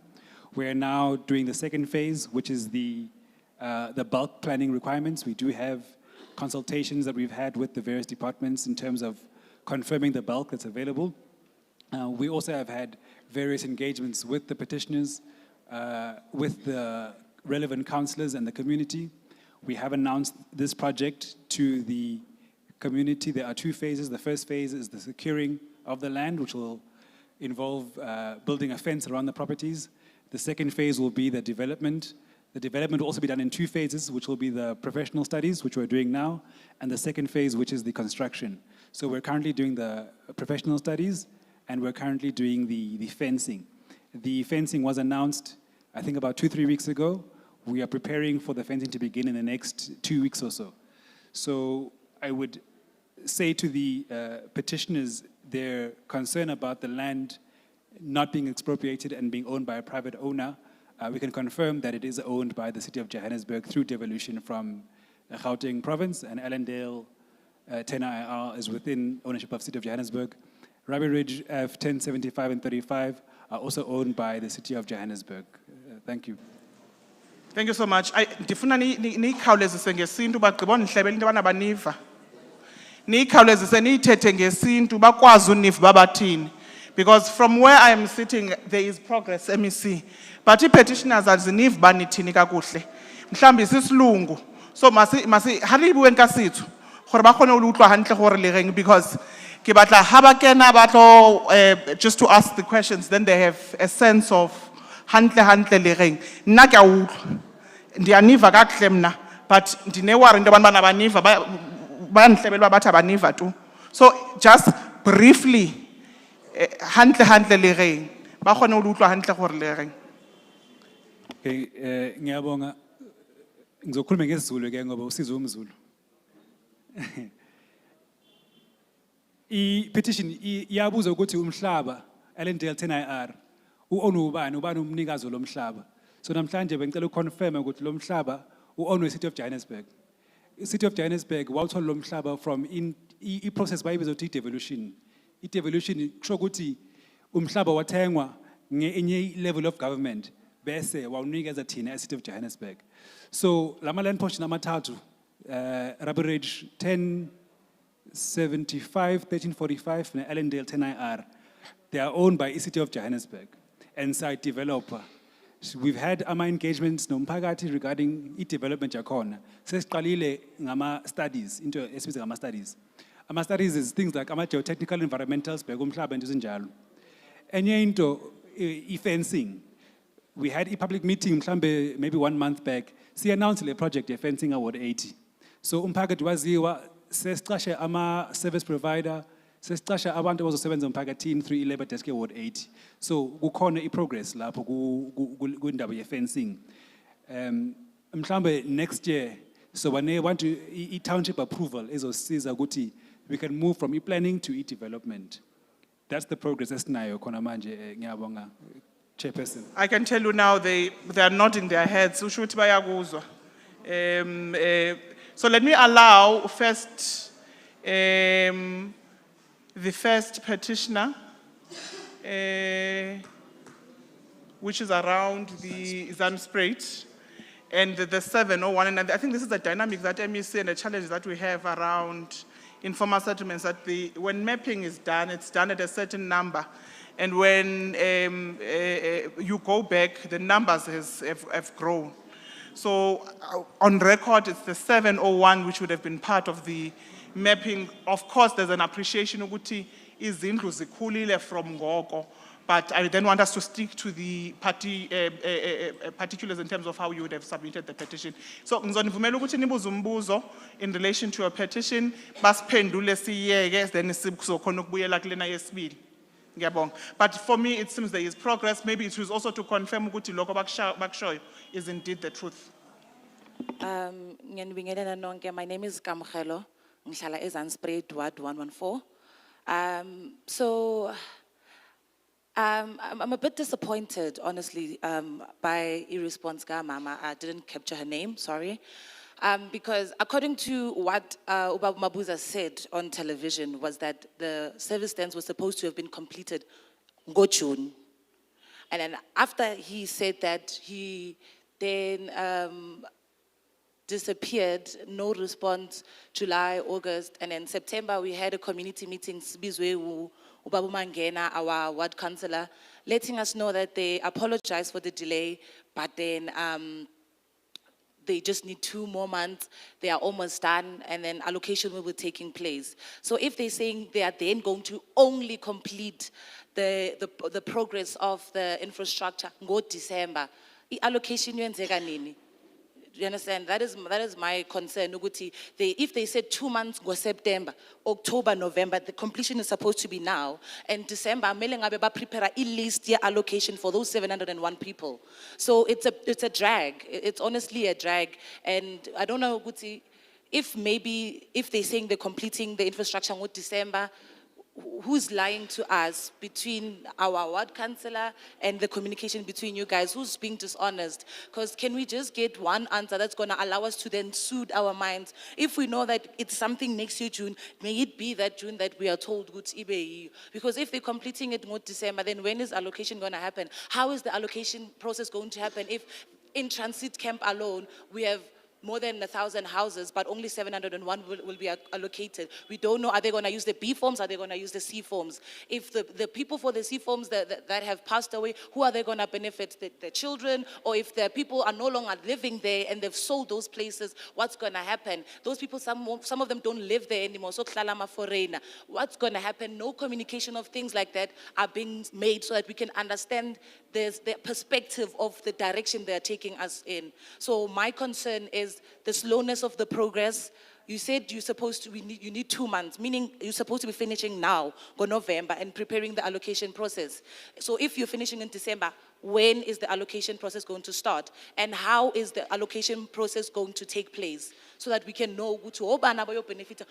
We're now doing the second phase, which is the bulk planning requirements. We do have consultations that we've had with the various departments in terms of confirming the bulk that's available. We also have had various engagements with the petitioners, with the relevant councillors and the community. We have announced this project to the community. There are two phases. The first phase is the securing of the land, which will involve building a fence around the properties. The second phase will be the development. The development will also be done in two phases, which will be the professional studies, which we're doing now, and the second phase, which is the construction. So we're currently doing the professional studies, and we're currently doing the fencing. The fencing was announced, I think, about 2-3 weeks ago. We are preparing for the fencing to begin in the next 2 weeks or so. So I would say to the petitioners, their concern about the land not being expropriated and being owned by a private owner, we can confirm that it is owned by the City of Johannesburg through devolution from Gauteng province, and Allendale 10IR is within ownership of City of Johannesburg. Ruby Ridge F1075 and 35 are also owned by the City of Johannesburg. Thank you. Thank you so much. Ndifuna nikhawulezise ngesintu bagqiba nihlebela into abana baniva. niyikhawulezise niyithethe ngesintu bakwazi univa babathini. Because from where I am sitting, there is progress, MEC. But i-petitioners azinivi banithini kakuhle. Mhlambi sisilungu. So masi hali bue nka setso. Gore ba kgone ho utlwa hantle gore le reng, because ke batla ha ba kena ba tlo just to ask the questions, then they have a sense of hantle le reng. Nna ke a utlwa. Ndiyaniva kakuhle mna, but ndinewari into abantu bana baniva bayanhlebelwa bathi abaniva tu. So just briefly hantle le reng ba kgone ho utlwa hantle gore le reng. Okay, ngiyabonga. Ngizokhuluma ngesiZulu ke ngoba usizwe umZulu. I-petition iyabuza ukuthi umhlaba Allendale 10IR u-own ubani umnikazi lo mhlaba. So namhlanje bengicela uconfirm ukuthi lo mhlaba u-own City of Johannesburg. City of Johannesburg wawuthola lo mhlaba from i-process bayibiza ukuthi i-devolution. I-devolution kusho ukuthi umhlaba wathengwa nge level of government bese wawunikeza thina e-City of Johannesburg. So lama land portion amathathu Rubber Ridge 1075, 1345 and Allendale 10IR, they are owned by the City of Johannesburg and site developer. So we've had ama engagements nomphakathi regarding i-development yakhona. Sesiqalile ngama studies, into esibiza ngama studies. Ama studies is things like ama geotechnical environmental spec umhlaba into ezinjalo. Enye into i-fencing. We had a public meeting maybe 1 month back. She announced the project fencing award 80. So umphakathi waziwa sesiqashe ama service provider, sesiqashe abantu abazosebenza umphakathini through i-labor desk award 80. So kukhona i-progress lapho kwindaba ye-fencing. Next year, so when they want to township approval ezosiza ukuthi we can move from e-planning to e-development. That's the progress esinayo khona manje ngiyabonga. Chairperson. I can tell you now they are nodding their heads. So let me allow first the first petitioner, which is around the Zandspruit, and the 701. And I think this is a dynamic that MEC and a challenge that we have around informal settlements, that when mapping is done, it's done at a certain number. And when you go back, the numbers have grown. So on record, it's the 701, which would have been part of the mapping. Of course, there's an appreciation ukuthi izindlu zikhulile from ngoko, but I then want us to stick to the particulars in terms of how you would have submitted the petition. So ngizonivumela ukuthi nibuze umbuzo in relation to your petition, basiphendule siyeke, then sizokhona ukubuyela kulena yesibili. But for me, it seems there is progress. Maybe it was also to confirm ukuthi lokho bakushoyo is indeed the truth. Ngiyanibingelela nonke. My name is Kamkhelo. Ngihlala eZandspruit, Ward 114. I'm a bit disappointed, honestly, by response ka Mama. I didn't capture her name, sorry. Because according to what Ubaba Mabuza said on television was that the service stands were supposed to have been completed in June. And then after he said that, he then disappeared, no response, July, August, and then September we had a community meeting, Sibizwe Ubaba Mangena, our ward councillor, letting us know that they apologize for the delay, but then they just need 2 more months, they are almost done, and then allocation will be taking place. So if they're saying they are then going to only complete the progress of the infrastructure, go December, allocation yenzeka nini? Do you understand? That is my concern. If they said 2 months, go September, October, November, the completion is supposed to be now. And December, prepare a list year allocation for those 701 people. So it's a drag. It's honestly a drag. And I don't know, if they're saying they're completing the infrastructure with December, who's lying to us between our ward councillor and the communication between you guys? Who's being dishonest? Because can we just get one answer that's going to allow us to then soothe our minds? If we know that it's something next year June, may it be that June that we are told good ibe. Because if they're completing it in December, then when is allocation going to happen? How is the allocation process going to happen if in transit camp alone we have more than 1,000 houses, but only 701 will be allocated. We don't know, are they gonna use the B forms, are they gonna use the C forms? If the people for the C forms that have passed away, who are they gonna benefit? The children, or if the people are no longer living there and they've sold those places, what's gonna happen? Those people, some of them don't live there anymore, so klalama foreigner. What's gonna happen? No communication of things like that are being made so that we can understand the perspective of the direction they're taking us in. So my concern is the slowness of the progress. You said you need 2 months, meaning you're supposed to be finishing now, go November, and preparing the allocation process. So if you're finishing in December, when is the allocation process going to start? And how is the allocation process going to take place? So that we can know who benefit,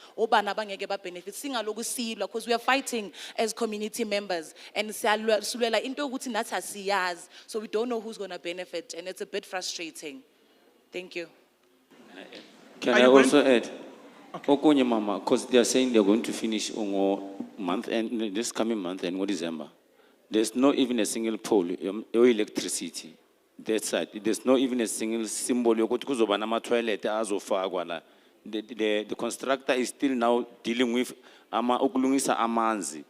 because we are fighting as community members. And so we don't know who's going to benefit, and it's a bit frustrating. Thank you. Can I also add? Okay, Mama, because they are saying they're going to finish on month end, this coming month and December. There's not even a single pole or electricity. That side, there's not even a single symbol. The constructor is still now dealing with amanzi.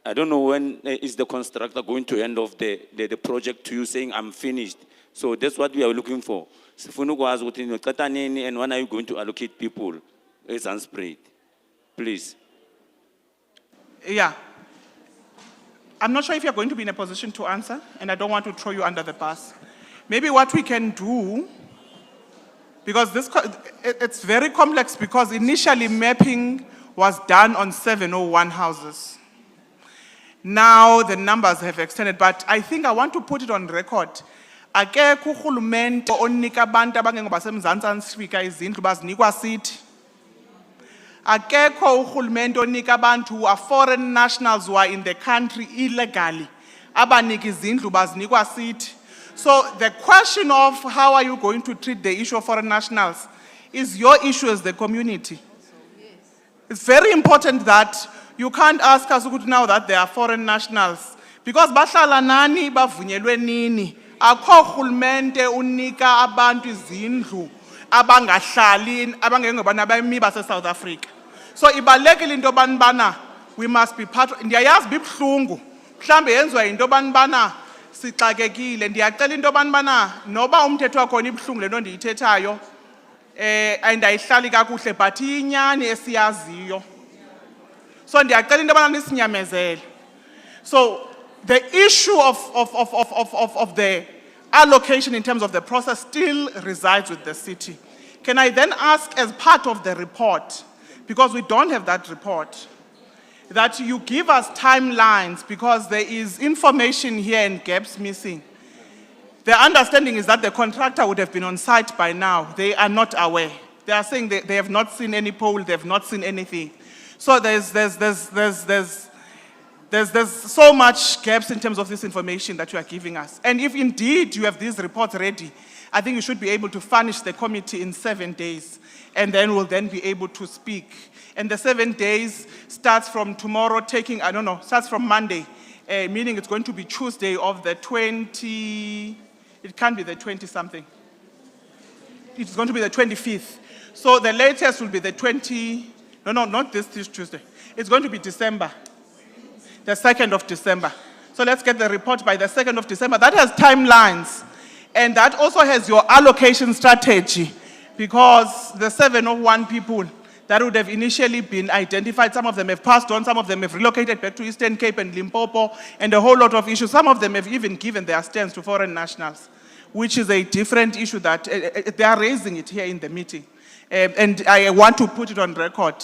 I don't know when is the constructor going to end off the project to you saying I'm finished. So that's what we are looking for. And when are you going to allocate people? It's unspread. Please. Yeah. I'm not sure if you're going to be in a position to answer, and I don't want to throw you under the bus. Maybe what we can do, because it's very complex, because initially mapping was done on 701 houses. Now the numbers have extended, but I think I want to put it on record. Akekho urhulumente onika abantu abangengo baseMzantsi Afrika izindlu bazinikwa sithi. Akekho urhulumente onika abantu who are foreign nationals who are in the country illegally abanika izindlu bazinikwa sithi. So the question of how are you going to treat the issue of foreign nationals is your issue as the community. It's very important that you can't ask us now that they are foreign nationals, because bahlala nani bavunyelwe nini. Akho urhulumente unika abantu izindlu abangahlali abangengobana bami base-South Africa. So ibalekile into banibana we must be part of. Ndiyayazi bibhlungu mhlambe yenziwa into banibana sixakekile. Ndiyacela into banibana noba umthetho wakhona ibhlungu lento ndiyithethayo ayihlali kakuhle, but inyani esiyaziyo. So ndiyacela into banibana nisinyamezele. So the issue of the allocation in terms of the process still resides with the city. Can I then ask, as part of the report, because we don't have that report, that you give us timelines, because there is information here and gaps missing. The understanding is that the contractor would have been on site by now. They are not aware. They are saying they have not seen any pole, they have not seen anything. So there's so much gaps in terms of this information that you are giving us. And if indeed you have these reports ready, I think you should be able to furnish the committee in 7 days, and then we'll then be able to speak. And the 7 days starts from tomorrow, starts from Monday, meaning it's going to be Tuesday of the 20, it can't be the 20-something. It's going to be the 25th. So the latest will be the not this Tuesday. It's going to be December. The 2nd of December. So let's get the report by the 2nd of December. That has timelines. And that also has your allocation strategy. Because the 701 people that would have initially been identified, some of them have passed on, some of them have relocated back to Eastern Cape and Limpopo, and a whole lot of issues. Some of them have even given their stands to foreign nationals, which is a different issue that they are raising it here in the meeting. And I want to put it on record.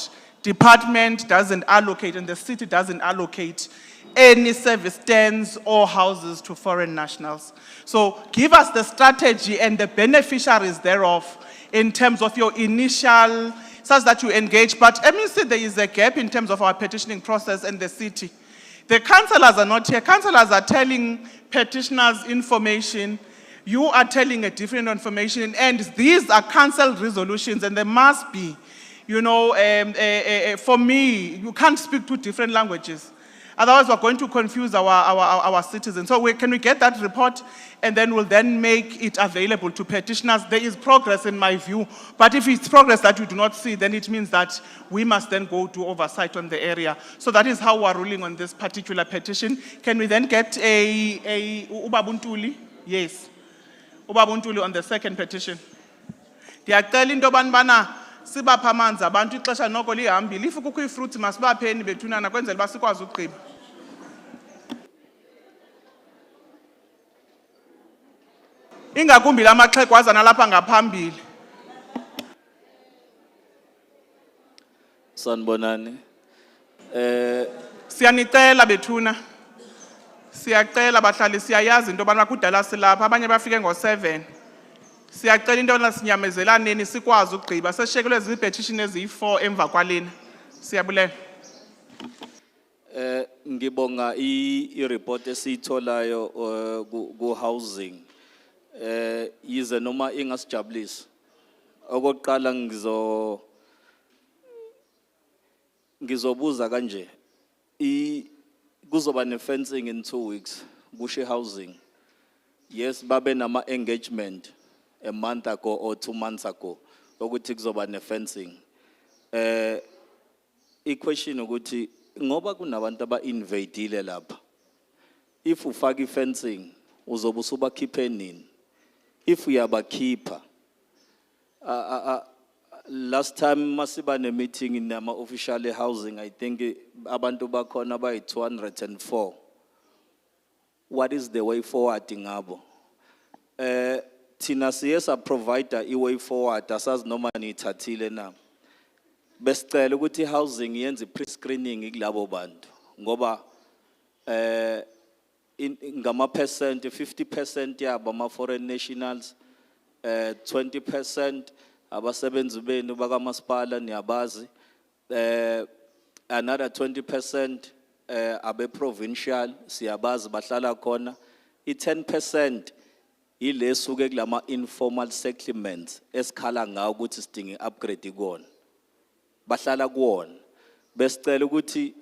Department doesn't allocate, and the city doesn't allocate any service stands or houses to foreign nationals. So give us the strategy and the beneficiaries thereof in terms of your initial, such that you engage. But let me say there is a gap in terms of our petitioning process in the city. The councillors are not here. Councillors are telling petitioners information. You are telling a different information. And these are council resolutions, and there must be, for me, you can't speak two different languages. Otherwise, we're going to confuse our citizens. So can we get that report, and then we'll then make it available to petitioners? There is progress in my view, but if it's progress that we do not see, then it means that we must then go to oversight on the area. So that is how we're ruling on this particular petition. Can we then get a Ubabuntuli? Yes. Ubabuntuli on the second petition. Ndiyacela into yobana bana sibapha amanzi abantu ixesha noko lihambile. If kukho ifruit masibapheni bethunana kwenzela uba sikwazi ukugqiba. Ingakumbi la maxhegwaza nalapha ngaphambili. Sanibonani. Siyanicela bethuna. Siyacela bahlali siyayazi into yobana kudala silapha abanye bafike ngo-7. Siyacela into yobana sinyamezelaneni sikwazi ukugqiba. Sesishekelwe zii-petition eziyi-4 emva kwalena. Siyabulela. Ngibonga i-report esiyitholayo ku-housing. Yize noma ingasijabulisi. Okokuqala ngizobuza kanje. Kuzoba ne-fencing in 2 weeks, kushe housing. Yes, babe nama engagement a month ago or 2 months ago. Ukuthi kuzoba ne-fencing. I-question ukuthi ngoba kunabantu aba-invadile lapha. If ufaka i-fencing, uzobe usubakhiphe nini? If uyabakhipha, last time masiba ne-meeting in nama official housing, I think abantu bakhona bayi 204. What is the way forward ngabo? Tina siyesa provider i-way forward asazi noma niyithathile na. Besicela ukuthi housing yenze pre-screening kulabo bantu ngoba ngama percent 50% yabo ama foreign nationals, 20% abasebenzi benu bakamasipala niyabazi, another 20% abe provincial siyabazi bahlala khona, i-10% ilesuke kulama informal settlements esikhala ngawo ukuthi sidinga upgrade ikona bahlala kuwona. Besicela ukuthi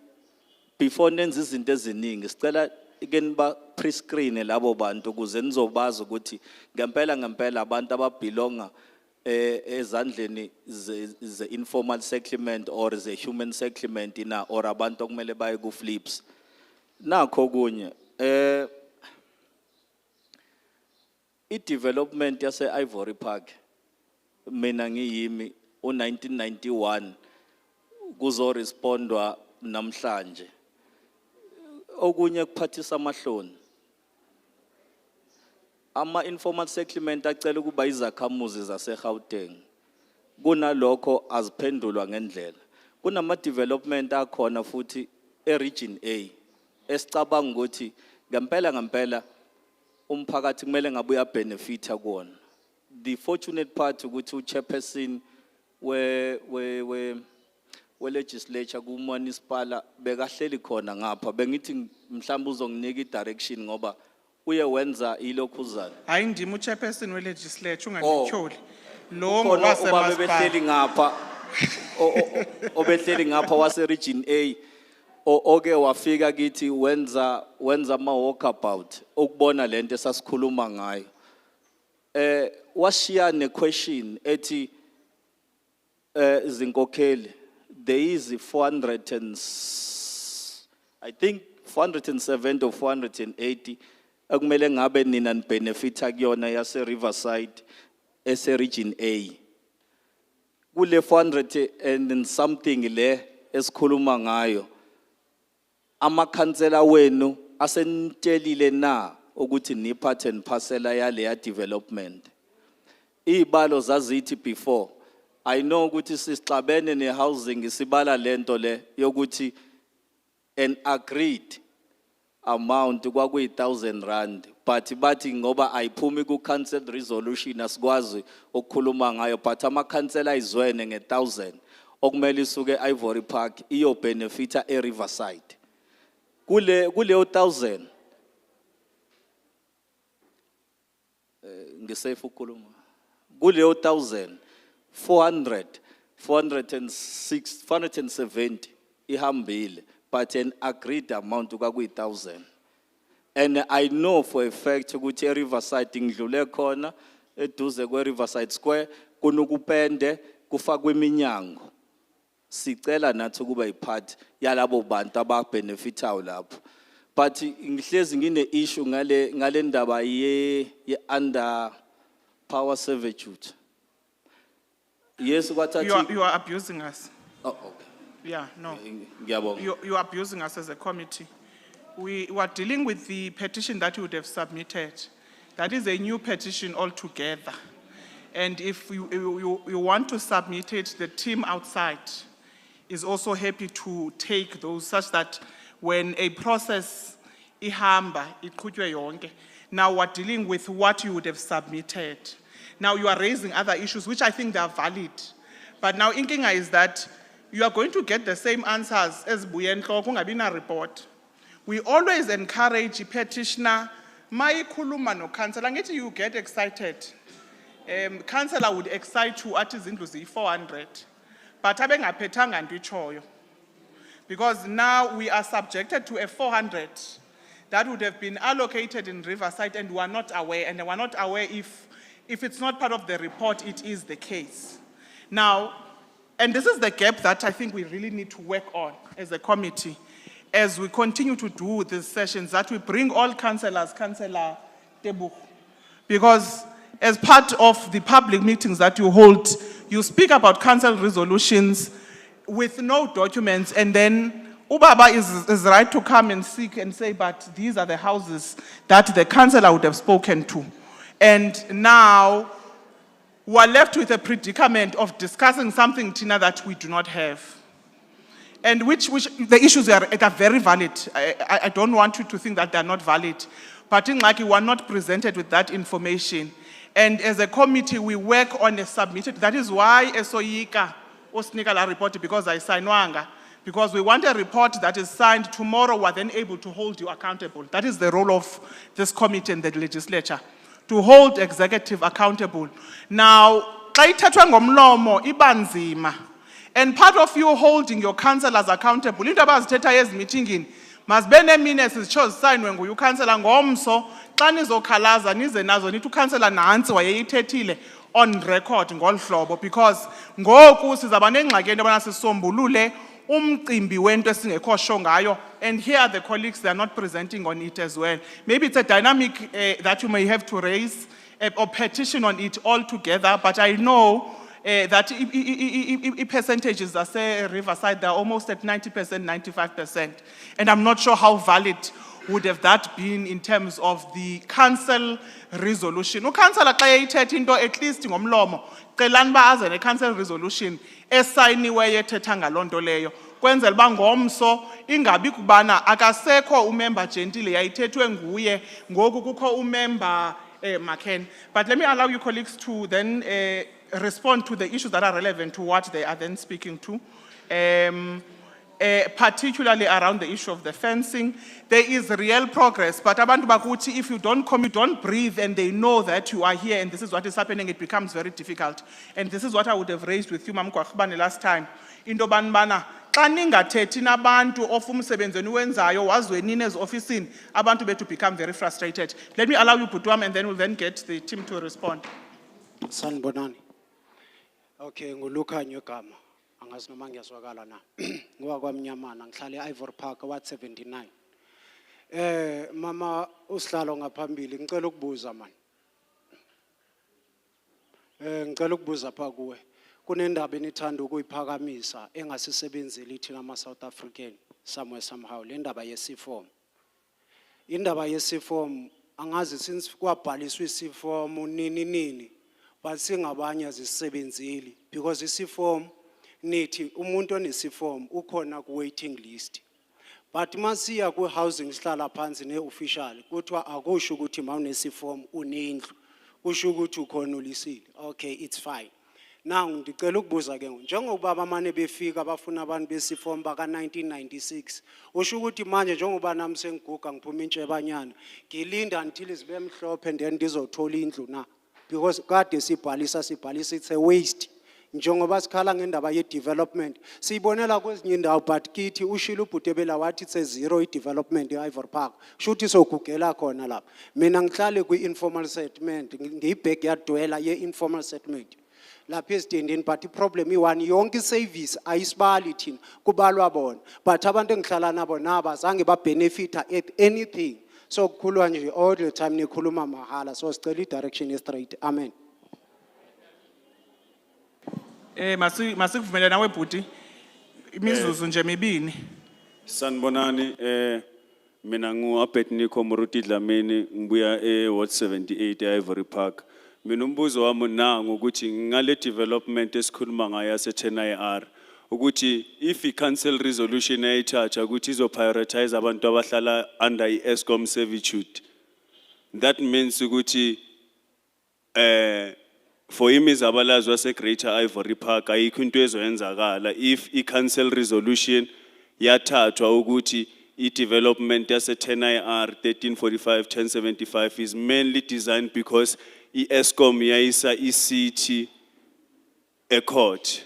before nenze izinto eziningi sicela again ba pre-screen labo bantu ukuze nizobazi ukuthi ngempela abantu ababelonga ezandleni ze informal settlement or ze human settlement ina or abantu okumele baye ku flips. Nakho kunye i-development yase Ivory Park mina ngiyimi u-1991 kuzo respondwa namhlanje. Okunye kuphathisa amahloni. Ama informal settlement acela ukuba izakhamuzi zase Gauteng. Kunalokho aziphendulwa ngendlela. Kunama development akhona futhi region A esicabanga ukuthi ngempela umphakathi kumele ngabe uyabenefita kuona. The fortunate part ukuthi uchairperson we legislature ku municipal bekahleli khona ngapha bengithi mhlawumbe uzonginika i-direction ngoba uye wenza ilokhuzana. Hayi ndimi uchairperson we legislature ungangityholi. Lo ngoba behleli ngapha obehleli ngapha wase region A oke wafika kithi wenza ama walkabout ukubona lento esasikhuluma ngayo. Washiya ne question ethi izinkokheli there is 470 or 480 akumele ngabe nina benefita kuyona yase Riverside ese region A. Kule 400 and something le esikhuluma ngayo amakhansela wenu asenitshelile na ukuthi ni part and parcel yale ya development. Ibalo zazithi before I know ukuthi sisixabene ne housing sibala lento le yokuthi an agreed amount kwakuyi 1,000 rand but bathi ngoba ayiphumi ku cancelled resolution asikwazi ukukhuluma ngayo but amakhansela izwene nge-1,000 okumele isuke Ivory Park iyo benefita e Riverside. Kule 1,000 ngisafe ukukhuluma kule 1,000 470 ihambile but an agreed amount to 1,000. And I know for a fact ukuthi Riverside ngidlule khona eduze kwe Riverside Square kunokupende kufakwe iminyango. Sicela nathi kuba ipart yalabo bantu ababenefitayo lapho. But ngihlezi ngine issue ngale ndaba ye under power servitude. Yes, what You are abusing us. Oh, okay. Yeah, no. Ngiyabonga. You are abusing us as a committee. We are dealing with the petition that you would have submitted. That is a new petition altogether. And if you want to submit it, the team outside is also happy to take those such that when a process ihamba, iqhutywe yonke. Now we're dealing with what you would have submitted. Now you are raising other issues, which I think they are valid. But now inkinga is that you are going to get the same answers as Buyentloko kungabina report. We always encourage a petitioner, mayikhuluma no councillor, ngithi you get excited. Councillor would excite you at izindlu 400. But abengaphethanga nto itshoyo. Because now we are subjected to a 400 that would have been allocated in Riverside and we are not aware, and we are not aware if it's not part of the report, it is the case. Now, and this is the gap that I think we really need to work on as a committee, as we continue to do these sessions, that we bring all councillors, Councillor Tebu, because as part of the public meetings that you hold, you speak about council resolutions with no documents, and then Ubaba is right to come and seek and say, but these are the houses that the councillor would have spoken to. And now we're left with a predicament of discussing something, Tina, that we do not have. And which the issues are very valid. I don't want you to think that they're not valid. But in like you are not presented with that information. And as a committee, we work on a submitted. That is why Esoyika Osnika la report, because I signed Wanga. Because we want a report that is signed tomorrow, we're then able to hold you accountable. That is the role of this committee and the legislature, to hold executive accountable. Now, xa ithethwa ngomlomo iba nzima. And part of you holding your councillors accountable, into abazithetha ezimeetingini, must be minutes zitsho zisignwe nguye ukansela ngomso, xa nizokhalaza nize nazo nithi ukansela nantsi wayeyithethile on record ngolu hlobo, because ngoku sizaba nengxaki into yobana sisombulule umcimbi wento esingekho sho ngayo, and here the colleagues, they are not presenting on it as well. Maybe it's a dynamic that you may have to raise or petition on it all together, but I know that percentages are say Riverside, they're almost at 90%, 95%. And I'm not sure how valid would have that been in terms of the council resolution. Ukansela xa eyithetha into at least ngomlomo, celani ba aze ne-council resolution esayiniweyo ethetha ngaloo nto leyo. Kwenzela uba ngomso ingabi kubana akasekho umember Gentile yayithethwe nguye, ngoku kukho umember Maken. But let me allow you colleagues to then respond to the issues that are relevant to what they are then speaking to. Particularly around the issue of the fencing. There is real progress, but abantu bakuthi, if you don't come, you don't breathe, and they know that you are here and this is what is happening, it becomes very difficult. And this is what I would have raised with you, Mam Kwakubane, last time. Into banbana, xa ningathethi nabantu of umsebenzi eniwenzayo wazwe nini ezi-ofisini, abantu bethu become very frustrated. Let me allow you, Putwam, and then we'll then get the team to respond. Sanibonani. Okay, nguluka nyogama. Angazi noma ngiyazwakala na. Ngokwamnyamana ngihlala eIvory Park wat 79. Mama usihlalo ngaphambili ngicela ukubuza man. Ngicela ukubuza pha kuwe. Kunendaba enithanda ukuyiphakamisa engasisebenzeli thina ama South African somewhere somehow, le ndaba yesiform. Indaba yesiform angazi since kwabhaliswa isiform nini but singabanye azisebenzeli because isiform nithi umuntu onesiform ukhona ku waiting list, but masiya ku housing sihlala phansi ne official kuthiwa akusho ukuthi mawunesiform unendlu, kusho ukuthi ukhona ulisile. Okay, it's fine. Now ndicela ukubuza ke njengoba abamane befika bafuna abantu besiform baka 1996, usho ukuthi manje njengoba nami sengiguga ngiphuma intshebanyana ngilinda until izibe mhlophe and then ndizothola indlu na, because kade sibhalisa it's a waste. njengoba sikhala ngendaba ye-development siyibonela kwezinye indawo but kithi ushilo ubhutebela wathi it's a zero i-development e-Ivory Park shuthi sogugela khona lapha mina ngihlale kwi-informal settlement ngiyi-backyard dweller ye-informal settlement lapha ezitendeni but i-problem i-one yonke i-service ayisibali thina kubalwa bona but abantu engihlala nabo naba zange ba-benefita at anything so kukhulwa nje all the time nikhuluma mahala so sicela i-direction ye-straight amen. Masikuvumele nawe bhuti imizuzu nje mibini. Sanibonani mina ngu-Abednego Moruti Dlamini ngibuya Ward 78 e-Ivory Park. Mina umbuzo wami nangu ukuthi ngale development esikhuluma ngayo yase-10IR ukuthi if i-council resolution ayithatha ukuthi izo-prioritize abantu abahlala under i-Eskom servitude, that means ukuthi for imizabalazo wase-Greater Ivory Park ayikho into ezoyenzakala if i-council resolution yathathwa ukuthi i-development yase-10IR 1345-1075 is mainly designed because i-Eskom yayisa i-city a court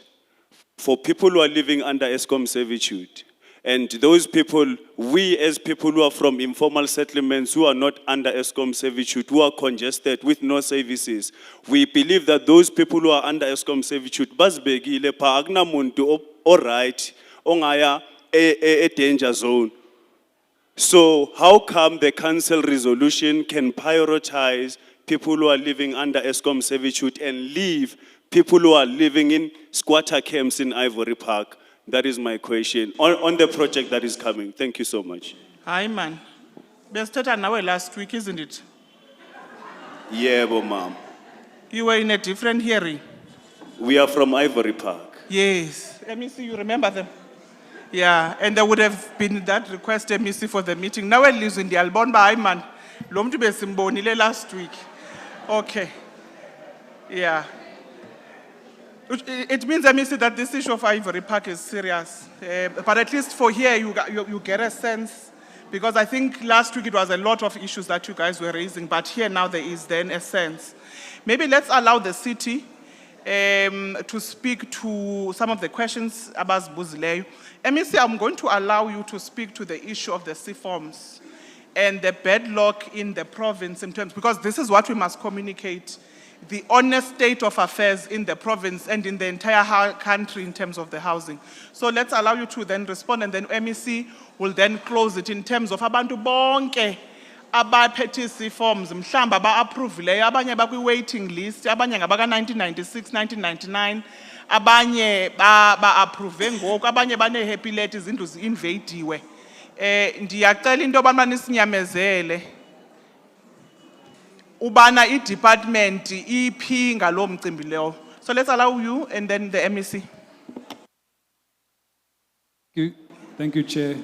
for people who are living under Eskom servitude. And those people, we as people who are from informal settlements who are not under Eskom servitude, who are congested with no services, we believe that those people who are under Eskom servitude, basbegile pa agnamuntu alright, ongaya a danger zone. So how come the council resolution can prioritize people who are living under Eskom servitude and leave people who are living in squatter camps in Ivory Park? That is my question on the project that is coming. Thank you so much. Hi man. Besithetha nawe last week, isn't it? Yebo, ma'am. You were in a different hearing. We are from Ivory Park. Yes. Let me see, you remember them? Yeah, and there would have been that request, let me see, for the meeting. Now we're losing the Albon by man. Lomtu besimbonile last week. Okay. Yeah. It means, let me see, that this issue of Ivory Park is serious. But at least for here, you get a sense, because I think last week it was a lot of issues that you guys were raising, but here now there is then a sense. Maybe let's allow the city to speak to some of the questions about Buzileyo. MEC, I'm going to allow you to speak to the issue of the C-forms and the bedlock in the province in terms, because this is what we must communicate, the honest state of affairs in the province and in the entire country in terms of the housing. So let's allow you to then respond, and then MEC will then close it in terms of abantu bonke abaphethe forms mhlamba ba-approve leyo, abanye bakwi-waiting list, abanye ngabaka-1996, 1999, abanye ba-approve ngoku, abanye bane-happy letters, izindlu zi-invadiwe. Ndiyacela into yobana nisinyamezele ubana i-department iphi ngalo mcimbi leyo. So let's allow you and then the MEC. Thank you, Chair.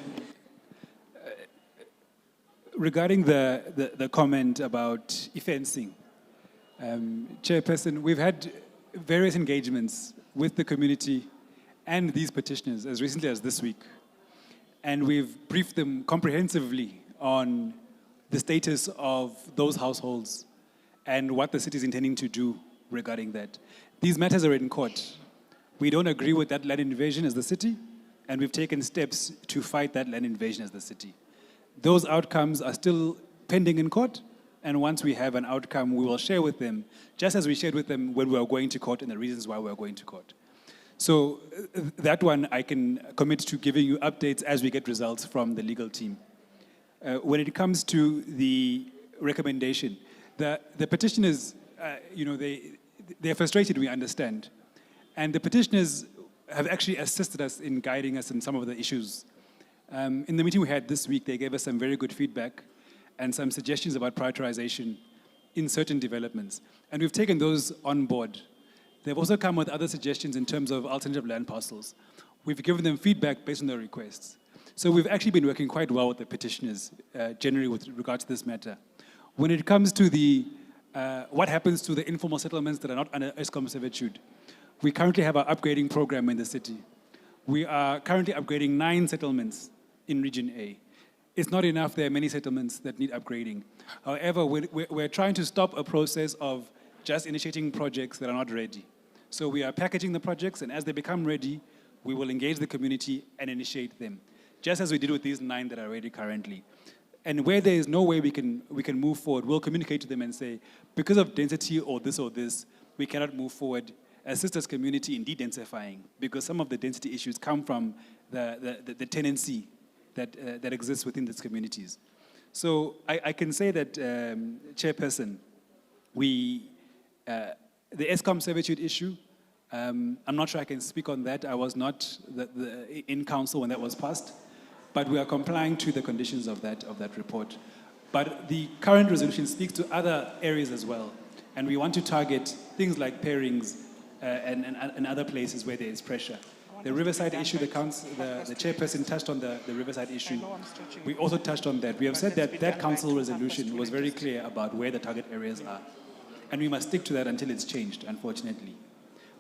Regarding the comment about fencing, Chairperson, we've had various engagements with the community and these petitioners as recently as this week. And we've briefed them comprehensively on the status of those households and what the city is intending to do regarding that. These matters are in court. We don't agree with that land invasion as the city, and we've taken steps to fight that land invasion as the city. Those outcomes are still pending in court, and once we have an outcome, we will share with them, just as we shared with them when we were going to court and the reasons why we were going to court. So that one I can commit to giving you updates as we get results from the legal team. When it comes to the recommendation, the petitioners, they're frustrated, we understand. And the petitioners have actually assisted us in guiding us in some of the issues. In the meeting we had this week, they gave us some very good feedback and some suggestions about prioritization in certain developments. And we've taken those on board. They've also come with other suggestions in terms of alternative land parcels. We've given them feedback based on their requests. So we've actually been working quite well with the petitioners, generally with regard to this matter. When it comes to the, what happens to the informal settlements that are not under Eskom servitude, we currently have our upgrading program in the city. We are currently upgrading 9 settlements in Region A. It's not enough, there are many settlements that need upgrading. However, we're trying to stop a process of just initiating projects that are not ready. So we are packaging the projects, and as they become ready, we will engage the community and initiate them, just as we did with these 9 that are ready currently. And where there is no way we can move forward, we'll communicate to them and say, because of density or this, we cannot move forward. Assist us community in de-densifying, because some of the density issues come from the tenancy that exists within these communities. So I can say that, Chairperson, the ESCOM servitude issue, I'm not sure I can speak on that. I was not in council when that was passed, but we are complying to the conditions of that report. But the current resolution speaks to other areas as well, and we want to target things like pairings and other places where there is pressure. The Riverside issue, the chairperson touched on the Riverside issue. We also touched on that. We have said that council resolution was very clear about where the target areas are. And we must stick to that until it's changed, unfortunately.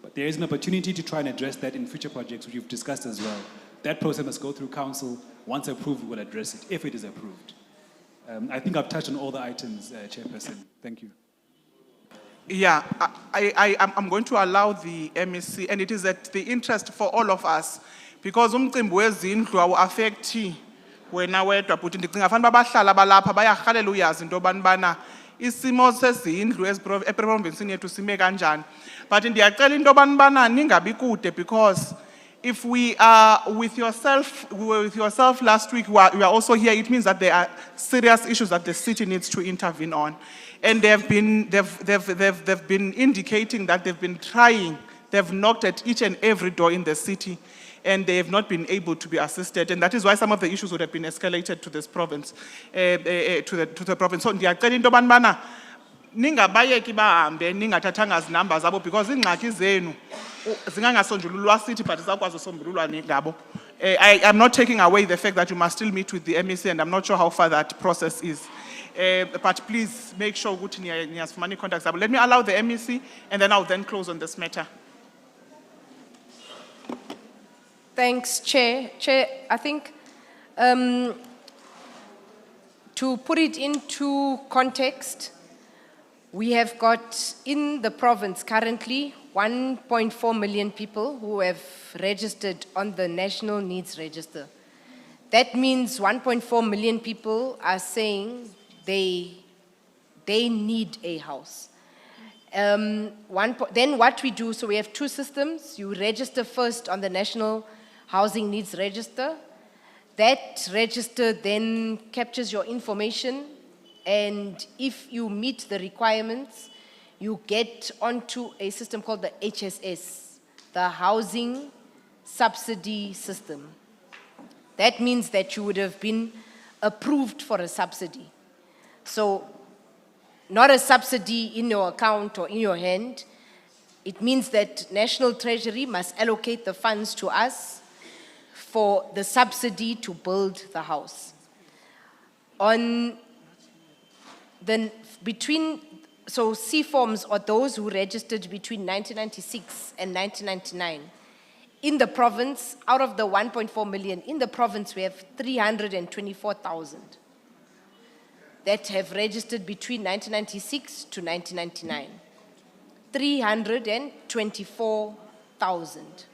But there is an opportunity to try and address that in future projects, which we've discussed as well. That process must go through council. Once approved, we'll address it, if it is approved. I think I've touched on all the items, Chairperson. Thank you. Yeah, I'm going to allow the MEC, and it is at the interest for all of us, because umcimbi wezindlu awu-affecti wena wedwa, but ndicinga fanele bahlala balapha bayarhalela uyazi into yobana isimo sezindlu eprovinsini yethu sime kanjani. But ndiyacela into yobana ningabi kude, because if we are with yourself last week, we are also here, it means that there are serious issues that the city needs to intervene on. And they've been indicating that they've been trying, they've knocked at each and every door in the city, and they have not been able to be assisted. And that is why some of the issues would have been escalated to this province, to the province. So ndiyacela into yobana ningabayeki bahambe ningathathanga zinamba zabo, because ingxaki zenu zingangasonjululwa sithi but zakwazi usombululwa ngabo. I'm not taking away the fact that you must still meet with the MEC, and I'm not sure how far that process is. But please make sure ukuthi niyazifumana contacts zabo. Let me allow the MEC, and then I'll then close on this matter. Thanks, Chair. Chair, I think to put it into context, we have got in the province currently 1.4 million people who have registered on the National Needs Register. That means 1.4 million people are saying they need a house. Then what we do, so we have 2 systems. You register first on the National Housing Needs Register. That register then captures your information, and if you meet the requirements, you get onto a system called the HSS, the Housing Subsidy System. That means that you would have been approved for a subsidy. So, not a subsidy in your account or in your hand. It means that National Treasury must allocate the funds to us for the subsidy to build the house. So C-forms are those who registered between 1996 and 1999. In the province, out of the 1.4 million, in the province we have 324,000 that have registered between 1996 to 1999. 324,000.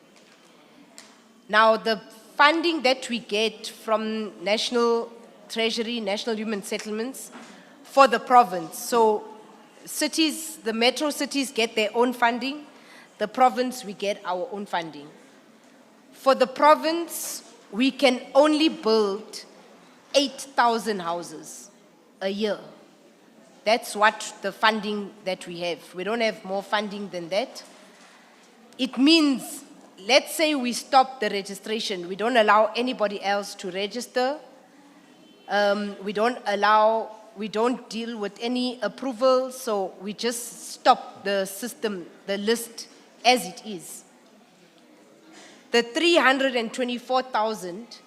Now the funding that we get from National Treasury, National Human Settlements for the province. So cities, the metro cities get their own funding. The province, we get our own funding. For the province, we can only build 8,000 houses a year. That's what the funding that we have. We don't have more funding than that. It means, let's say we stop the registration. We don't allow anybody else to register. We don't deal with any approval, so we just stop the system, the list as it is. The 324,000,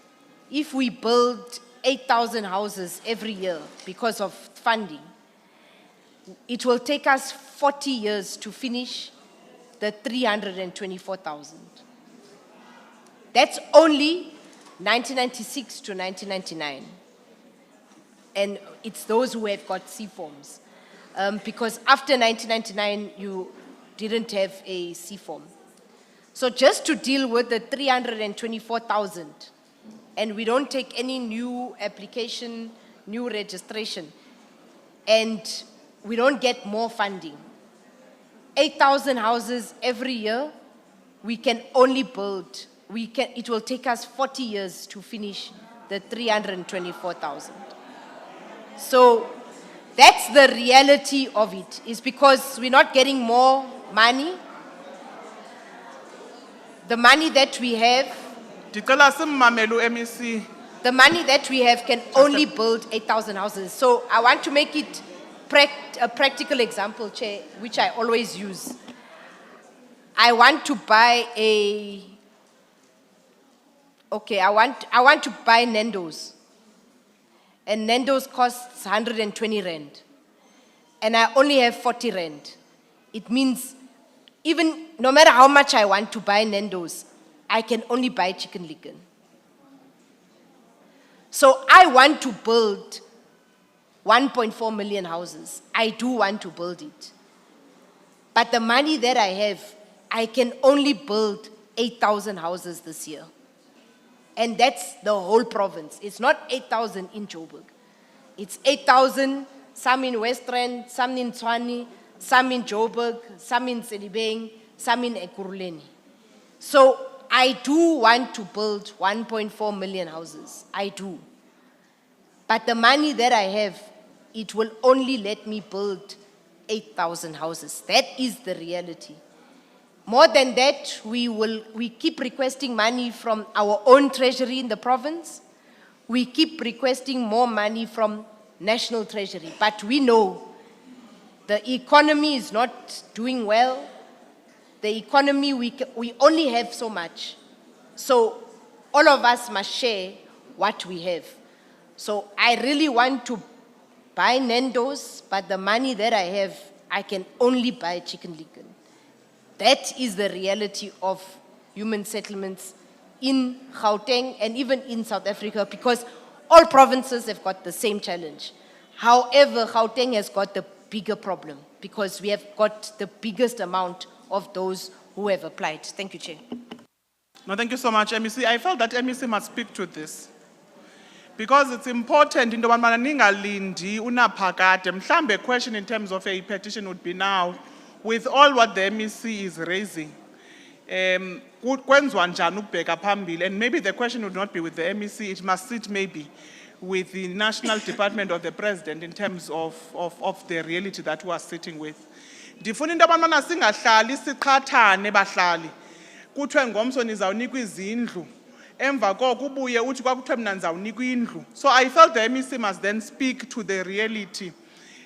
if we build 8,000 houses every year because of funding, it will take us 40 years to finish the 324,000. That's only 1996 to 1999. And it's those who have got C-forms. Because after 1999, didn't have a C form. So just to deal with the 324,000, and we don't take any new application, new registration, and we don't get more funding. 8,000 houses every year, we can only build, it will take us 40 years to finish the 324,000. So that's the reality of it, is because we're not getting more money. The money that we have, the money that we have can only build 8,000 houses. So I want to make it a practical example, Chair, which I always use. I want to buy I want to buy Nando's. And Nando's costs 120 rand. And I only have 40 rand. It means even no matter how much I want to buy Nando's, I can only buy chicken licken. So I want to build 1.4 million houses. I do want to build it. But the money that I have, I can only build 8,000 houses this year. And that's the whole province. It's not 8,000 in Joburg. It's 8,000, some in Western, some in Tshwane, some in Joburg, some in Sedibeng, some in Ekurhuleni. So I do want to build 1.4 million houses. I do. But the money that I have, it will only let me build 8,000 houses. That is the reality. More than that, we keep requesting money from our own treasury in the province. We keep requesting more money from national treasury. But we know the economy is not doing well. The economy, we only have so much. So all of us must share what we have. So I really want to buy Nando's, but the money that I have, I can only buy chicken licken. That is the reality of human settlements in Gauteng and even in South Africa, because all provinces have got the same challenge. However, Gauteng has got the bigger problem because we have got the biggest amount of those who have applied. Thank you, Chair. No, thank you so much, MEC. I felt that MEC must speak to this. Because it's important, into one ningalindi unaphakade. Mhlambe, a question in terms of a petition would be now, with all what the MEC is raising, and maybe the question would not be with the MEC, it must sit maybe with the National Department of the President in terms of the reality that we are sitting with. Ndifuna into abantwana singahlali siqhathane bahlali. Kuthiwe ngomso nizawunikwa izindlu. Emva koko ubuye uthi kwakuthiwe mina nizawunikwa indlu. So I felt the MEC must then speak to the reality.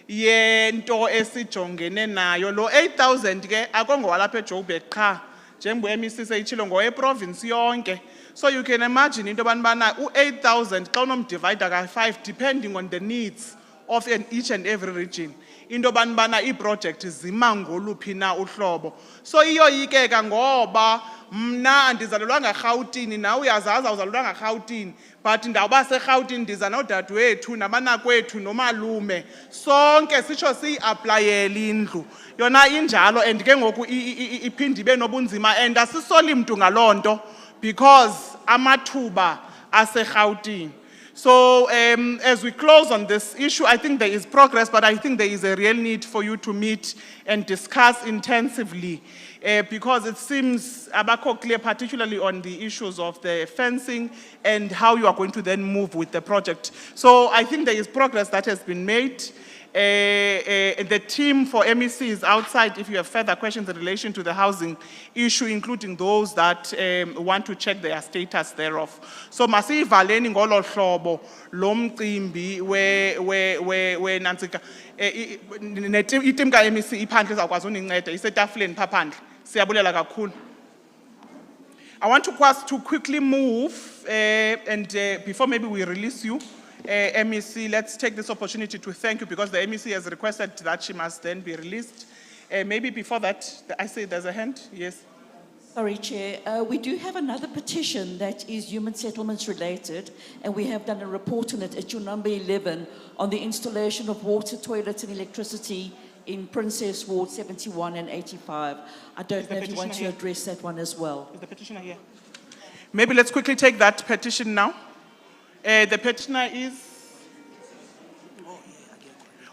Yento esijongene nayo lo 8,000 ke akongowalapha eJoburg qha njengoba MEC seyitshilo ngoweprovince yonke. So you can imagine into abanibana u8,000 xa unomdivider ka5 depending on the needs of each and every region. Into abanibana iproject zima ngoluphi na uhlobo. So iyoyikeka ngoba mna andizalelwanga eRhawutini nawe uyazaza uzalelwanga eRhawutini but ndawuba seRhawutini ndiza nodadewethu nabanakwethu nomalume sonke sitsho siyiaplayele indlu yona injalo and ke ngoku iphinde ibe nobunzima and asisoli mntu ngalonto because amathuba aseRhawutini. So as we close on this issue, I think there is progress, but I think there is a real need for you to meet and discuss intensively because it seems abakho clear, particularly on the issues of the fencing and how you are going to then move with the project. So I think there is progress that has been made. The team for MEC is outside if you have further questions in relation to the housing issue, including those that want to check their status thereof. So masivaleni ngolo hlobo lo mcimbi we nantsika itim ka MEC iphandle izakwazi uninceda isetafuleni phaphandle siyabulela kakhulu. I want to quickly move and before maybe we release you MEC, let's take this opportunity to thank you because the MEC has requested that she must then be released. Maybe before that, I say there's a hand, yes. Sorry, Chair. We do have another petition that is human settlements related, and we have done a report on it at your number 11 on the installation of water, toilets and electricity in Princess Ward 71 and 85. I don't know if you want to petitioner here? address that one as well. Is the petitioner here? Maybe let's quickly take that petition now. The petitioner is...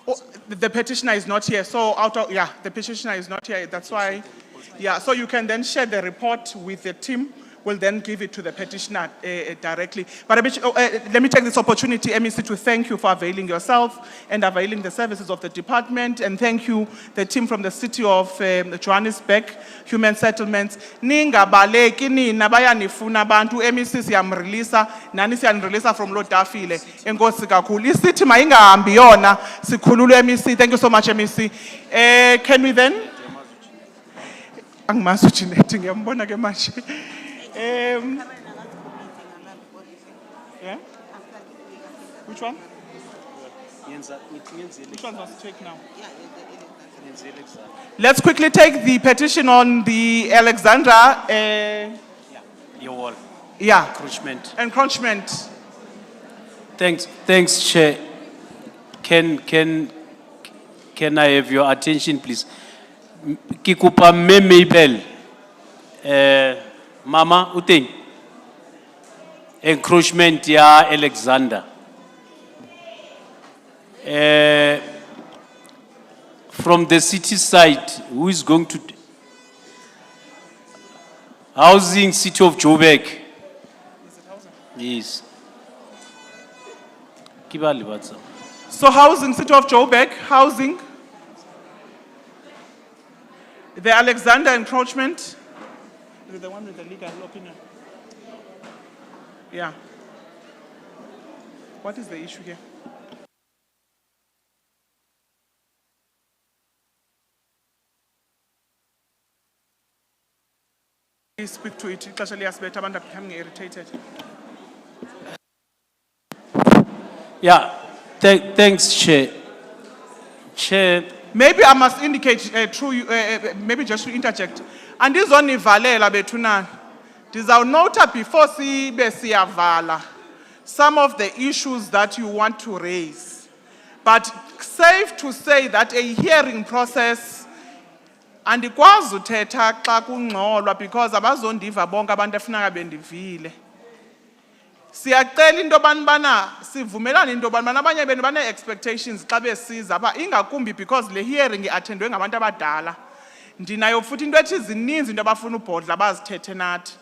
Oh, the petitioner is not here, so the petitioner is not here, that's why, so you can then share the report with the team, we'll then give it to the petitioner directly. But let me take this opportunity, MEC, to thank you for availing yourself and availing the services of the department, and thank you, the team from the City of Johannesburg, Human Settlements. Ningabaleki nina bayanifuna abantu, MEC siyamreleasa, nani siyanreleasa from Luthuli. Enkosi kakhulu. Isithi mayingahambi yona, sikhululwe MEC. Thank you so much, MEC. Can we then? Angimazi uJinette, ngiyambona ke manje. Yeah? Which one? Which one was take now? Let's quickly take the petition on the Alexandra. Your wall. Yeah. Encroachment. Encroachment. Thanks, Chair. Can I have your attention, please? Kikupa Mabel. Mama, uting. Encroachment ya Alexander. From the city side, who is going to... Housing, City of Joburg. Yes. Kibali batsa. So housing, City of Joburg, housing. The Alexander encroachment. Is it the one with the legal opinion? Yeah. What is the issue here? Please speak to it. Especially as better, I'm becoming irritated. Yeah. Thanks, Chair. Chair. Maybe I must indicate through maybe just to interject. And this only valela betuna. This I'll note before siyavala some of the issues that you want to raise. But safe to say that a hearing process and ikwazi uthetha xa kungxolwa because abazondiva bonke abantu efuna bendivile. Siyacela into bana sivumelana into bana abanye benu bane expectations xa besiza ba ingakumbi because le hearing attendwe ngabantu abadala. Ndinayo futhi into ethi zininzi into abafuna ubhodla bazithethe nathi.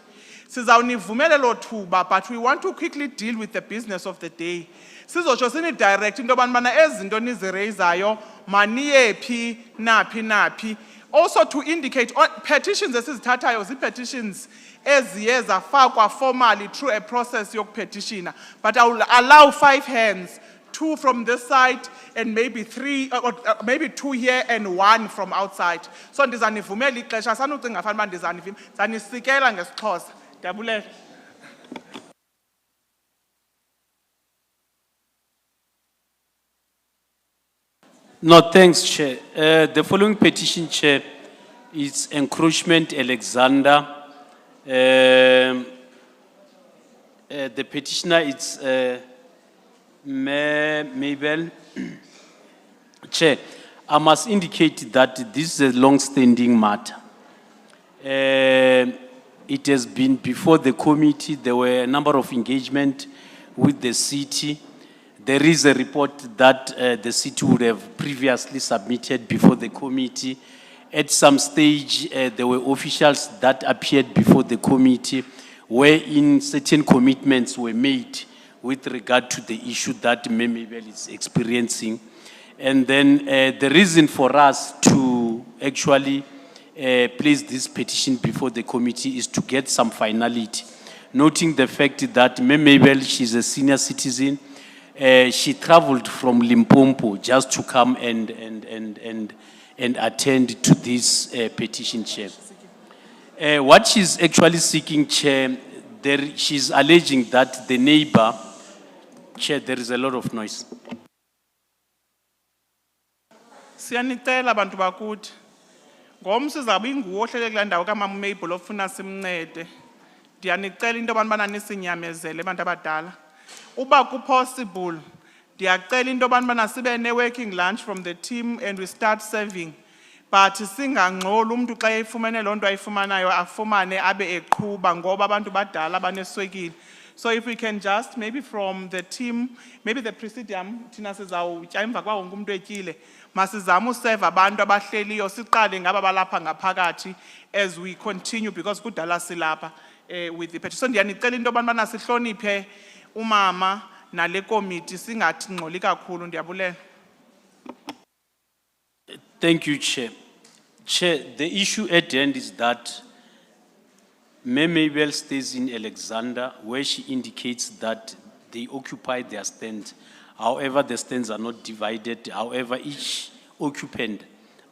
Sizawunivumele lo thuba, but we want to quickly deal with the business of the day. Sizotsho sini direct into bana ezinto nizireizayo maniyephi naphi. Also to indicate petitions esizithathayo zi-petitions eziye zafakwa formally through a process yokupetitiona. But I will allow 5 hands, 2 from this side and maybe 3 or maybe 2 here and 1 from outside. So ndizanivumela ixesha sanucinga fanele ndizanivimela zanisikela ngesixhosa. Dabule. No, thanks, Chair. The following petition, Chair, is Encroachment Alexander. The petitioner is Mabel. Chair, I must indicate that this is a long-standing matter. It has been before the committee. There were a number of engagement with the city. There is a report that the city would have previously submitted before the committee. At some stage, there were officials that appeared before the committee wherein certain commitments were made with regard to the issue that Mabel is experiencing. And then the reason for us to actually place this petition before the committee is to get some finality, noting the fact that Mabel, she's a senior citizen. She traveled from Limpopo just to come and attend to this petition, Chair. What she's actually seeking, Chair, she's alleging that the neighbor, Chair, there is a lot of noise. Siyanicela bantu bakuthi. Ngomso zabe inguwe ohlele kula ndawo kaMama Mabel ofuna simncede. Ndiyanicela into bana nisinyamezele abantu abadala. Uba ku possible Ndiyacela into yobana sibe ne-working lunch from the team and we start serving. But singangxoli umuntu xa efumene loo nto ayifumanayo afumane abe eqhuba ngoba abantu badala abaneswekile. So if we can just, maybe from the team, maybe the presidium, thina sizawutya emva kwa wonke umuntu etyile, masizame userve abantu abahleliyo siqale ngaba balapha ngaphakathi as we continue because kudala silapha with the petition. So ndiyanicela into yobana sihloniphe umama nale committee singathi ngxoli kakhulu. Ndiyabulela. Thank you, Chair. Chair, the issue at hand is that Mabel stays in Alexander, where she indicates that they occupy their stand. However, the stands are not divided. However, each occupant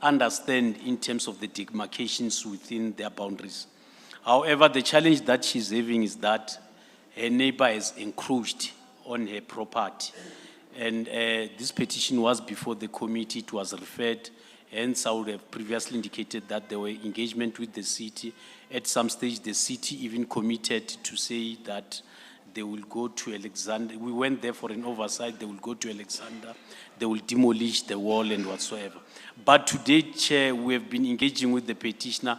understands in terms of the demarcations within their boundaries. However, the challenge that she's having is that her neighbor has encroached on her property. And this petition was before the committee, it was referred. Hence, I would have previously indicated that there were engagement with the city. At some stage, the city even committed to say that they will go to Alexander. We went there for an oversight. They will go to Alexander. They will demolish the wall and whatsoever. But today, Chair, we have been engaging with the petitioner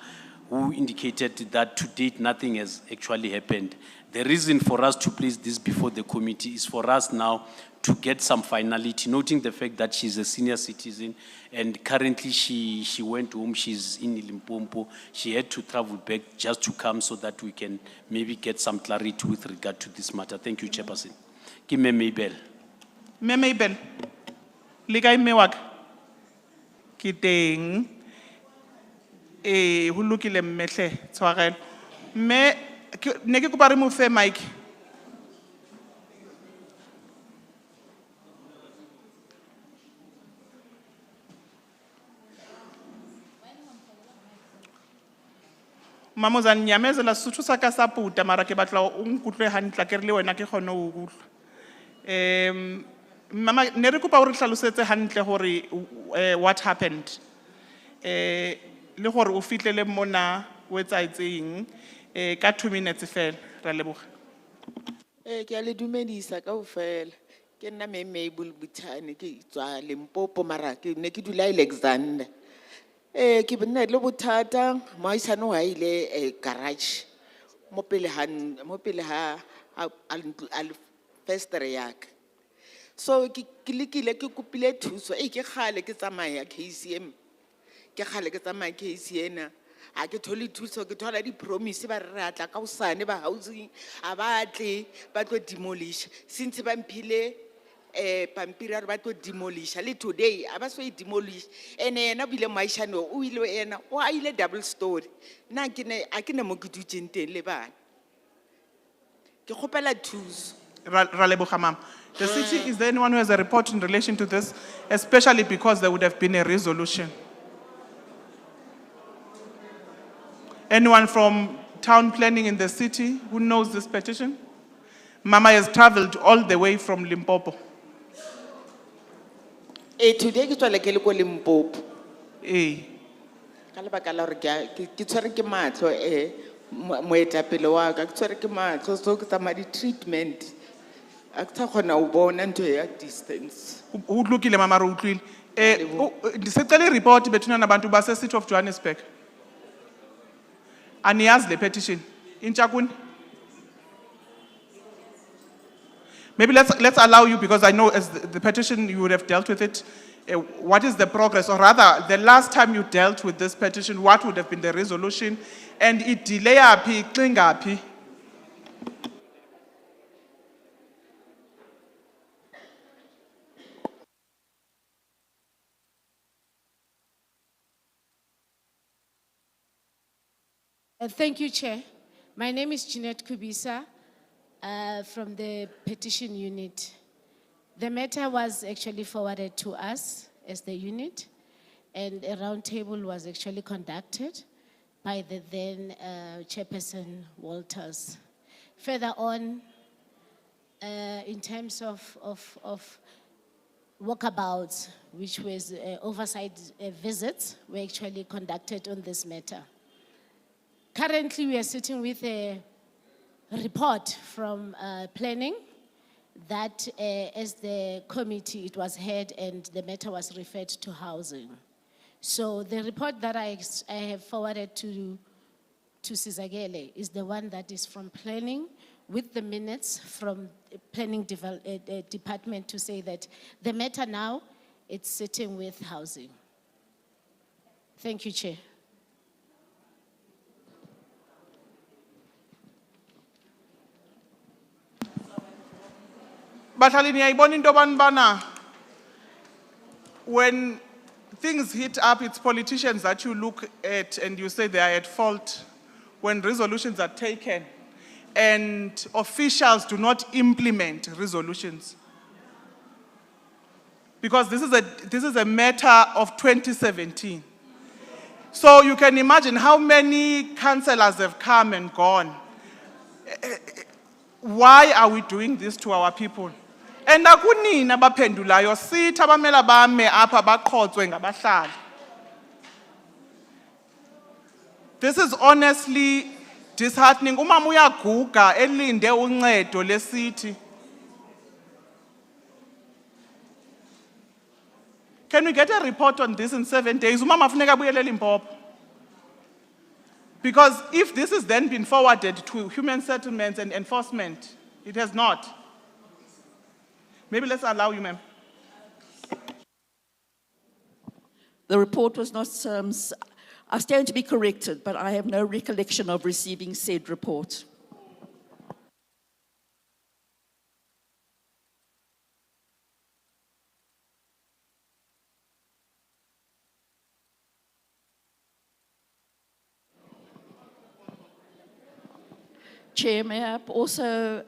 who indicated that to date, nothing has actually happened. The reason for us to place this before the committee is for us now to get some finality, noting the fact that she's a senior citizen and currently she went home, she's in Limpopo. She had to travel back just to come so that we can maybe get some clarity with regard to this matter. Thank you, Chairperson. Give me Mabel. Me Mabel. Liga ime wak. Kiteng. Hulukile mmehle tshwarelo. Me ne ke kopa re mo fe mic. Mama uzani nyamezela Sesotho sa ka sa puta mara ke batla o nkutlwe hantle ke re le wena ke kgone ho utlwa. Mama ne re kopa o re hlalosetse hantle hore what happened. Le gore o fitlele mona o etsaetseng ka 2 minutes fela ra leboga. Ke a le dumedisa kaofela. Ke nna Mabel Butane ke tswa Limpopo mara ke ne ke dula Alexander. Ke bonna le bothata moaisane wa ile garage mo pele ha al festere yak. So ke likile ke kopile thuso ke khale ke tsamaya KCM ke khale ke tsamaya KCM a ke thole thuso ke thola di promise ba re atla ka usane ba housing abatle ba tlo demolish since ba mphile pampiri ba tlo demolish le today aba so demolish ene na bile maishane o ile ena o a ile double story na ke ne a ke ne mo ke dutse teng le bana ke khopela thuso Ra leboga mama. The city, is there anyone who has a report in relation to this, especially because there would have been a resolution? Anyone from town planning in the city who knows this petition? Mama has traveled all the way from Limpopo. Today ke tswa le ke le ko Limpopo. Ka lebaka la hore ke tshwere ke matlo moetapele wa ka ke tshwere ke matlo so ke tsamaya di treatment. A ke tsa khona o bona ntho ya distance. O utlwile mama re utlwile. Ndisecela report bethuna nabantu base City of Johannesburg. Aniyazi le petition. Intsha kuni? Maybe let's allow you, because I know as the petition you would have dealt with it. What is the progress, or rather, the last time you dealt with this petition, what would have been the resolution, and it delay api, klinga api? Thank you, Chair. My name is Jeanette Kubisa from the Petition Unit. The matter was actually forwarded to us as the unit, and a roundtable was actually conducted by the then Chairperson Walters. Further on, in terms of walkabouts, which was oversight visits, were actually conducted on this matter. Currently, we are sitting with a report from planning that as the committee, it was heard and the matter was referred to housing. So the report that I have forwarded to Sizagele is the one that is from planning, with the minutes from planning department to say that the matter now, it's sitting with housing. Thank you, Chair. Batalini, ayibona into bana when things hit up, it's politicians that you look at and you say they are at fault when resolutions are taken and officials do not implement resolutions. Because this is a matter of 2017. So you can imagine how many councillors have come and gone. Why are we doing this to our people? And akunina baphendulayo sithi abamela bame apha baqhotswe ngabahlali. This is honestly disheartening. Umama uyaguga elinde uncedo lesithi. Can we get a report on this in 7 days? Umama funeka abuyele eLimpopo. Because if this has then been forwarded to human settlements and enforcement, it has not. Maybe let's allow you, ma'am. The report was not, I stand to be corrected, but I have no recollection of receiving said report. Chair, may I also,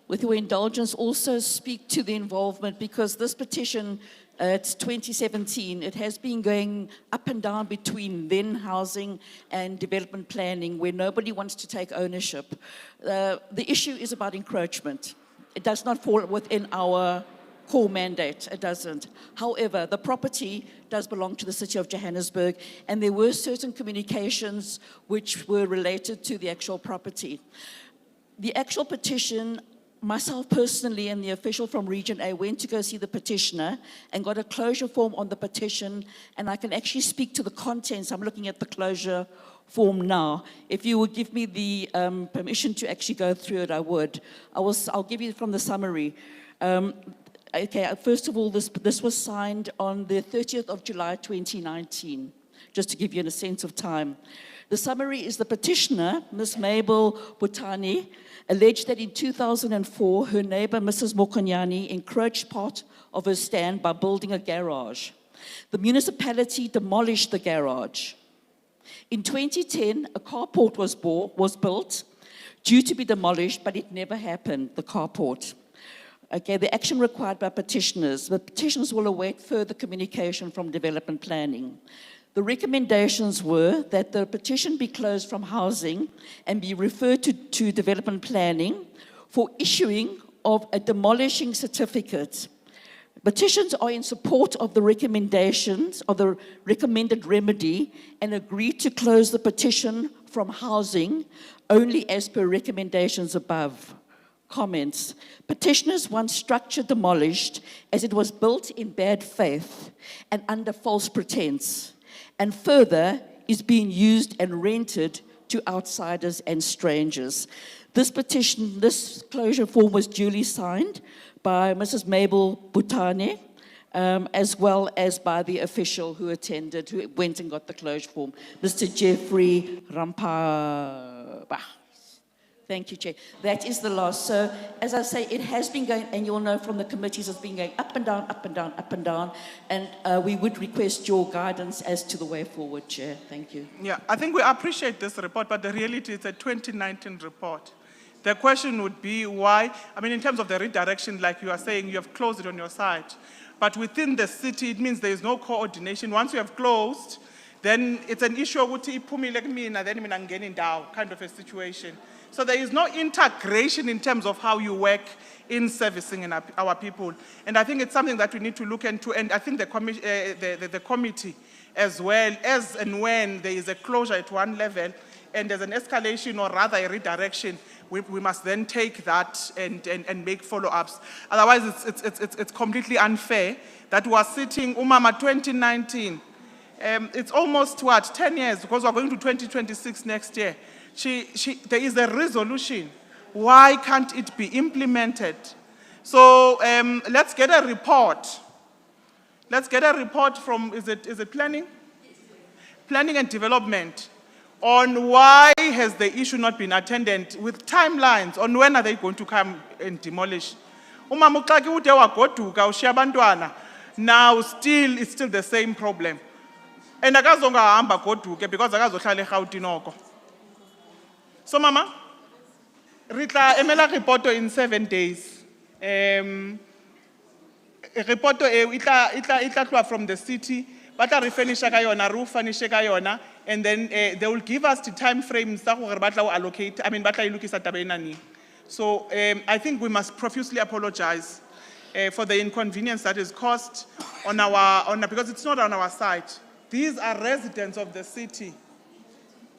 with your indulgence, also speak to the involvement, because this petition, it's 2017, it has been going up and down between then housing and development planning, where nobody wants to take ownership. The issue is about encroachment. It does not fall within our core mandate, it doesn't. However, the property does belong to the City of Johannesburg, and there were certain communications which were related to the actual property. The actual petition, myself personally and the official from Region A went to go see the petitioner and got a closure form on the petition, and I can actually speak to the contents. I'm looking at the closure form now. If you would give me the permission to actually go through it, I would. I'll give you from the summary. Okay, first of all, this was signed on the 30th of July 2019, just to give you a sense of time. The summary is the petitioner, Ms. Mabel Butani, alleged that in 2004, her neighbor, Mrs. Mokonyani, encroached part of her stand by building a garage. The municipality demolished the garage. In 2010, a carport was built, due to be demolished, but it never happened, the carport. Okay, the action required by petitioners. The petitioners will await further communication from development planning. The recommendations were that the petition be closed from housing and be referred to development planning for issuing of a demolishing certificate. Petitions are in support of the recommendations of the recommended remedy and agree to close the petition from housing only as per recommendations above. Comments. Petitioners want structure demolished as it was built in bad faith and under false pretense, and further is being used and rented to outsiders and strangers. This petition, this closure form was duly signed by Mrs. Mabel Butane, as well as by the official who attended, who went and got the closure form, Mr. Jeffrey Rampaba. Thank you, Chair. That is the last. So, as I say, it has been going, and you'll know from the committees, it's been going up and down, up and down, up and down. And we would request your guidance as to the way forward, Chair. Thank you. Yeah, I think we appreciate this report, but the reality is a 2019 report. The question would be why, I mean, in terms of the redirection, like you are saying, you have closed it on your side. But within the city, it means there is no coordination. Once you have closed, then it's an issue of kind of a situation. So there is no integration in terms of how you work in servicing our people. And I think it's something that we need to look into, and I think the committee, as well as and when there is a closure at one level, and there's an escalation or rather a redirection, we must then take that and make follow-ups. Otherwise, it's completely unfair that we are sitting, Umama 2019, it's almost what, 10 years, because we're going to 2026 next year. There is a resolution. Why can't it be implemented? So let's get a report. Let's get a report from, is it planning? Planning and development on why has the issue not been attended with timelines on when are they going to come and demolish. Umama uxaki ude wagoduka ushiya abantwana. Now still, it's still the same problem. And akazonga hamba goduke because akazohlala eGauteng oko. So mama, Ritla emela reporto in 7 days. Reporto itla from the city, batla refinisha ka yona, rufanishe ka yona, and then they will give us the time frames that we batla allocate. I mean batla ilukisa taba enani. So I think we must profusely apologize for the inconvenience that is caused because it's not on our side. These are residents of the city.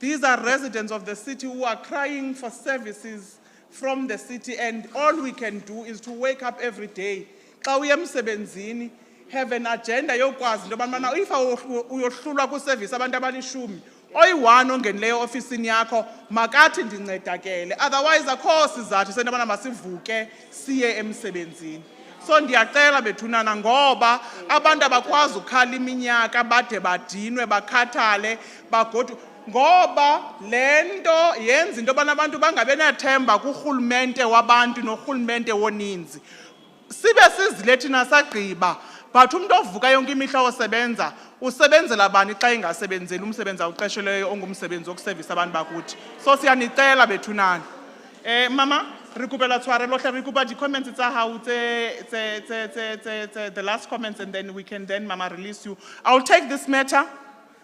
These are residents of the city who are crying for services from the city, and all we can do is to wake up every day. Have an agenda yokwazi into yobana if uyohlulwa ku-service abantu abalishumi oyi-1 ongenileyo ofisini yakho makathi ndincedakele, otherwise akho sizathu sento yobana masivuke siye emsebenzini. So ndiyacela bethunana ngoba abantu abakwazi ukukhala iminyaka bade badinwe bakhathale bagodu ngoba lento yenza into yobana abantu bangabe nethemba kurhulumente wabantu norhulumente woninzi. Sibe sizilethi nasagqiba, but umuntu ovuka yonke imihla osebenza usebenzela bani xa engasebenzeli umsebenzi awuqeshelweyo ongumsebenzi wokuservice abantu bakuthi. So siyanicela bethunana. Mama, recupera tshware lohle recupa di comments tsa hao the last comments, and then we can then mama release you. I'll take this matter.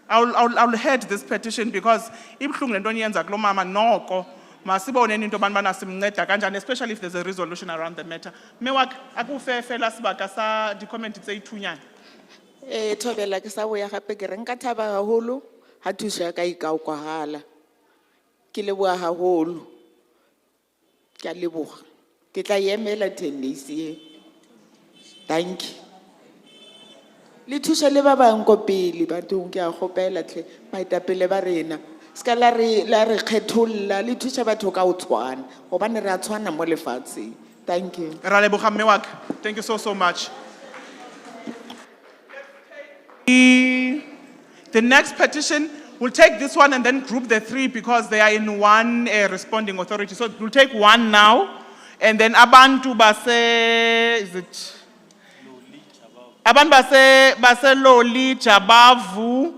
I'll head this petition because ibhlungu lento niyenza kulo mama noko masibone into bantu simnceda kanjani, especially if there's a resolution around the matter. Mewak akufe fela sibaka sa di comment tse ithunyana. Thobela ke sa boya gape ke reng ka thaba haholo ha thuso ya ka ikaokwahala. Ke leboha haholo. Ke a leboga. Ke tla emela 10 days e. Thank you. Le thuso le ba bang ko pele bathong ke a gopela tle maitapele ba rena. Ska la re kgetholla le thusa batho ka o tshwana gobane re a tshwana mo lefatsheng. Thank you. Ra leboga mmewak. Thank you so much. The next petition, we'll take this one and then group the 3 because they are in one responding authority. So we'll take one now, and then abantu base, is it? Abantu base Loli, Jabavu,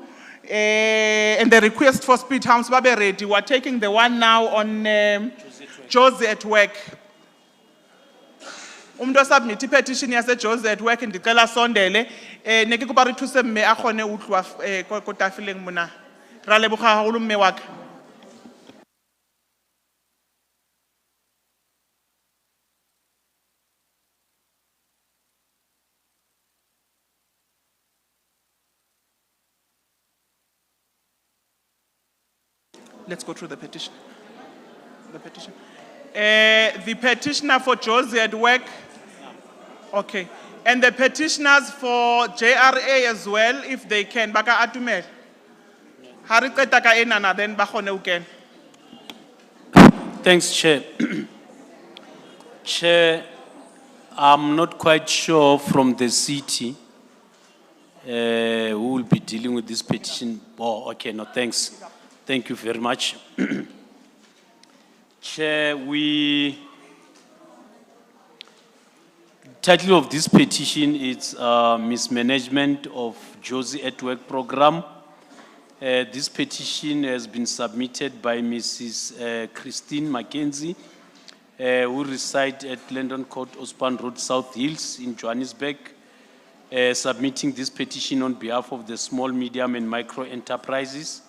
and the request for speed humps babe ready. We're taking the one now on Josie at work. Umdo submit petition yase Josie at work ndicela sondele neke kuba re thuse mme a gone utlwa ko tafileng mona. Ra leboga haholo mme wa ka. Let's go through the petition. The petition. The petitioner for Josie at work. Okay. And the petitioners for JRA as well, if they can. Baka atumel. Hari qeta ka enana then ba khone uken. Thanks, Chair. Chair, I'm not quite sure from the city who will be dealing with this petition. Oh, okay, no, thanks. Thank you very much. Chair, title of this petition is Mismanagement of Josie at Work Program. This petition has been submitted by Mrs. Christine Mackenzie, who resides at London Court, Ospan Road, South Hills in Johannesburg, submitting this petition on behalf of the small, medium, and micro enterprises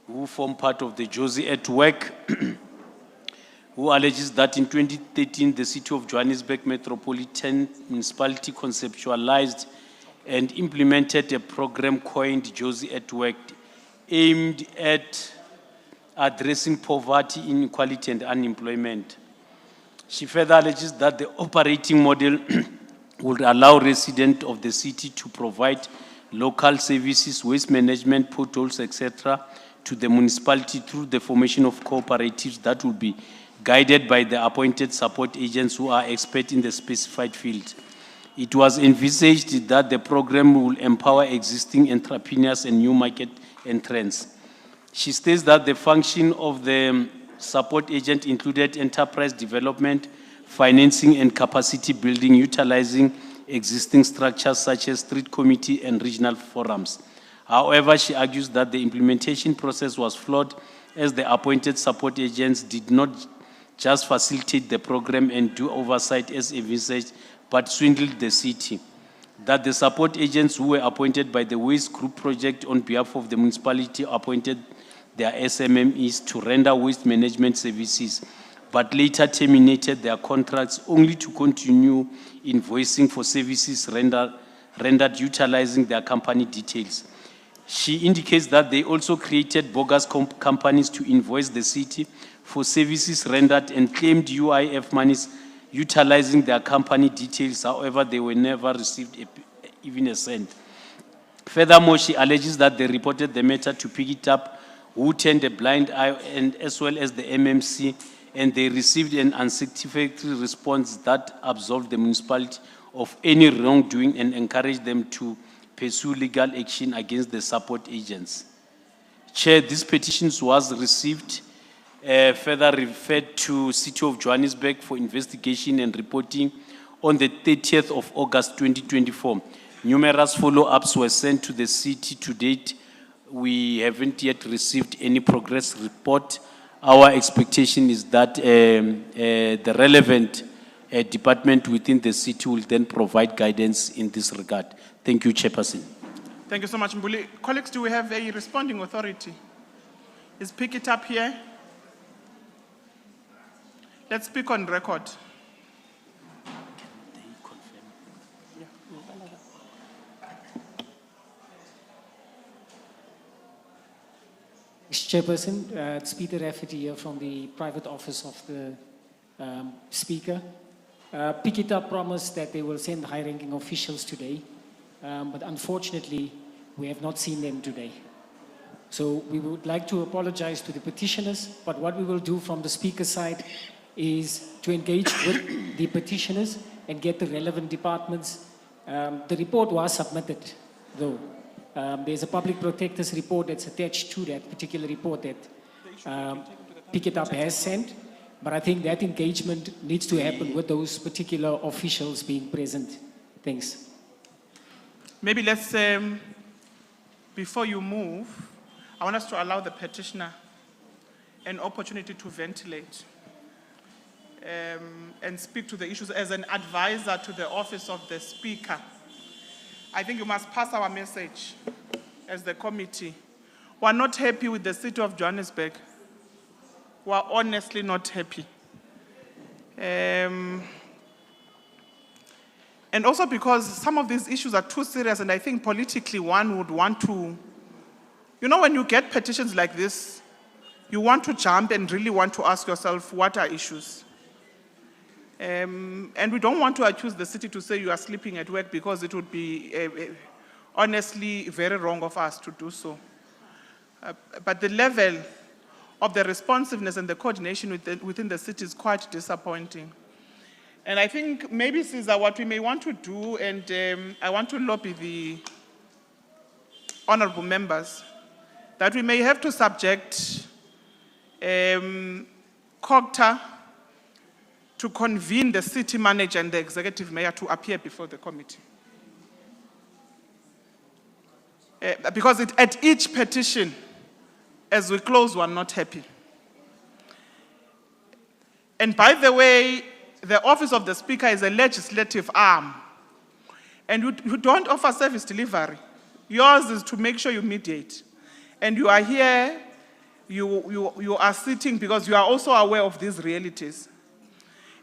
who form part of the Josie at Work, who alleges that in 2013, the City of Johannesburg Metropolitan Municipality conceptualized and implemented a program coined Josie at Work, aimed at addressing poverty, inequality, and unemployment. She further alleges that the operating model would allow residents of the city to provide local services, waste management, potholes, etc., to the municipality through the formation of cooperatives that will be guided by the appointed support agents who are experts in the specified field. It was envisaged that the program will empower existing entrepreneurs and new market entrants. She states that the function of the support agent included enterprise development, financing, and capacity building, utilizing existing structures such as street committee and regional forums. However, she argues that the implementation process was flawed as the appointed support agents did not just facilitate the program and do oversight as envisaged, but swindled the city. That the support agents who were appointed by the Waste Group project on behalf of the municipality appointed their SMMEs to render waste management services, but later terminated their contracts only to continue invoicing for services rendered utilizing their company details. She indicates that they also created bogus companies to invoice the city for services rendered and claimed UIF monies utilizing their company details. However, they were never received even a cent. Furthermore, she alleges that they reported the matter to Pick It Up, who turned a blind eye, and as well as the MMC, and they received an unsatisfactory response that absolved the municipality of any wrongdoing and encouraged them to pursue legal action against the support agents. Chair, this petition was received, further referred to City of Johannesburg for investigation and reporting on the 30th of August 2024. Numerous follow-ups were sent to the city. To date, we haven't yet received any progress report. Our expectation is that the relevant department within the city will then provide guidance in this regard. Thank you, Chairperson. Thank you so much, Mbuli. Colleagues, do we have a responding authority? Is Pick It Up here? Let's speak on record. Chairperson, it's Peter Rafferty here from the private office of the Speaker. Pick It Up promised that they will send high-ranking officials today, but unfortunately, we have not seen them today. So we would like to apologize to the petitioners, but what we will do from the Speaker's side is to engage with the petitioners and get the relevant departments. The report was submitted, though. There's a public protector's report that's attached to that particular report that Pick It Up has sent, but I think that engagement needs to happen with those particular officials being present. Thanks. Maybe let's, before you move, I want us to allow the petitioner an opportunity to ventilate and speak to the issues as an advisor to the office of the Speaker. I think you must pass our message as the committee. We're not happy with the City of Johannesburg. We're honestly not happy. And also because some of these issues are too serious, and I think politically one would want to, you know, when you get petitions like this, you want to jump and really want to ask yourself, what are issues? And we don't want to accuse the city to say you are sleeping at work, because it would be honestly very wrong of us to do so. But the level of the responsiveness and the coordination within the city is quite disappointing. And I think maybe, Caesar, what we may want to do, and I want to lobby the honorable members, that we may have to subject COGTA to convene the city manager and the executive mayor to appear before the committee. Because at each petition, as we close, we're not happy. And by the way, the office of the Speaker is a legislative arm, and you don't offer service delivery. Yours is to make sure you mediate. And you are here, you are sitting because you are also aware of these realities.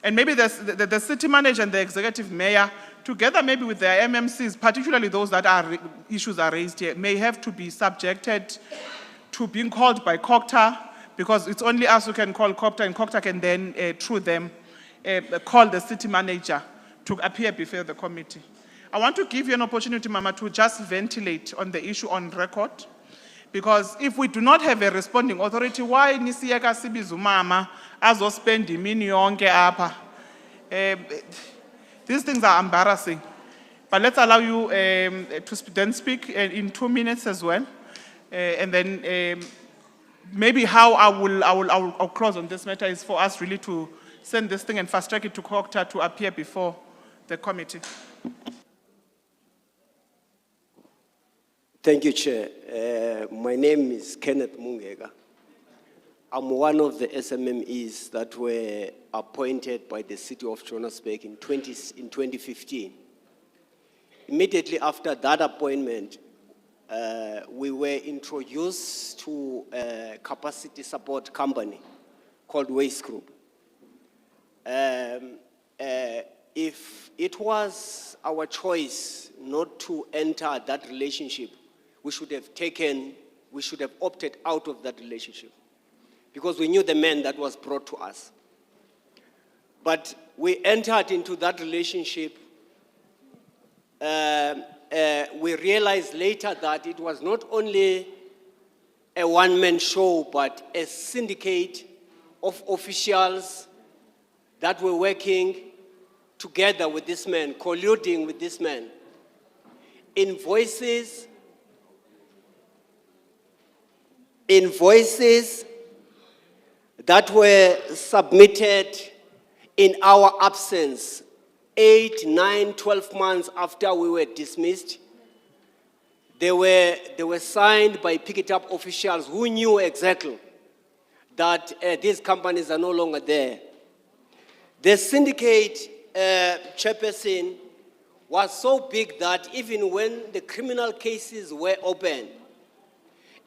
And maybe the city manager and the executive mayor, together maybe with their MMCs, particularly those that issues are raised here, may have to be subjected to being called by COGTA, because it's only us who can call COPTA, and COPTA can then, through them, call the city manager to appear before the committee. I want to give you an opportunity, Mama, to just ventilate on the issue on record, because if we do not have a responding authority, why nisiyeka sibiza umama azospend imini yonke apha? These things are embarrassing. But let's allow you to then speak in 2 minutes as well. And then maybe how I'll close on this matter is for us really to send this thing and fast track it to COCTA to appear before the committee. Thank you, Chair. My name is Kenneth Mungega. I'm one of the SMMEs that were appointed by the City of Johannesburg in 2015. Immediately after that appointment, we were introduced to a capacity support company called Waste Group. If it was our choice not to enter that relationship, we should have opted out of that relationship, because we knew the man that was brought to us. But we entered into that relationship. We realized later that it was not only a one-man show, but a syndicate of officials that were working together with this man, colluding with this man. Invoices that were submitted in our absence 8, 9, 12 months after we were dismissed. They were signed by picked-up officials who knew exactly that these companies are no longer there. The syndicate chairperson was so big that even when the criminal cases were open,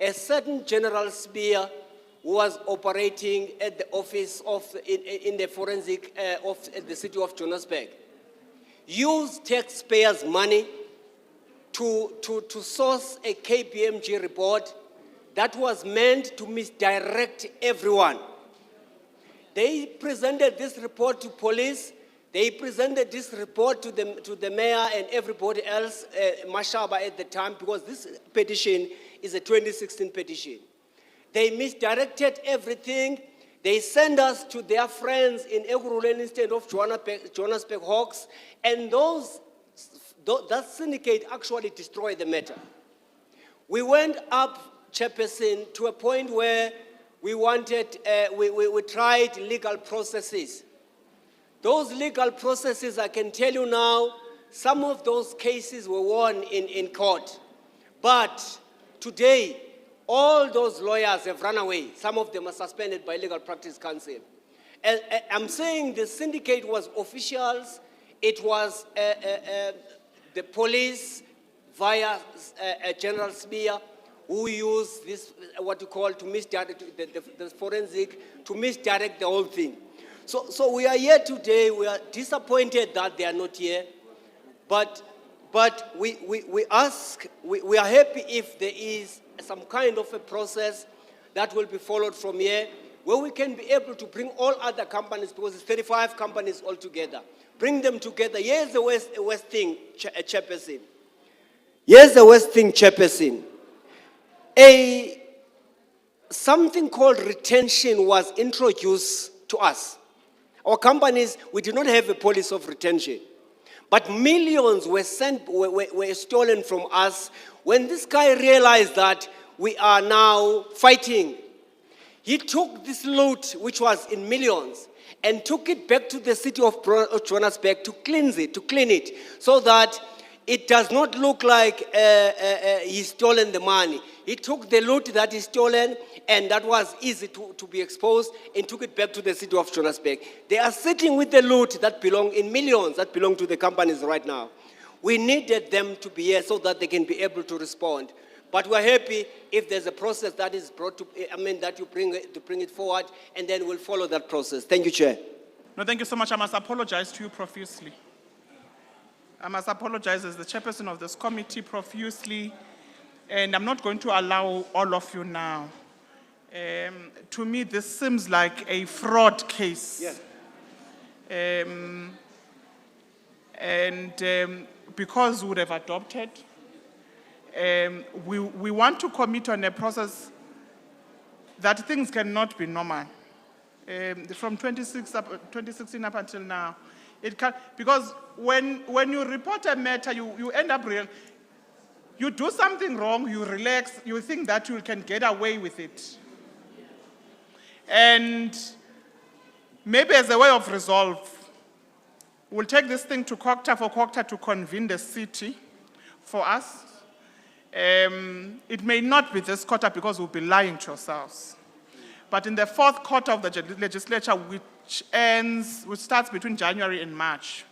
a certain General Spear, who was operating at the office in the forensic of the City of Johannesburg, used taxpayers' money to source a KPMG report that was meant to misdirect everyone. They presented this report to police. They presented this report to the mayor and everybody else, Mashaba at the time, because this petition is a 2016 petition. They misdirected everything. They sent us to their friends in Ekurhuleni instead of Johannesburg Hawks, and that syndicate actually destroyed the matter. We went up, Chairperson, to a point where we tried legal processes. Those legal processes, I can tell you now, some of those cases were won in court. But today, all those lawyers have run away. Some of them are suspended by Legal Practice Council. And I'm saying the syndicate was officials. It was the police via General Spear, who used this, what you call, to misdirect the forensic, to misdirect the whole thing. So we are here today. We are disappointed that they are not here. But we are happy if there is some kind of a process that will be followed from here, where we can be able to bring all other companies, because it's 35 companies altogether, bring them together. Here's the West thing, Chairperson. Here's the West thing, Chairperson. Something called retention was introduced to us. Our companies, we did not have a policy of retention. But millions were stolen from us. When this guy realized that we are now fighting, he took this loot, which was in millions, and took it back to the City of Johannesburg to clean it, so that it does not look like he's stolen the money. He took the loot that is stolen, and that was easy to be exposed, and took it back to the City of Johannesburg. They are sitting with the loot that belong in millions, that belong to the companies right now. We needed them to be here so that they can be able to respond. But we're happy if there's a process that is brought to, that you bring it forward, and then we'll follow that process. Thank you, Chair. No, thank you so much. I must apologize to you profusely. I must apologize as the chairperson of this committee profusely, and I'm not going to allow all of you now To me, this seems like a fraud case. Yes. Because we would have adopted, we want to commit on a process that things cannot be normal. From 2016 up until now, it can, because when you report a matter, you end up you do something wrong, you relax, you think that you can get away with it. And maybe as a way of resolve, we'll take this thing to COCTA for COCTA to convene the city for us. It may not be this quarter because we'll be lying to ourselves. But in the fourth quarter of the legislature, which starts between January and March,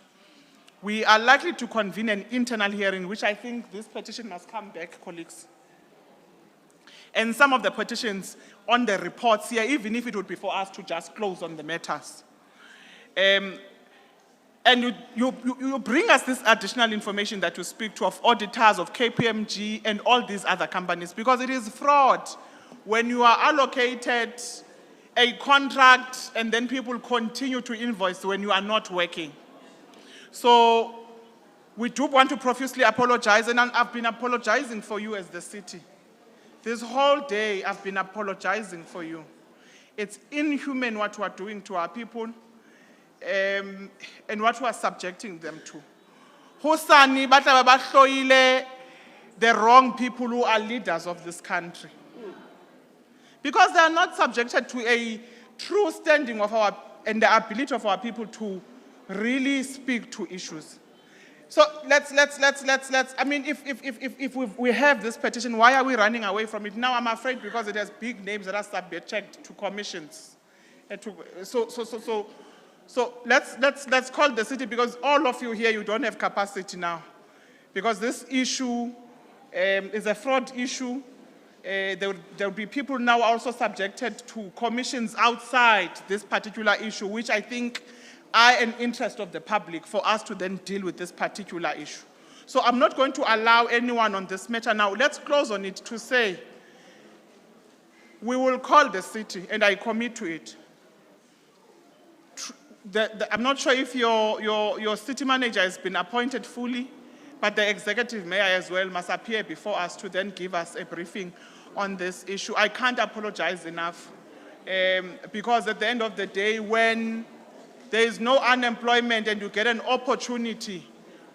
we are likely to convene an internal hearing, which I think this petition must come back, colleagues. And some of the petitions on the reports here, even if it would be for us to just close on the matters. And you bring us this additional information that you speak to of auditors, of KPMG, and all these other companies, because it is fraud when you are allocated a contract and then people continue to invoice when you are not working. So we do want to profusely apologize, and I've been apologizing for you as the city. This whole day I've been apologizing for you. It's inhuman what we are doing to our people. And what we are subjecting them to. Hosani batla ba hloile the wrong people who are leaders of this country. Because they are not subjected to a true standing of and the ability of our people to really speak to issues. So let's, I mean, if we have this petition, why are we running away from it? Now I'm afraid because it has big names that are subject to commissions. So let's call the city, because all of you here, you don't have capacity now. Because this issue is a fraud issue. There will be people now also subjected to commissions outside this particular issue, which I think are an interest of the public for us to then deal with this particular issue. So I'm not going to allow anyone on this matter now. Let's close on it to say, we will call the city, and I commit to it. I'm not sure if your city manager has been appointed fully, but the executive mayor as well must appear before us to then give us a briefing on this issue. I can't apologize enough, because at the end of the day, when there is no unemployment and you get an opportunity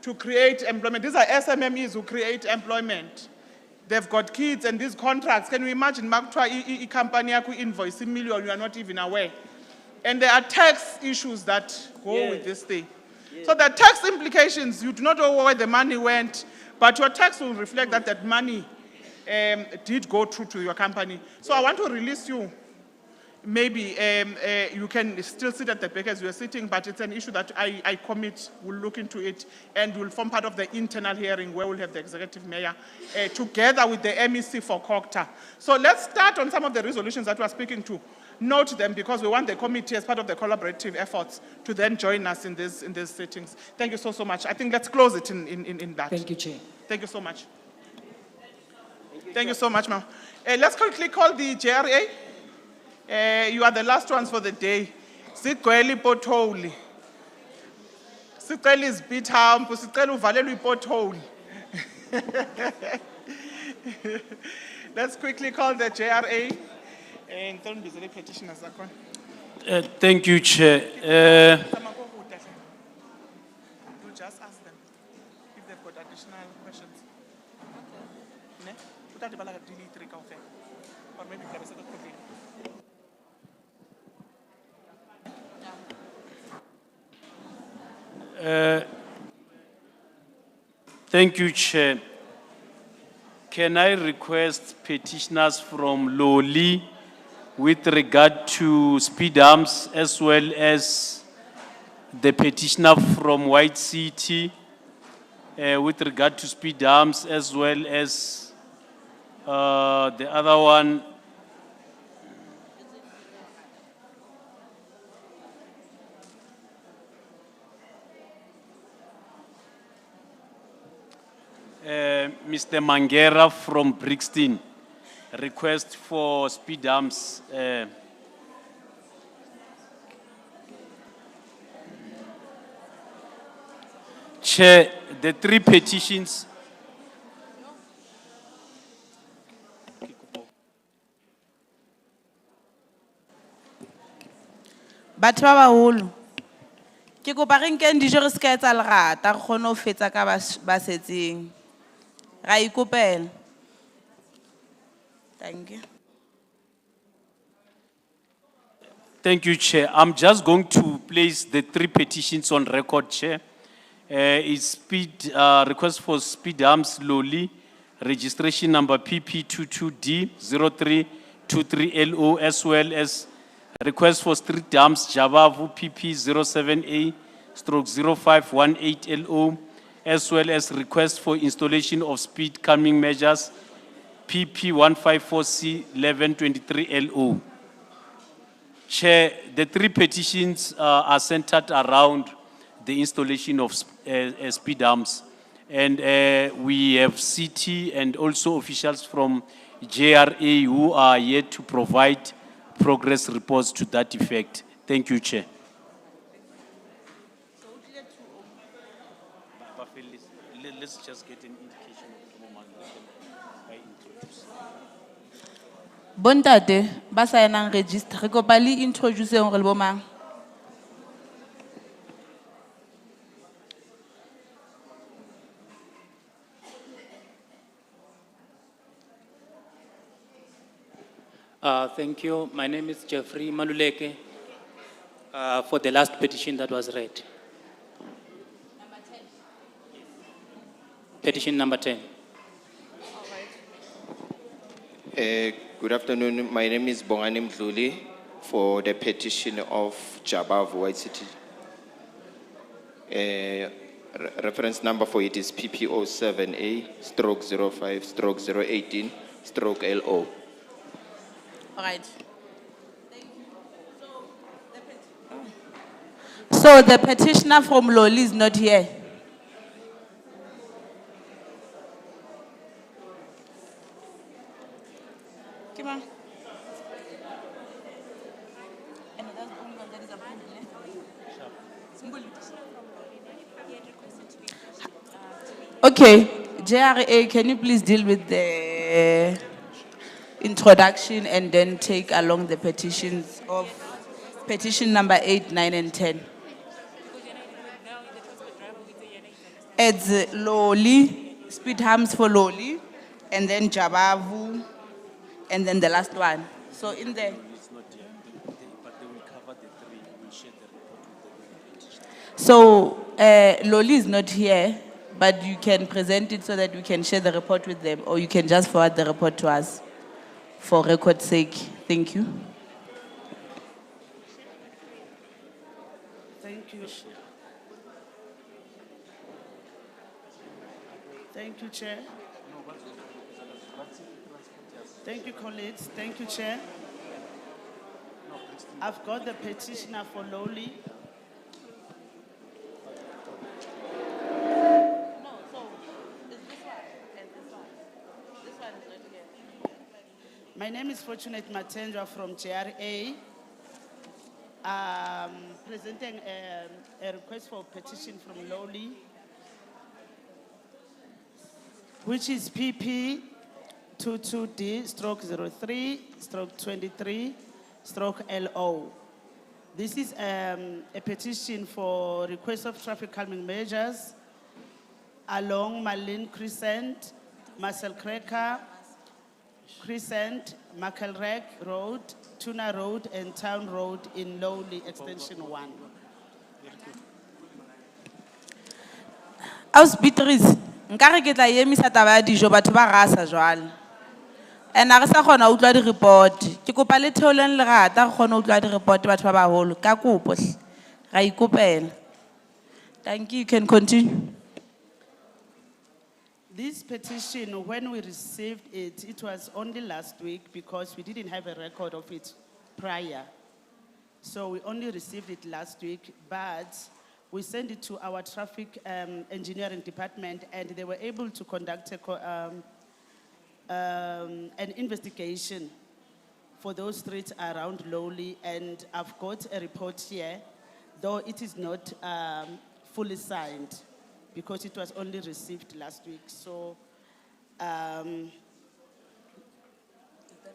to create employment, these are SMMEs who create employment. They've got kids and these contracts. Can you imagine, a company invoice $1 million, you are not even aware. And there are tax issues that go with this thing. So the tax implications, you do not know where the money went, but your tax will reflect that that money did go through to your company. So I want to release you. Maybe you can still sit at the back as you are sitting, but it's an issue that I commit, we'll look into it, and will form part of the internal hearing where we'll have the executive mayor together with the MEC for COCTA. So let's start on some of the resolutions that we're speaking to. Note them, because we want the committee as part of the collaborative efforts to then join us in these settings. Thank you so much. I think let's close it in that. Thank you, Chair. Thank you so much. Thank you so much, ma'am. Let's quickly call the JRA. You are the last ones for the day. Sigcwele pothole. Sicela izibit hump, sicela uvalelwe ipothole. Let's quickly call the JRA. And don't be the petitioners. Thank you, Chair. You just ask them if they've got additional questions. Or maybe thank you, Chair. Can I request petitioners from Luthuli with regard to speed humps, as well as the petitioner from White City with regard to speed humps, as well as the other one, Mr. Mangera from Brixton. request for speed humps. Chair, the three petitions. Batho ba baholo, ke kopa re nkeng dijo re ska etsa lerata re kgone ho fetsa ka ba setseng. Ra ikopela. Thank you. Thank you, Chair. I'm just going to place the three petitions on record, Chair. It's request for speed humps Loli, registration number PP22D0323LO, as well as request for street dumps Javavu PP07A/0518LO, as well as request for installation of speed calming measures PP154C1123LO. Chair, the three petitions are centered around the installation of speed humps. And we have city and also officials from JRA who are yet to provide progress reports to that effect. Thank you, Chair. Let's just get an indication of introduce. Bontate, ba saenang register, re kopa le introduce hore le bo mang. Thank you. My name is Jeffrey Maluleke, for the last petition that was read. Number 10. Petition number 10. Good afternoon. My name is Bongani Luthuli for the petition of Jabavu White City. Reference number for it is PP07A/05/018/LO. All right. So the petitioner from Loli is not here. Come on. Okay, JRA, can you please deal with the introduction and then take along the petitions of petition number 8, 9, and 10. It's Loli, speed humps for Loli, and then Jabavu, and then the last one. So in there. So Loli is not here, but you can present it so that we can share the report with them, or you can just forward the report to us for record's sake. Thank you. Thank you. Thank you, Chair. Thank you, colleagues. Thank you, Chair. I've got the petitioner for Loli. My name is Fortunate Matendwa from JRA. Presenting a request for petition from Loli, which is PP 22D/03/23/LO. This is a petition for request of traffic calming measures along Malin Crescent, Marcel Kreker Crescent, Makelrek Road, Tuna Road, and Town Road in Lowly Extension 1. Aus Beatrice, nkare ke tla emisa taba ya dijo batho ba rasa jwale. And a re sa kgona ho utlwa di-report. Ke kopa le theoleng lerata re kgone ho utlwa di-report batho ba baholo. Ka kopo hle. Ra ikopela. Thank you. You can continue. This petition, when we received it, it was only last week because we didn't have a record of it prior. So we only received it last week, but we sent it to our traffic engineering department and they were able to conduct an investigation for those streets around Lowly, and I've got a report here, though it is not fully signed because it was only received last week. So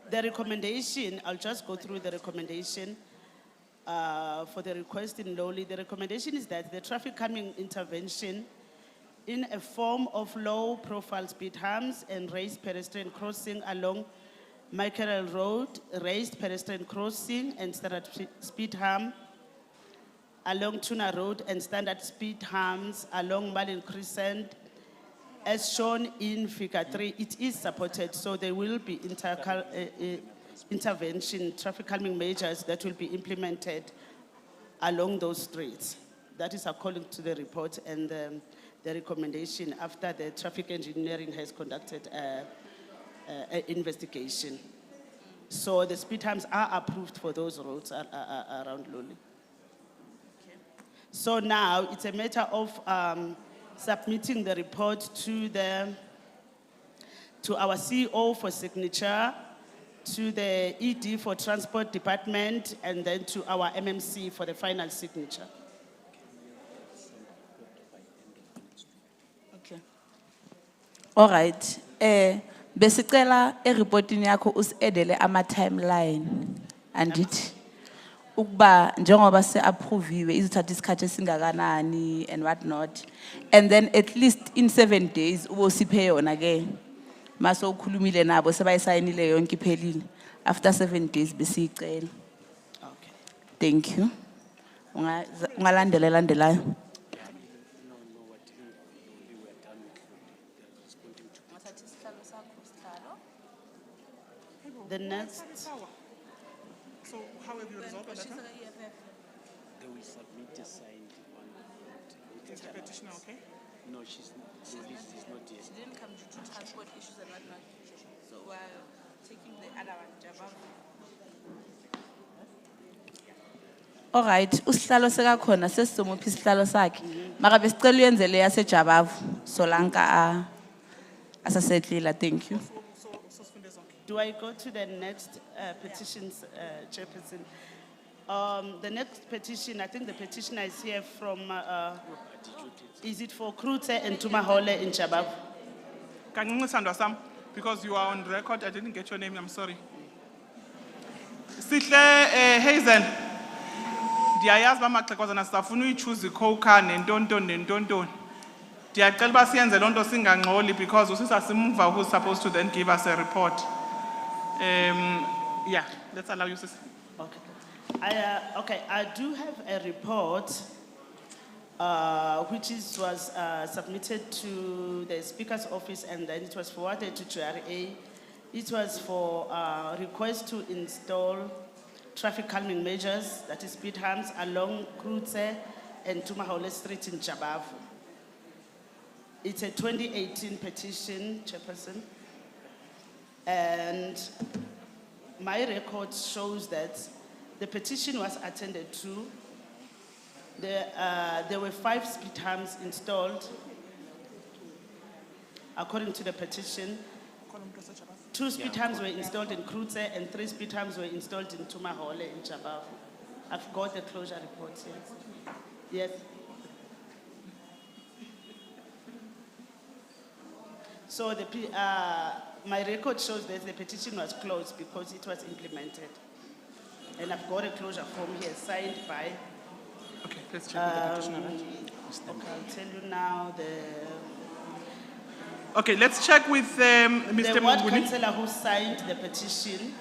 the recommendation, I'll just go through the recommendation for the request in Lowly. The recommendation is that the traffic calming intervention in a form of low profile speed humps and raised pedestrian crossing along Michael Road, raised pedestrian crossing and standard speed hump along Tuna Road and standard speed humps along Malin Crescent, as shown in figure 3, it is supported, so there will be intervention, traffic calming measures that will be implemented along those streets. That is according to the report and the recommendation after the traffic engineering has conducted an investigation. So the speed humps are approved for those roads around Lowly. So now it's a matter of submitting the report to our CEO for signature, to the ED for Transport Department, and then to our MMC for the final signature. Okay. All right. Besicela reporting yako usedele ama timeline andit ukuba njengoba se approve izithatha isikhathi esingakanani and what not, and then at least in 7 days ubosiphe yona ke maso ukhulumile nabo sebayisayinile yonke iphelile after 7 days besicela. Okay, thank you. Ungalandelela landelayo. the next. So how have you resolved that? They will submit a signed one. Is the petitioner okay? No, she's not yet. She didn't come due to transport issues and whatnot. So while taking the other one, Jabab. All right, usihlalo sekakhona sesizomuphi isihlalo sakhe. Mara besicela uyenzele yase Jabavu solanka asasetlila. Thank you. Do I go to the next petitions, Chairperson? The next petition, I think the petitioner is here from, is it for Krute and Tumahole in Chabab? Can you understand Sam? Because you are on record, I didn't get your name, I'm sorry. Sihle Hazen. Diayas ba maxekwaza na safuna uyichoose icoca nentonton. Diyacela ba siyenze lonto singangxoli because usisa simuva who's supposed to then give us a report. Yeah, let's allow you, sis. Okay. I do have a report which was submitted to the Speaker's office and then it was forwarded to GRA. It was for request to install traffic calming measures, that is speed humps, along Krute and Tumahole Street in Jabavu. It's a 2018 petition, Chairperson. And my record shows that the petition was attended to. There were 5 speed humps installed, according to the petition. 2 speed humps were installed in Krute and 3 speed humps were installed in Tumahole in Jabavu. I've got the closure report here. Yes. So my record shows that the petition was closed because it was implemented. And I've got a closure form here signed by. Okay, let's check with the petitioner. Okay, I'll tell you now Okay, let's check with Mr. The ward Munguni. councillor who signed the petition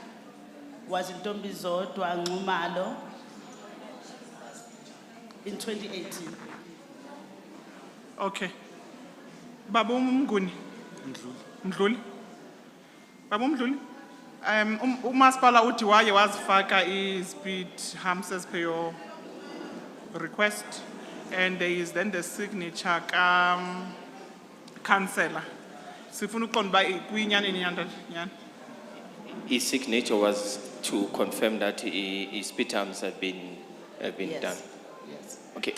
was in Ntombizo Ngumalo in 2018. Okay. Babu Munguni. Mdluli. Babu Mdluli. Umasipala uthi waye wazifaka i-speed humps as per your request, and there is then the signature councillor. Sifuna uqonda ba kuyinyani nyanda nyani. His signature was to confirm that his speed humps have been Yes. done. Yes. Okay.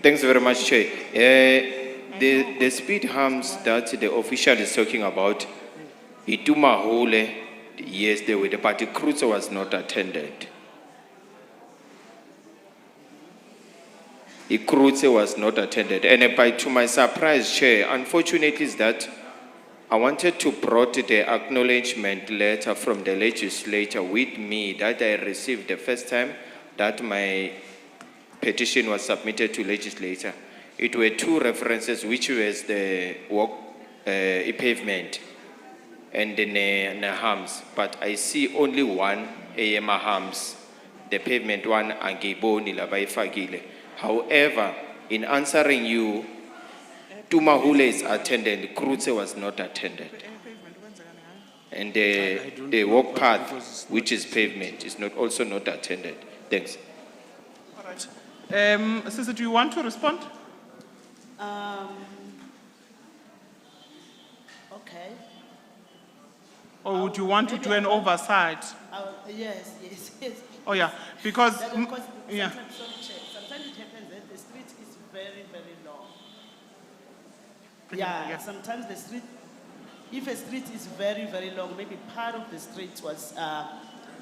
Thanks very much, Chair. The speed humps that the official is talking about, Itumahole, yes, they were the party cruiser was not attended. The cruiser was not attended. And to my surprise, Chair, unfortunately is that I wanted to brought the acknowledgement letter from the legislature with me that I received the first time that my petition was submitted to legislature. It were two references, which was the pavement and the humps. But I see only one AMA humps, the pavement one, angiboni labaifagile. However, in answering you, Tumahule is attended, Krutze was not attended. And the walk path, which is pavement, is also not attended. Thanks. All right. Sister, do you want to respond? Okay. Or would you want to do an oversight? Yes. Oh, yeah, because, Sometimes yeah. it happens that the street is very, very long. Yeah, sometimes the street, if a street is very, very long, maybe part of the street was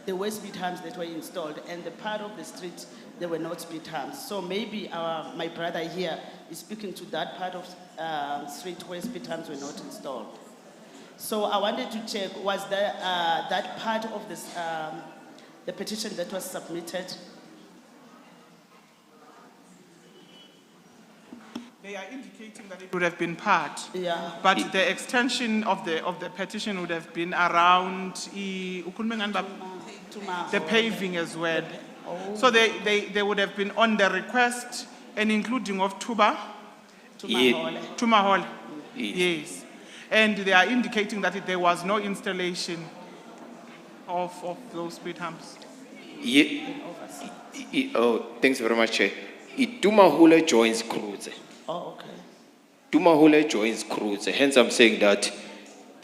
the way speed humps that were installed, and the part of the street, there were not speed humps. So maybe my brother here is speaking to that part of street where speed humps were not installed. So I wanted to check, was there that part of this, the petition that was submitted? They are indicating that it would have been part. Yeah. But the extension of the petition would have been around the paving as well. So they would have been on the request and including of Tumahole. Yes. And they are indicating that there was no installation of those speed humps. Oh, thanks very much, Chair. Tumahole joins Krutze. Oh, okay. Tumahule joins Krutze. Hence, I'm saying that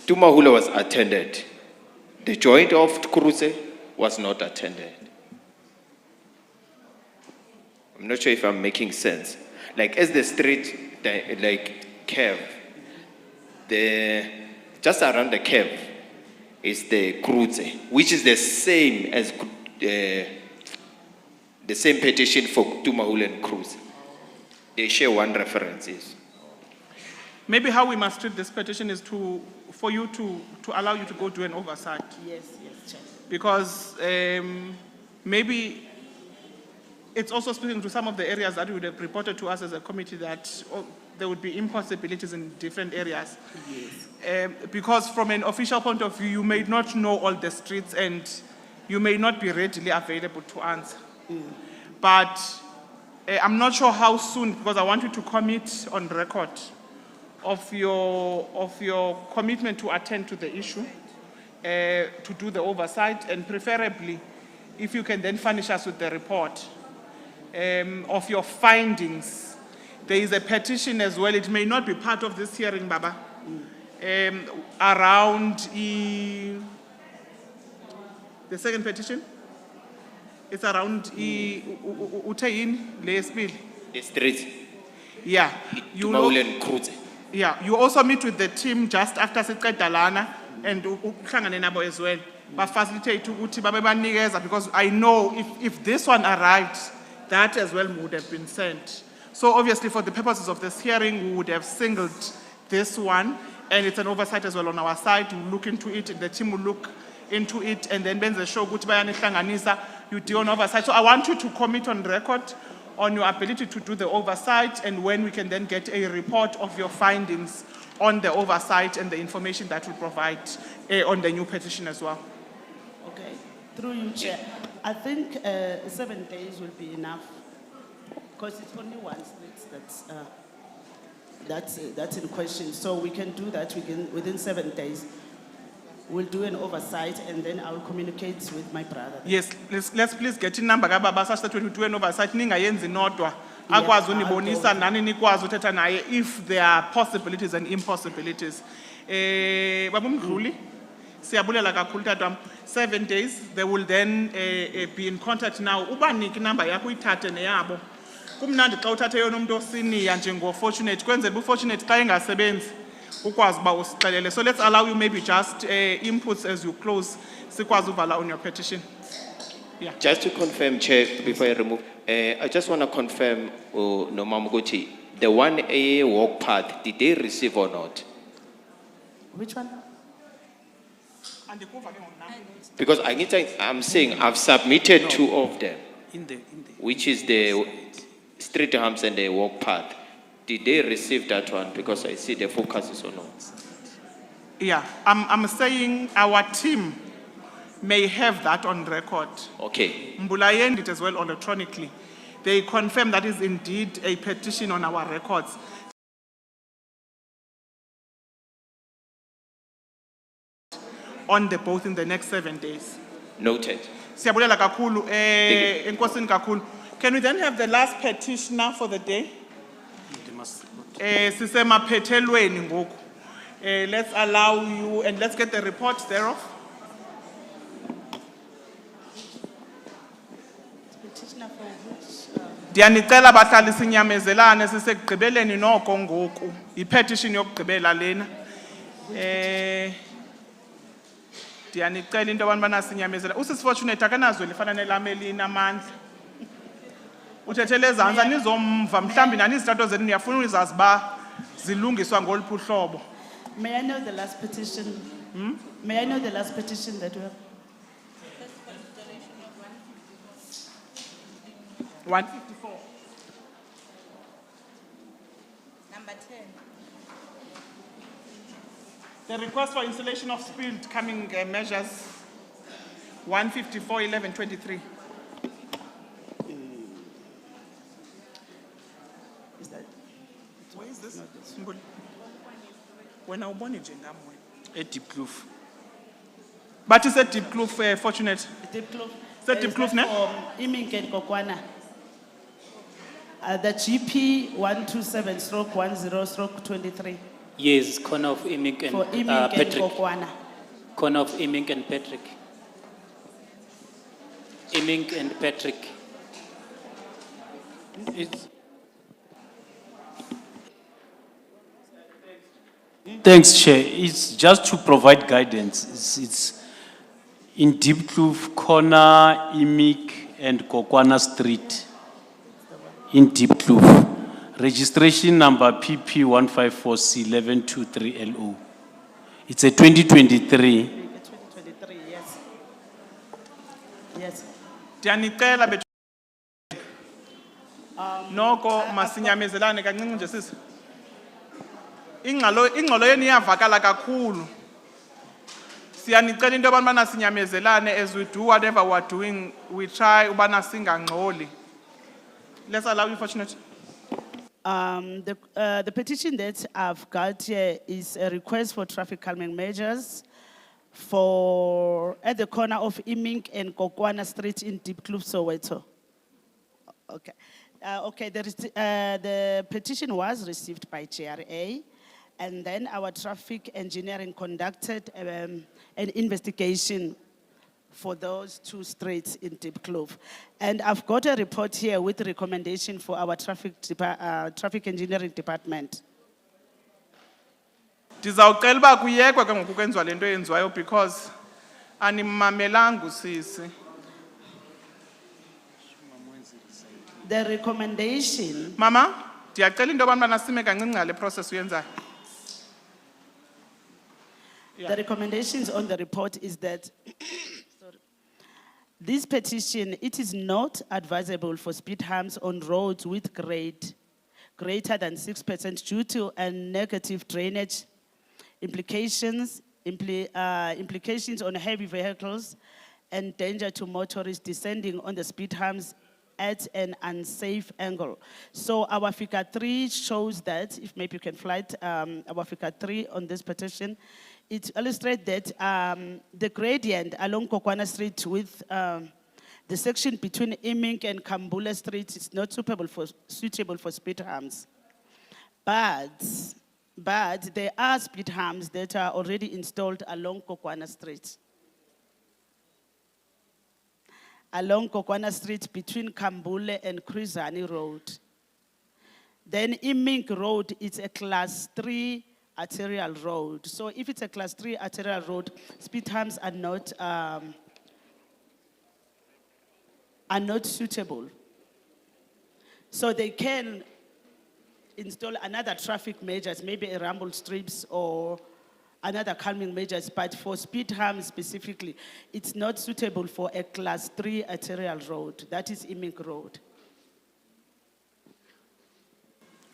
Tumahule was attended. The joint of Krutze was not attended. I'm not sure if I'm making sense. Like, as the street, curve, just around the curve is the Krutze, which is the same as the same petition for Tumahule and Krutze. They share one reference. Yes. Maybe how we must treat this petition is for you to allow you to go do an oversight. Yes, Chair. Because maybe it's also speaking to some of the areas that would have reported to us as a committee that there would be impossibilities in different areas. Yes. Because from an official point of view, you may not know all the streets and you may not be readily available to answer. But I'm not sure how soon, because I want you to commit on record of your commitment to attend to the issue, to do the oversight, and preferably, if you can then furnish us with the report of your findings. There is a petition as well. It may not be part of this hearing, Baba, around the second petition. It's around Utein, Leespil. The street. Yeah. Yeah. You also meet with the team just after Dalana and uhlangane nabo as well. But facilitate ukuthi babe banikeza, because I know if this one arrived, that as well would have been sent. So obviously for the purposes of this hearing, we would have singled this one, and it's an oversight as well on our side. We'll look into it, and the team will look into it, and then benze show ukuthi bayanihlanganisa, you do an oversight. So I want you to commit on record on your ability to do the oversight, and when we can then get a report of your findings on the oversight and the information that we provide on the new petition as well. Okay, through you, Chair. I think 7 days will be enough, because it's only one street that's in question. So we can do that within 7 days. We'll do an oversight, and then I'll communicate with my brother. Yes, let's please get in number kababa such that when we do an oversight ningayenzi nodwa akwazi unibonisa nani nikwazi uthetha naye if there are possibilities and impossibilities. Baba Luthuli, siyabulela kakhulu tatam. 7 days, they will then be in contact now. Ubaniki number yakho uyithathe neyabo. kumnandi xa uthathe yona umuntu osiniya njengo-fortunate kwenzela uba-fortunate xa engasebenzi ukwazi uba usixelele. So let's allow you maybe just inputs as you close sikwazi uvala on your petition. Yeah. Just to confirm, Chair, before I remove, I just want to confirm, Nomam Guti, the 1A walk path, did they receive or not? Which one? Because I'm saying I've submitted two of them, which is the street humps and the walk path. Did they receive that one? Because I see the focus is on no. Yeah, I'm saying our team may have that on record. Okay. Mbulayendi it as well electronically. They confirm that is indeed a petition on our records. On the both in the next 7 days. Noted. Siyabulela kakhulu, enkosini kakhulu. Can we then have the last petitioner for the day? Sisemaphethelweni ngoku. Let's allow you and let's get the report thereof. Ndiyanicela bahlali sinyamezelane sisekugqibeleni noko ngoku. I-petition yokugqibela lena. Ndiyanicela into abantwana sinyamezela. Usisifortunate akanazwe lifana nelame linamandla. Uthethele ezantsi anizomva mhlambi nanizitato zenu niyafuna uzazi ba zilungiswa ngoluphi uhlobo. May I know the last petition? May I know the last petition that we have? 154. Number 10. The request for installation of spilled coming measures, 154, 11, 23. Is that? Where is this? When I was born in Jengamwe. A deep kloof. But it's a deep kloof, fortunate. Deep Kloof. Is that Deep Kloof, ne? Imink and Kokwana. The GP 127/10/23. Yes, corner of Imink and For Imink and Patrick. Kokwana. Corner of Imink and Patrick. Imink and Patrick. Thanks, Chair. It's just to provide guidance. It's in Deep Kloof corner, Imik and Kokwana Street. In Deep Kloof. Registration number PP 154C1123LO. It's a 2023. 2023, yes. Yes. Ndiyanicela bethu. Noko masinyamezelane kancinci nje sisi. Ingxolo yenu iyavakala kakhulu. Siyanicela into abantwana sinyamezelane as we do whatever we are doing, we try ubana singangxoli. Let's allow you, fortunate. The petition that I've got here is a request for traffic calming measures at the corner of Imink and Kokwana Street in Deep Kloof, Soweto. Okay. The petition was received by JRA, and then our traffic engineering conducted an investigation for those two streets in Deep Kloof. And I've got a report here with recommendation for our traffic engineering department. Ndizawucela uba kuyekwe ke ngoku kwenziwa le nto yenziwayo because animamelangu sisi. The recommendation. Mama, ndiyacela into abantwana sime kancinci ngale process uyenzayo. The recommendations on the report is that this petition, it is not advisable for speed humps on roads with grade greater than 6% due to negative drainage implications on heavy vehicles and danger to motorists descending on the speed humps at an unsafe angle. So our figure 3 shows that, if maybe you can fly our figure 3 on this petition, it illustrates that the gradient along Kokwana Street with the section between Imink and Kambula Street is not suitable for speed humps. But there are speed humps that are already installed along Kokwana Street. Along Kokwana Street between Kambule and Krizani Road. Then Imink Road, it's a class 3 arterial road. So if it's a class 3 arterial road, speed humps are not suitable. So they can install another traffic measures, maybe a rumble strips or another calming measures, but for speed humps specifically, it's not suitable for a class 3 arterial road. That is Imink Road.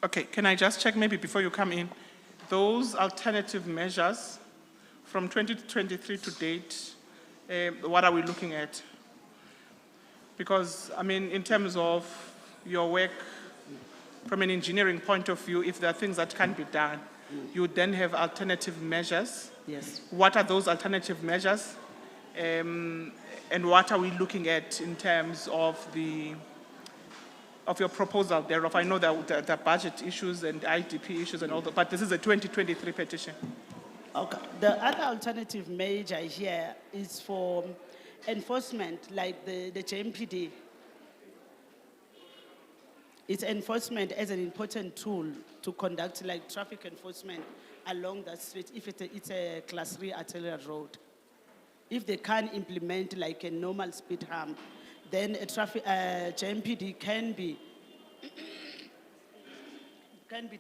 Okay, can I just check maybe before you come in? Those alternative measures from 2023 to date, what are we looking at? Because, I mean, in terms of your work, from an engineering point of view, if there are things that can be done, you would then have alternative measures. Yes. What are those alternative measures? And what are we looking at in terms of your proposal thereof? I know that the budget issues and IDP issues and all that, but this is a 2023 petition. Okay. The other alternative measure here is for enforcement, like the JMPD. It's enforcement as an important tool to conduct like traffic enforcement along that street if it's a class 3 arterial road. If they can't implement like a normal speed hump, then a JMPD can be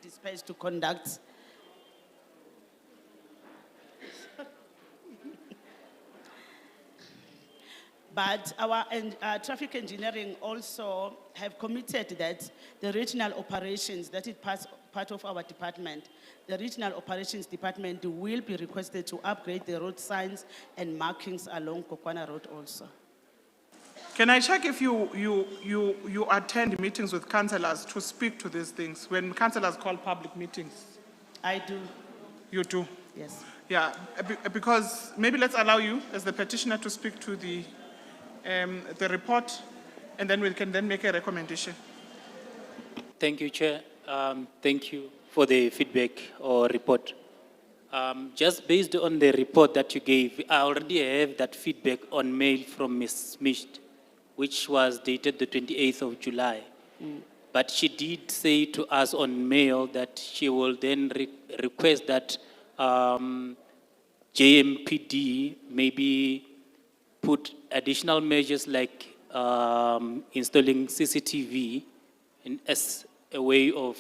dispatched to conduct. But our traffic engineering also have committed that the regional operations, that is part of our department, the regional operations department will be requested to upgrade the road signs and markings along Kopanong Road also. Can I check if you attend meetings with councillors to speak to these things? When councillors call public meetings? I do. You do? Yes. Yeah, because maybe let's allow you as the petitioner to speak to the report, and then we can then make a recommendation. Thank you, Chair. Thank you for the feedback or report. Just based on the report that you gave, I already have that feedback on mail from Ms. Smith, which was dated the 28th of July. But she did say to us on mail that she will then request that JMPD maybe put additional measures like installing CCTV as a way of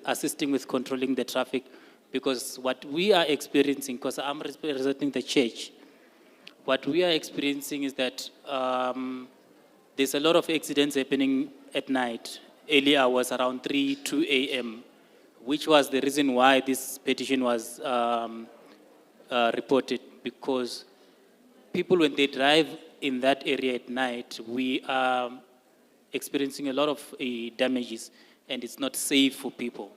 assisting with controlling the traffic. Because what we are experiencing, because I'm representing the church, what we are experiencing is that there's a lot of accidents happening at night, early hours around 2 a.m., which was the reason why this petition was reported, because people, when they drive in that area at night, we are experiencing a lot of damages, and it's not safe for people.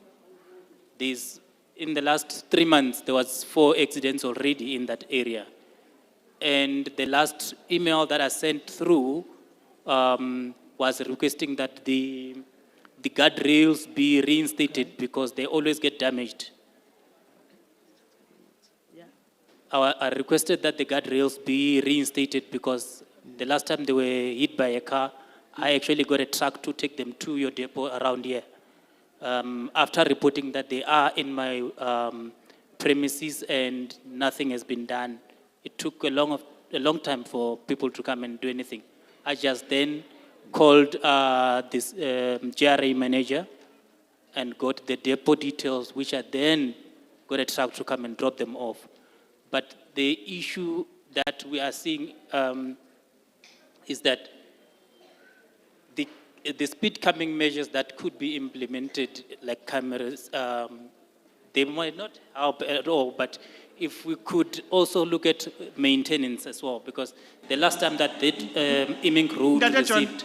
In the last 3 months, there was 4 accidents already in that area. And the last email that I sent through was requesting that the guardrails be reinstated because they always get damaged. I requested that the guardrails be reinstated because the last time they were hit by a car, I actually got a truck to take them to your depot around here. After reporting that they are in my premises and nothing has been done, it took a long time for people to come and do anything. I just then called this GRA manager and got the depot details, which I then got a truck to come and drop them off. But the issue that we are seeing is that the speed calming measures that could be implemented, like cameras, they might not help at all, but if we could also look at maintenance as well, because the last time that Imink Road received...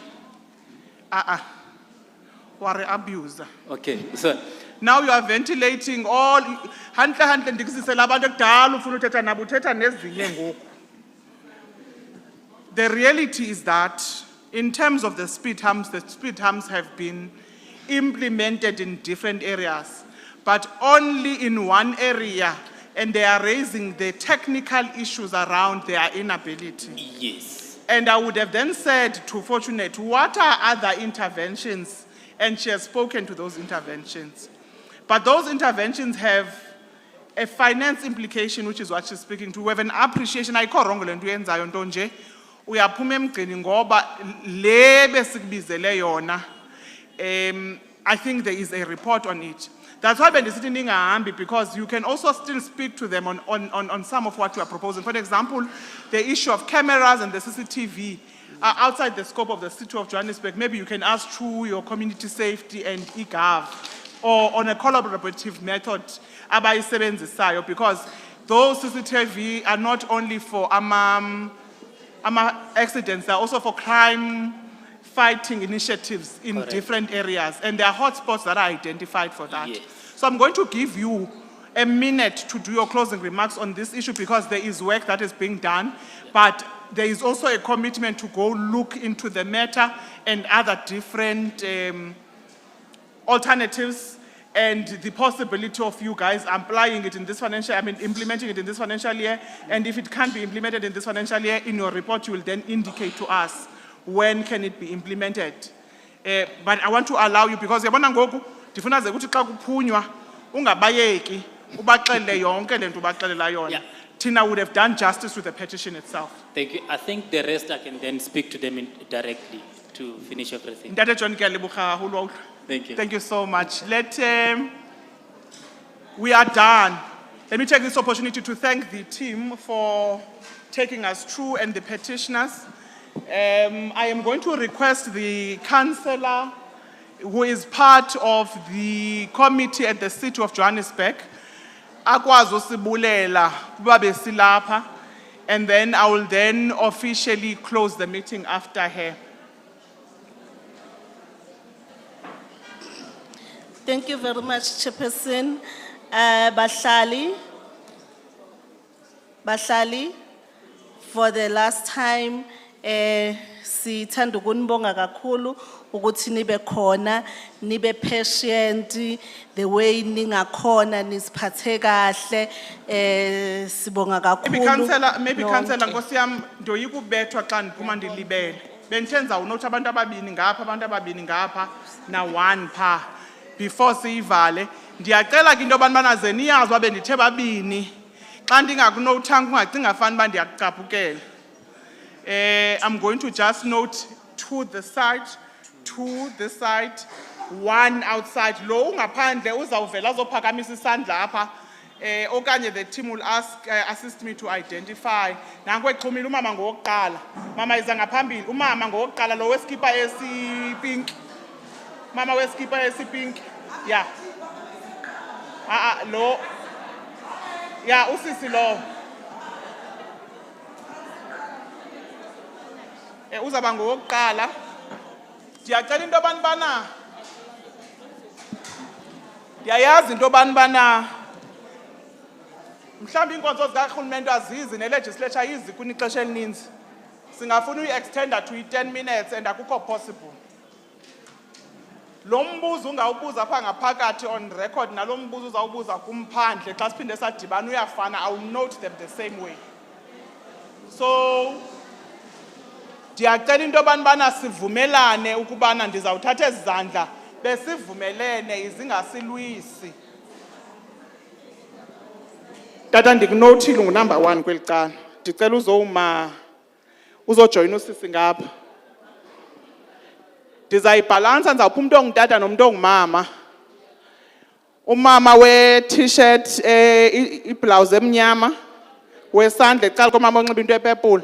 Ware abuser. Okay, so... Now you are ventilating all... The reality is that in terms of the speed humps have been implemented in different areas, but only in one area, and they are raising the technical issues around their inability. Yes. And I would have then said to Fortunate, what are other interventions and she has spoken to those interventions. But those interventions have a finance implication, which is what she's speaking to. We have an appreciation. I call wrong lento yenzayo nto nje. Uyaphuma emgceni ngoba le besikubizele yona. I think there is a report on it. That's why we're sitting in Ambi, because you can also still speak to them on some of what you are proposing. For example, the issue of cameras and the CCTV are outside the scope of the City of Johannesburg. Maybe you can ask through your community safety and eGov, or on a collaborative method, because those CCTV are not only for accidents, they're also for crime fighting initiatives in different areas, and there are hotspots that are identified for that. Yes. So I'm going to give you a minute to do your closing remarks on this issue, because there is work that is being done, but there is also a commitment to go look into the matter and other different alternatives, and the possibility of you guys applying it in this implementing it in this financial year. And if it can't be implemented in this financial year, in your report you will then indicate to us when can it be implemented. But I want to allow you, because yabona ngoku ndifuna ze ukuthi xa kuphunywa ungabayeki ubaxele yonke lento ubaxelela yona. Tina would have done justice with the petition itself. Thank you. I think the rest I can then speak to them directly to finish everything. Ntate John, ke a leboga haholo. Thank you. Thank you so much. We are done. Let me take this opportunity to thank the team for taking us through, and the petitioners. I am going to request the councillor who is part of the committee at the City of Johannesburg, akwazi usibulela kuba besilapha, and then I will then officially close the meeting after her. Thank you very much, Chairperson. Bahlali, for the last time, sithanda ukunibonga kakhulu ukuthi nibe khona, nibe patient, the way ningakhona nisiphathe kahle, sibonga kakhulu. Maybe councillor Nkosi yami ndoyika ubethwa xa ndiphuma ndilibele. Bentenza unothi abantu ababini ngapha na one pha before siyivale. Ndiyacela ke into yobana ze niyazi babe ndithe babini. Xa ndingakunothanga ungacinga fana uba ndiyakucaphukela. I'm going to just note to the side, one outside. Lo ungaphandle uzawuvela azophakamisa isandla apha. Okanye the team will assist me to identify. Nanku exhumile umama ngokuqala. Mama iza ngaphambili. Umama ngokuqala lo weskipa esi-pink. Mama weskipa esi-pink. Yeah. Lo. Yeah, usisi lo. Uzaba ngokuqala. Ndiyacela into bana. Ndiyayazi into bana. Mhlawumbe inkonzo zikarhulumente azizi ne-legislature izi kunixesha elininzi. Singafuna uyi-extenda to 10 minutes and akukho possible. Lo mbuzo ungawubuza pha ngaphakathi on record nalo mbuzo uzawubuza kumphandle xa siphinde sadibana uyafana. I will note them the same way. So ndiyacela into bana sivumelane ukubana ndizawuthatha ezandla besivumelene izingasilwisi. Tata ndikunothile ungunumber 1 kweli cala. Ndicela uzojoyina usisi ngapha. Ndizayibhalansa ndizawupha umuntu ongutata nomuntu ongumama. Umama we-t-shirt iblouse emnyama, wesandla ecala komama onxiba into epepula.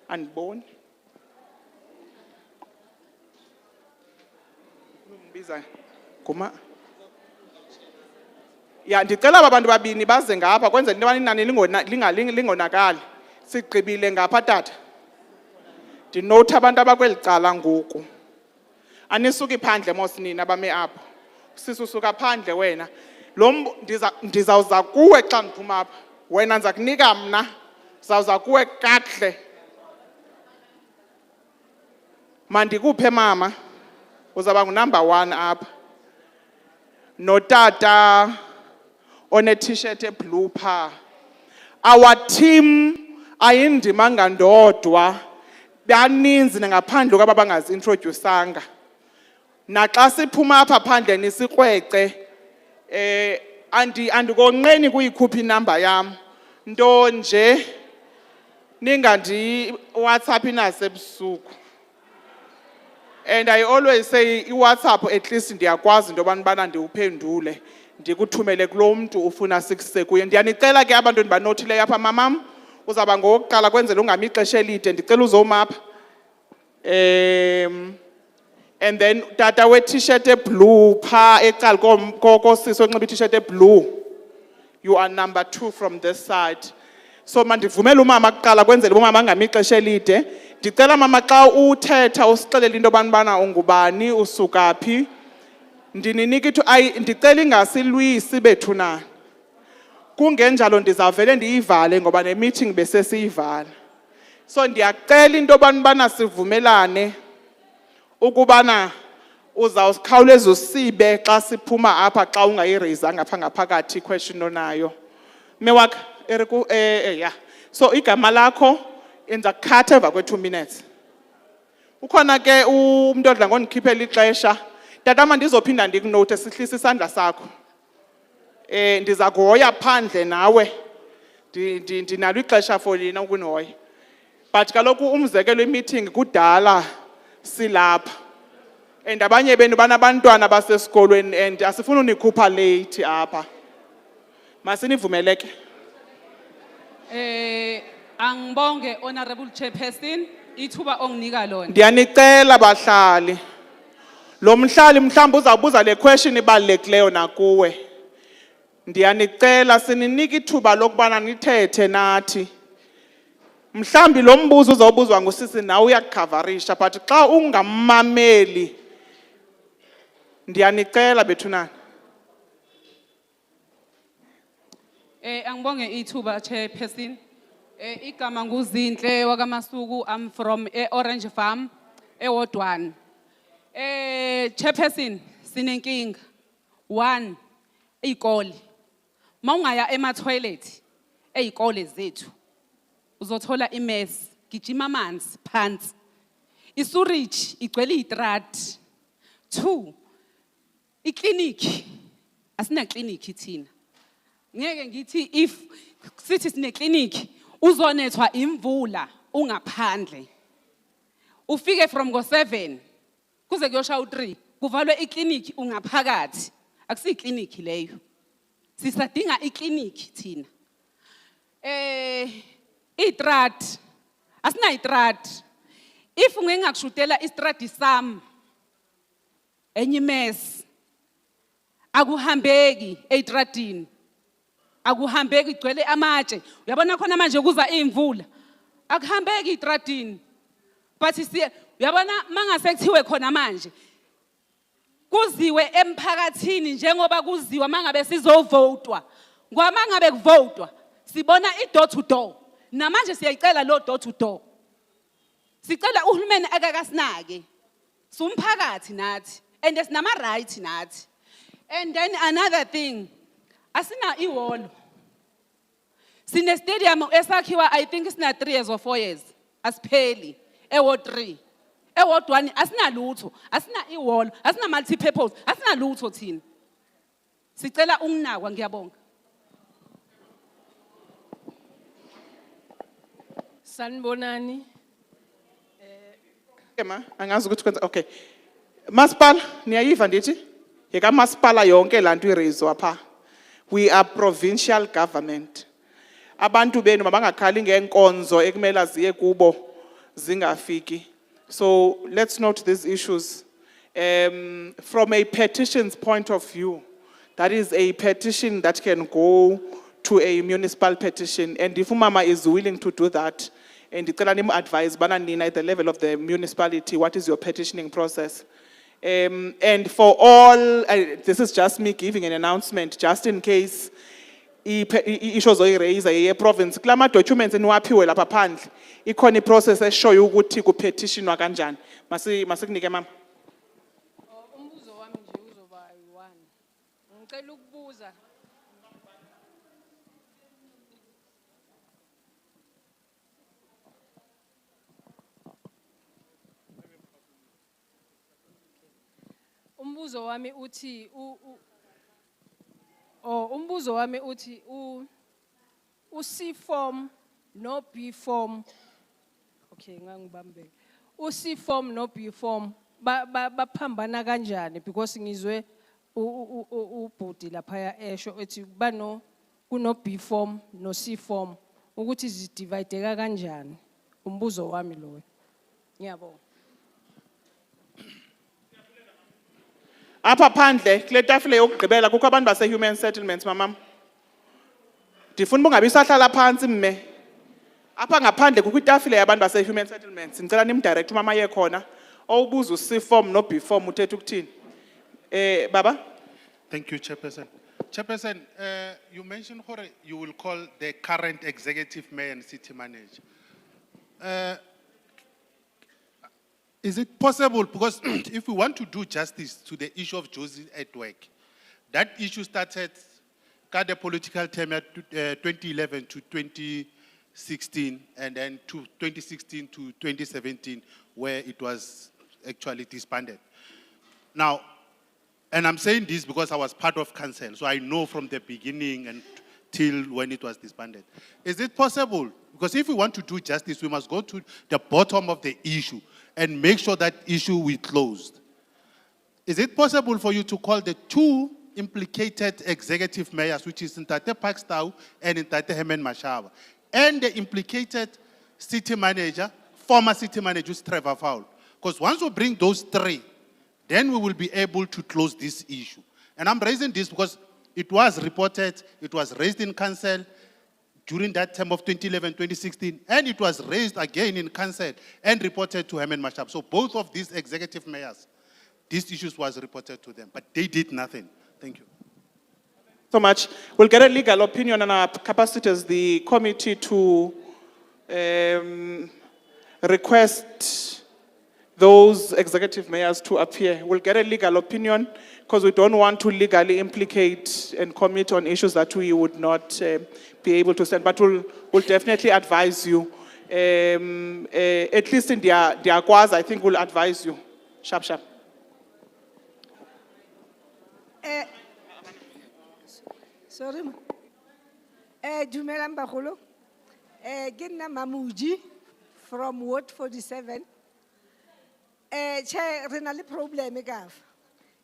Andiboni. Ngibiza kuma. Ya ndicela abantu babini baze ngapha kwenzela into inani lingonakali. Sigqibile ngapha tata. Ndinote abantu abakweli cala ngoku. Anisuki phandle mosinina bame apho. Sisusuka phandle wena. Lo ndizawuza kuwe xa ndiphuma apha. Wena ndiza kunika mna. Ndizawuza kuwe kakuhle. Mandikuphe mama. Uzaba ngunumber 1 apha. Notata one t-shirt eblue pha. Our team ayindima ngandodwa. baninzi ngaphandle kwaba bangazi-introducanga. Naxa siphuma apha phandle nisikrwece, andikonqeni kuyikhupha inamba yam, nto nje ningandi WhatsApp inasebusuku. And I always say WhatsApp at least ndiyakwazi into yobana ndiwuphendule ndikuthumele kulo mntu ufuna sikuse kuye. Ndiyanicela ke abantu ndibanothileyo apha mamam uzaba ngowokuqala kwenzela ungami ixesha elide ndicela uzoma apha. And then tata we t-shirt blue pha eqala kosisi onxiba t-shirt blue, you are number 2 from this side. So mandivumele umama kuqala kwenzela umama angami ixesha elide. Ndicela mama xa uthetha usixelele into yobana ungubani usuka phi. Ndininika ndicela ingasilwisi bethuna. Kungenjalo ndizavele ndiyivale ngoba ne-meeting bese siyivala. So ndiyacela into yobana sivumelane ukubana uzawukhawuleza usibe xa siphuma apha xa ungayireyizanga apha ngaphakathi question onayo. Mewakhe yeah. So igama lakho enza khatha emva kwe 2 minutes. Ukhona ke umuntu odla ngondikhiphela ixesha. Tata mandizophinda ndikunote sihlisa isandla sakho. Ndiza kuhoya phandle nawe. Ndinalo ixesha for lina ukunihoya. But kaloku umzekelo meeting kudala silapha. And abanye benu banabantwana basesikolweni and asifuni unikhupha late apha. Masinivumeleke. Angibonge honorable chairperson ithuba onginika lona. Ndiyanicela bahlali. Lo mhlali mhlawumbe uzawubuza le question ibalulekileyo nakuwe. Ndiyanicela sininika ithuba lokubana nithethe nathi. Mhlawumbi lo mbuzo uzawubuzwa ngusisi nawe uyakukhavarisha but xa ungamameli ndiyanicela bethunana. Angibonge ithuba chairperson. Igama nguZinhle wakaMasuku, I'm from Orange Farm eWard 1. Chairperson sinenkinga. 1 ikole. Mawungaya ema-toilet eyikole zethu uzothola imess, gijima amanzi phansi. Isurage igcwele itrad. 2 ikliniki asina kliniki thina. Ngeke ngithi if sithi sine kliniki uzonethwa imvula ungaphandle. Ufike from go7 kuze kuyosha u3 kuvalwe ikliniki ungaphakathi. Akusi ikliniki leyo. Sisadinga ikliniki thina. Itrad asina itrad. If ngingakushutela istrad sam enye mess akuhambeki eitradini. Akuhambeki igcwele amatshe. Uyabona khona manje kuza imvula. Akuhambeki itradini. But uyabona mangase kuthiwe khona manje kuziwe emphakathini njengoba kuziwa mangabe sizovotwa. Ngoba mangabe kuvotwa sibona i-door to door. Namanje siyayicela lo door to door. Sicela uhulumeni akakasinake. Sumphakathi nathi and sinama right nathi. And then another thing, asina iwall. Sine stadium esakhiwa I think sina 3 years or 4 years. Asipheli eWard 3. EWard 1 asina lutho, asina iwall, asina multi purpose, asina lutho thina. Sicela unginakwa ngiyabonga. Sanibonani. Ma angazi ukuthi kwenza okay. Masipala niyayiva ndithi? Yeka masipala yonke lanto iraise apha. We are provincial government. Abantu benu mabangakhali ngenkonzo ekumela ziye kubo zingafiki. So let's note these issues. From a petition's point of view, that is a petition that can go to a municipal petition. And if Mama is willing to do that, and the advise Bananina at the level of the municipality, what is your petitioning process? And for all, this is just me giving an announcement, just in case issues raise a province. Klama documents in wapiwe la papandle. Ikoni process show you ukuthi ku petition wa kanjani. Masikunike mama. Umbuzo wami nje uzoba yi1. Ngicela ukubuza. umbuzo wami uthi umbuzo wami uthi C form no B form. Okay, ngangibambe. C form no B form baphambana kanjani because ngizwe ubhudi lapha esho ethi kuno B form no C form ukuthi zidivide kanjani. Umbuzo wami lowo. Ngiyabonga. Apha phandle kule tafile yokugqibela kukho abantu base human settlements mamam. Ndifuna ungabi sahlala phansi mme. Apha ngaphandle kukho itafile yabantu base human settlements. Ngicela nimdirect umama yekhona. Owubuza C form no B form uthetha ukuthini? Baba? Thank you, Chairperson. Chairperson, you mentioned how you will call the current executive mayor and city manager. Is it possible, because if we want to do justice to the issue of Josie at work, that issue started, got the political term at 2011 to 2016, and then to 2016 to 2017, where it was actually disbanded. Now, and I'm saying this because I was part of council, so I know from the beginning and till when it was disbanded. Is it possible? Because if we want to do justice, we must go to the bottom of the issue and make sure that issue we closed. Is it possible for you to call the two implicated executive mayors, which is Ntate Pakstau and Ntate Herman Mashaba, and the implicated city manager, former city manager, who's Trevor Fowl? Because once we bring those three, then we will be able to close this issue. And I'm raising this because it was reported, it was raised in council during that term of 2011-2016, and it was raised again in council and reported to Herman Mashab. So both of these executive mayors, these issues was reported to them, but they did nothing. Thank you. So much. We'll get a legal opinion on our capacity as the committee to request those executive mayors to appear. We'll get a legal opinion because we don't want to legally implicate and commit on issues that we would not be able to send. But we'll definitely advise you. At least in their quas, I think we'll advise you. Sharp, sharp. Sorry. Dumelang bagolo. Ke nna Mamuji from Ward 47. Chair, re na le problem ka fa.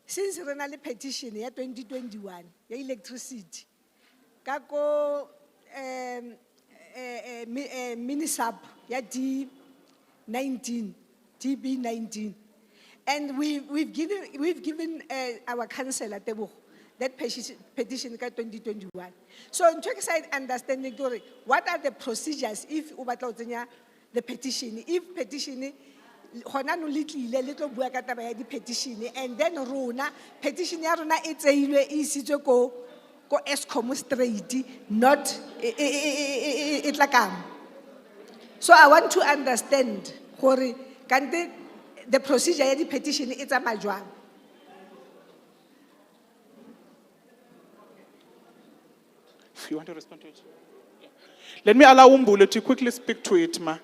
Since re na le petition ya 2021 ya electricity. Ka ko minisub ya D19, DB19. And we've given our councillor Tebogo that petition ka 2021. So in terms of understanding, what are the procedures if the petition, if petition petition, and then rona petition ya rona e tseilwe e isitswe ko Eskom straight, not itlakam. So I want to understand gore kante the procedure ya di petition e tsamaya jwang. You want to respond to it? Yeah. Let me allow Umbulu to quickly speak to it, ma,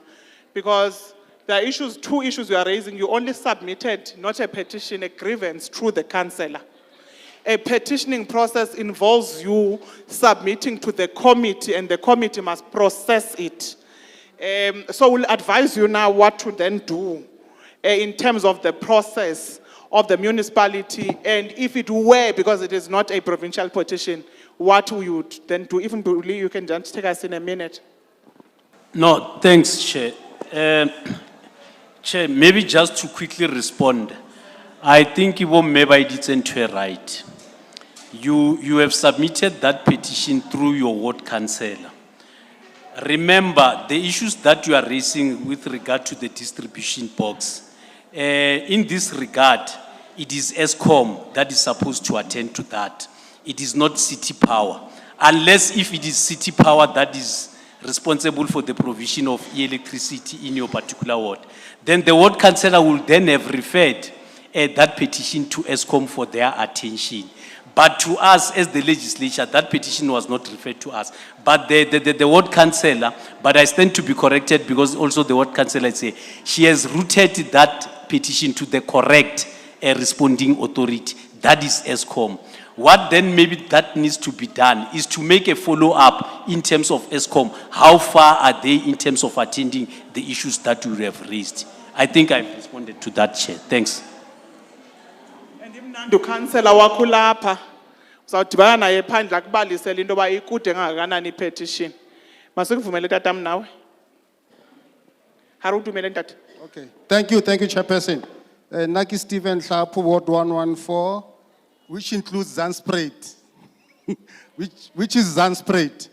because there are two issues you are raising. You only submitted not a petition, a grievance through the councillor. A petitioning process involves you submitting to the committee, and the committee must process it. So we'll advise you now what to then do in terms of the process of the municipality, and if it were, because it is not a provincial petition, what we would then do. Even you can just take us in a minute. No, thanks, Chair. Chair, maybe just to quickly respond, I think you maybe didn't right. You have submitted that petition through your ward councillor. Remember the issues that you are raising with regard to the distribution box. In this regard, it is Eskom that is supposed to attend to that. It is not city power. Unless if it is city power that is responsible for the provision of electricity in your particular ward, then the ward councillor will then have referred that petition to Eskom for their attention. But to us as the legislature, that petition was not referred to us. But the ward councillor, but I stand to be corrected because also the ward councillor say she has routed that petition to the correct responding authority. That is ESCOM. What then maybe that needs to be done is to make a follow-up in terms of ESCOM. How far are they in terms of attending the issues that we have raised? I think I've responded to that, Chair. Thanks. Ndu councillor wakho lapha uzawudibana naye phandle akubalisele into yoba ikude kangakanani petition. Masikuvumele tatam nawe. Harutumele ntate. Okay. Thank you, Chairperson. Naki Stephen Hlapu, Ward 114, which includes Zanspruit, which is Zanspruit.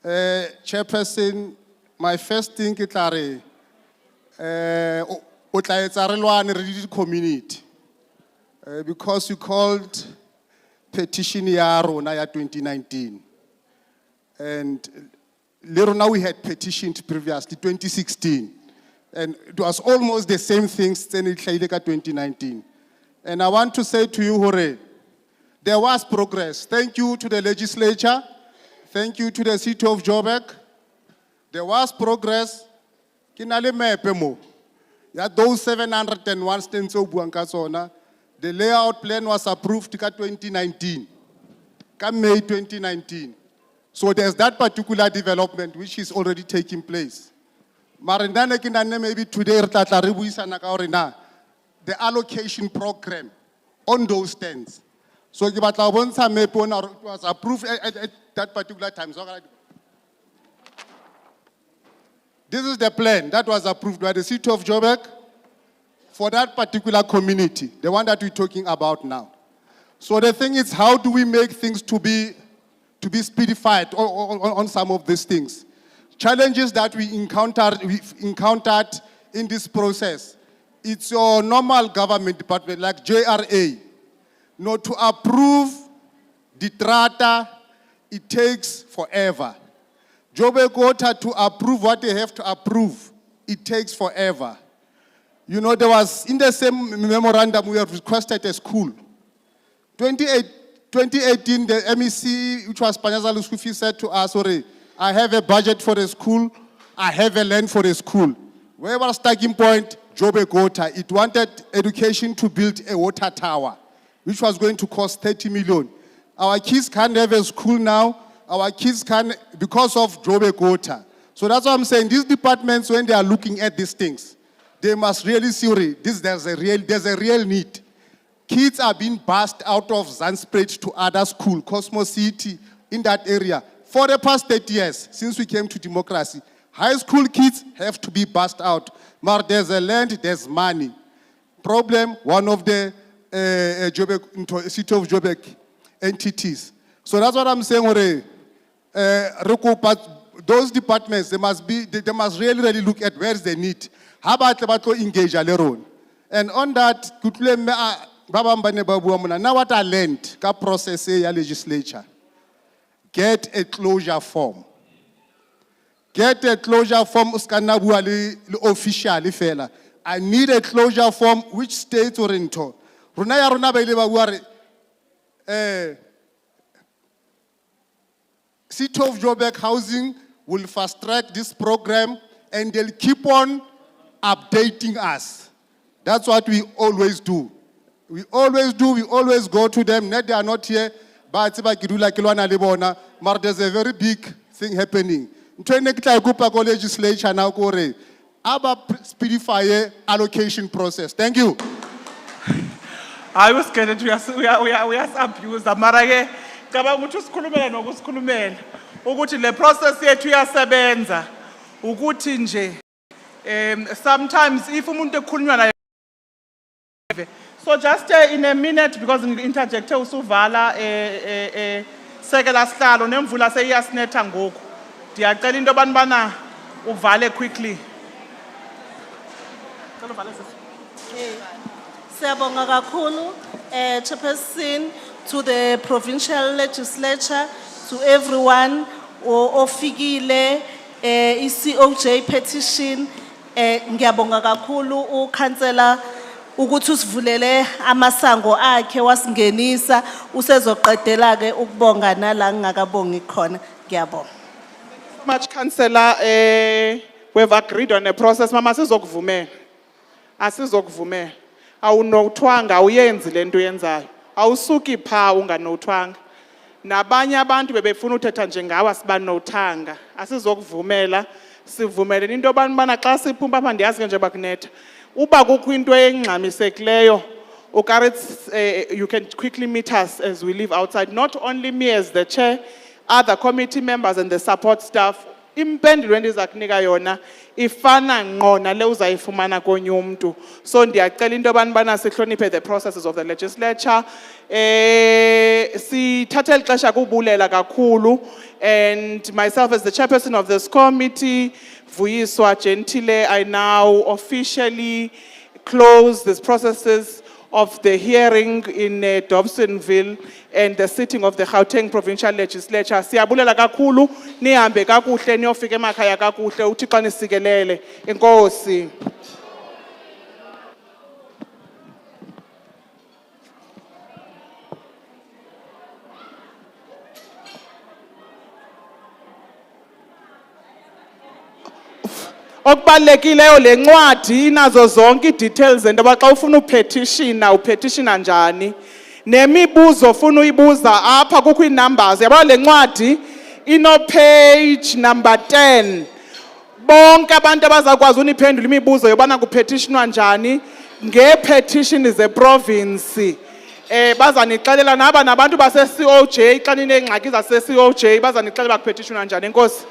Chairperson, my first thing is that the community. Because you called Petition Yaro na 2019. And later now we had petitioned previously, 2016. And it was almost the same thing since 2019. And I want to say to you, Hore, there was progress. Thank you to the legislature. Thank you to the City of Joburg. There was progress. Kinale mepemo. Ya those 701 stands of Buankasona. The layout plan was approved in 2019, May 2019. So there's that particular development which is already taking place. Maybe today, the allocation program on those stands. So it was approved at that particular time. This is the plan that was approved by the City of Joburg for that particular community, the one that we're talking about now. So the thing is, how do we make things to be speedified on some of these things? Challenges that we've encountered in this process. It's your normal government department like JRA. Not to approve the trata, it takes forever. Joburg Water to approve what they have to approve, it takes forever. You know, there was, in the same memorandum, we have requested a school. 2018, the MEC, which was Panyaza Lusufi, said to us, sorry, I have a budget for a school, I have a land for a school. Where was starting point? Joburg Water. It wanted education to build a water tower, which was going to cost 30 million. Our kids can't have a school now. Our kids can, because of Joburg Water. So that's what I'm saying. These departments, when they are looking at these things, they must really see there's a real need. Kids are being bussed out of Zanspruit to other school, Cosmo City, in that area. For the past 30 years, since we came to democracy, high school kids have to be bussed out. But there's a land, there's money. Problem, one of the City of Joburg entities. So that's what I'm saying, those departments, they must really look at where's the need. How about engage alone? And on that, now what I learned, process legislature, get a closure form. Get a closure form, officially, fella. I need a closure form which states oriento. City of Joburg Housing will fast track this program and they'll keep on updating us. That's what we always do. We always go to them. They are not here, but there's a very big thing happening. Legislature now speedify allocation process. Thank you. I was scared we are abused. Marage, kaba mutu sikhulumela nokusikhulumela ukuthi le process yethu iyasebenza ukuthi nje sometimes if umuntu ekhulunywa naye so just in a minute because ngi-interjecte usuvala sekela sihlalo nemvula seyiyasinetha ngoku ndiyacela into bana uvale quickly. Siyabonga kakhulu Chairperson, to the provincial legislature, to everyone ofikile COJ petition ngiyabonga kakhulu ukansela ukuthi usivulele amasango akhe wasingenisa usezoqedela ke ukubonga nala ngingakabongi khona ngiyabonga. Much councillor we've agreed on a process mama asizokuvumela awunothwanga uyenzi lento yenzayo awusuki pha unganothwanga. Nabanye abantu bebefuna uthetha njengawe sibanothanga. Asizokuvumela sivumele into yobana xa siphuma apha ndiyazi ke nje bakunetha. Uba kukho into engxamisekileyo, you can quickly meet us as we leave outside. Not only me as the chair, other committee members and the support staff. Impendulo endiza kunika yona ifana ngqo nale uzayifumana konye umuntu. So ndiyacela into yobana sihloniphe the processes of the legislature. Sithathe ixesha kubulela kakhulu, and myself as the chairperson of this committee, Vuyiswa Gentile, I now officially close these processes of the hearing in Dobsonville and the sitting of the Gauteng Provincial Legislature. Siyabulela kakhulu, nihambe kakuhle, niyofika emakhaya kakuhle, uThixo nisikelele. Enkosi. Okubalulekileyo le ncwadi inazo zonke i-details and xa ufuna upetitiona njani. Nemibuzo ufuna uyibuza apha kukho ii-numbers. Yabona le ncwadi ino-page number 10. Bonke abantu abazakwazi uniphendula imibuzo yobana kupetitionwa njani ngee-petition ze-province. Bazanixelela naba nabantu base-COJ xa nineengxaki zase-COJ bazanixelela kupetitionwa njani. Enkosi.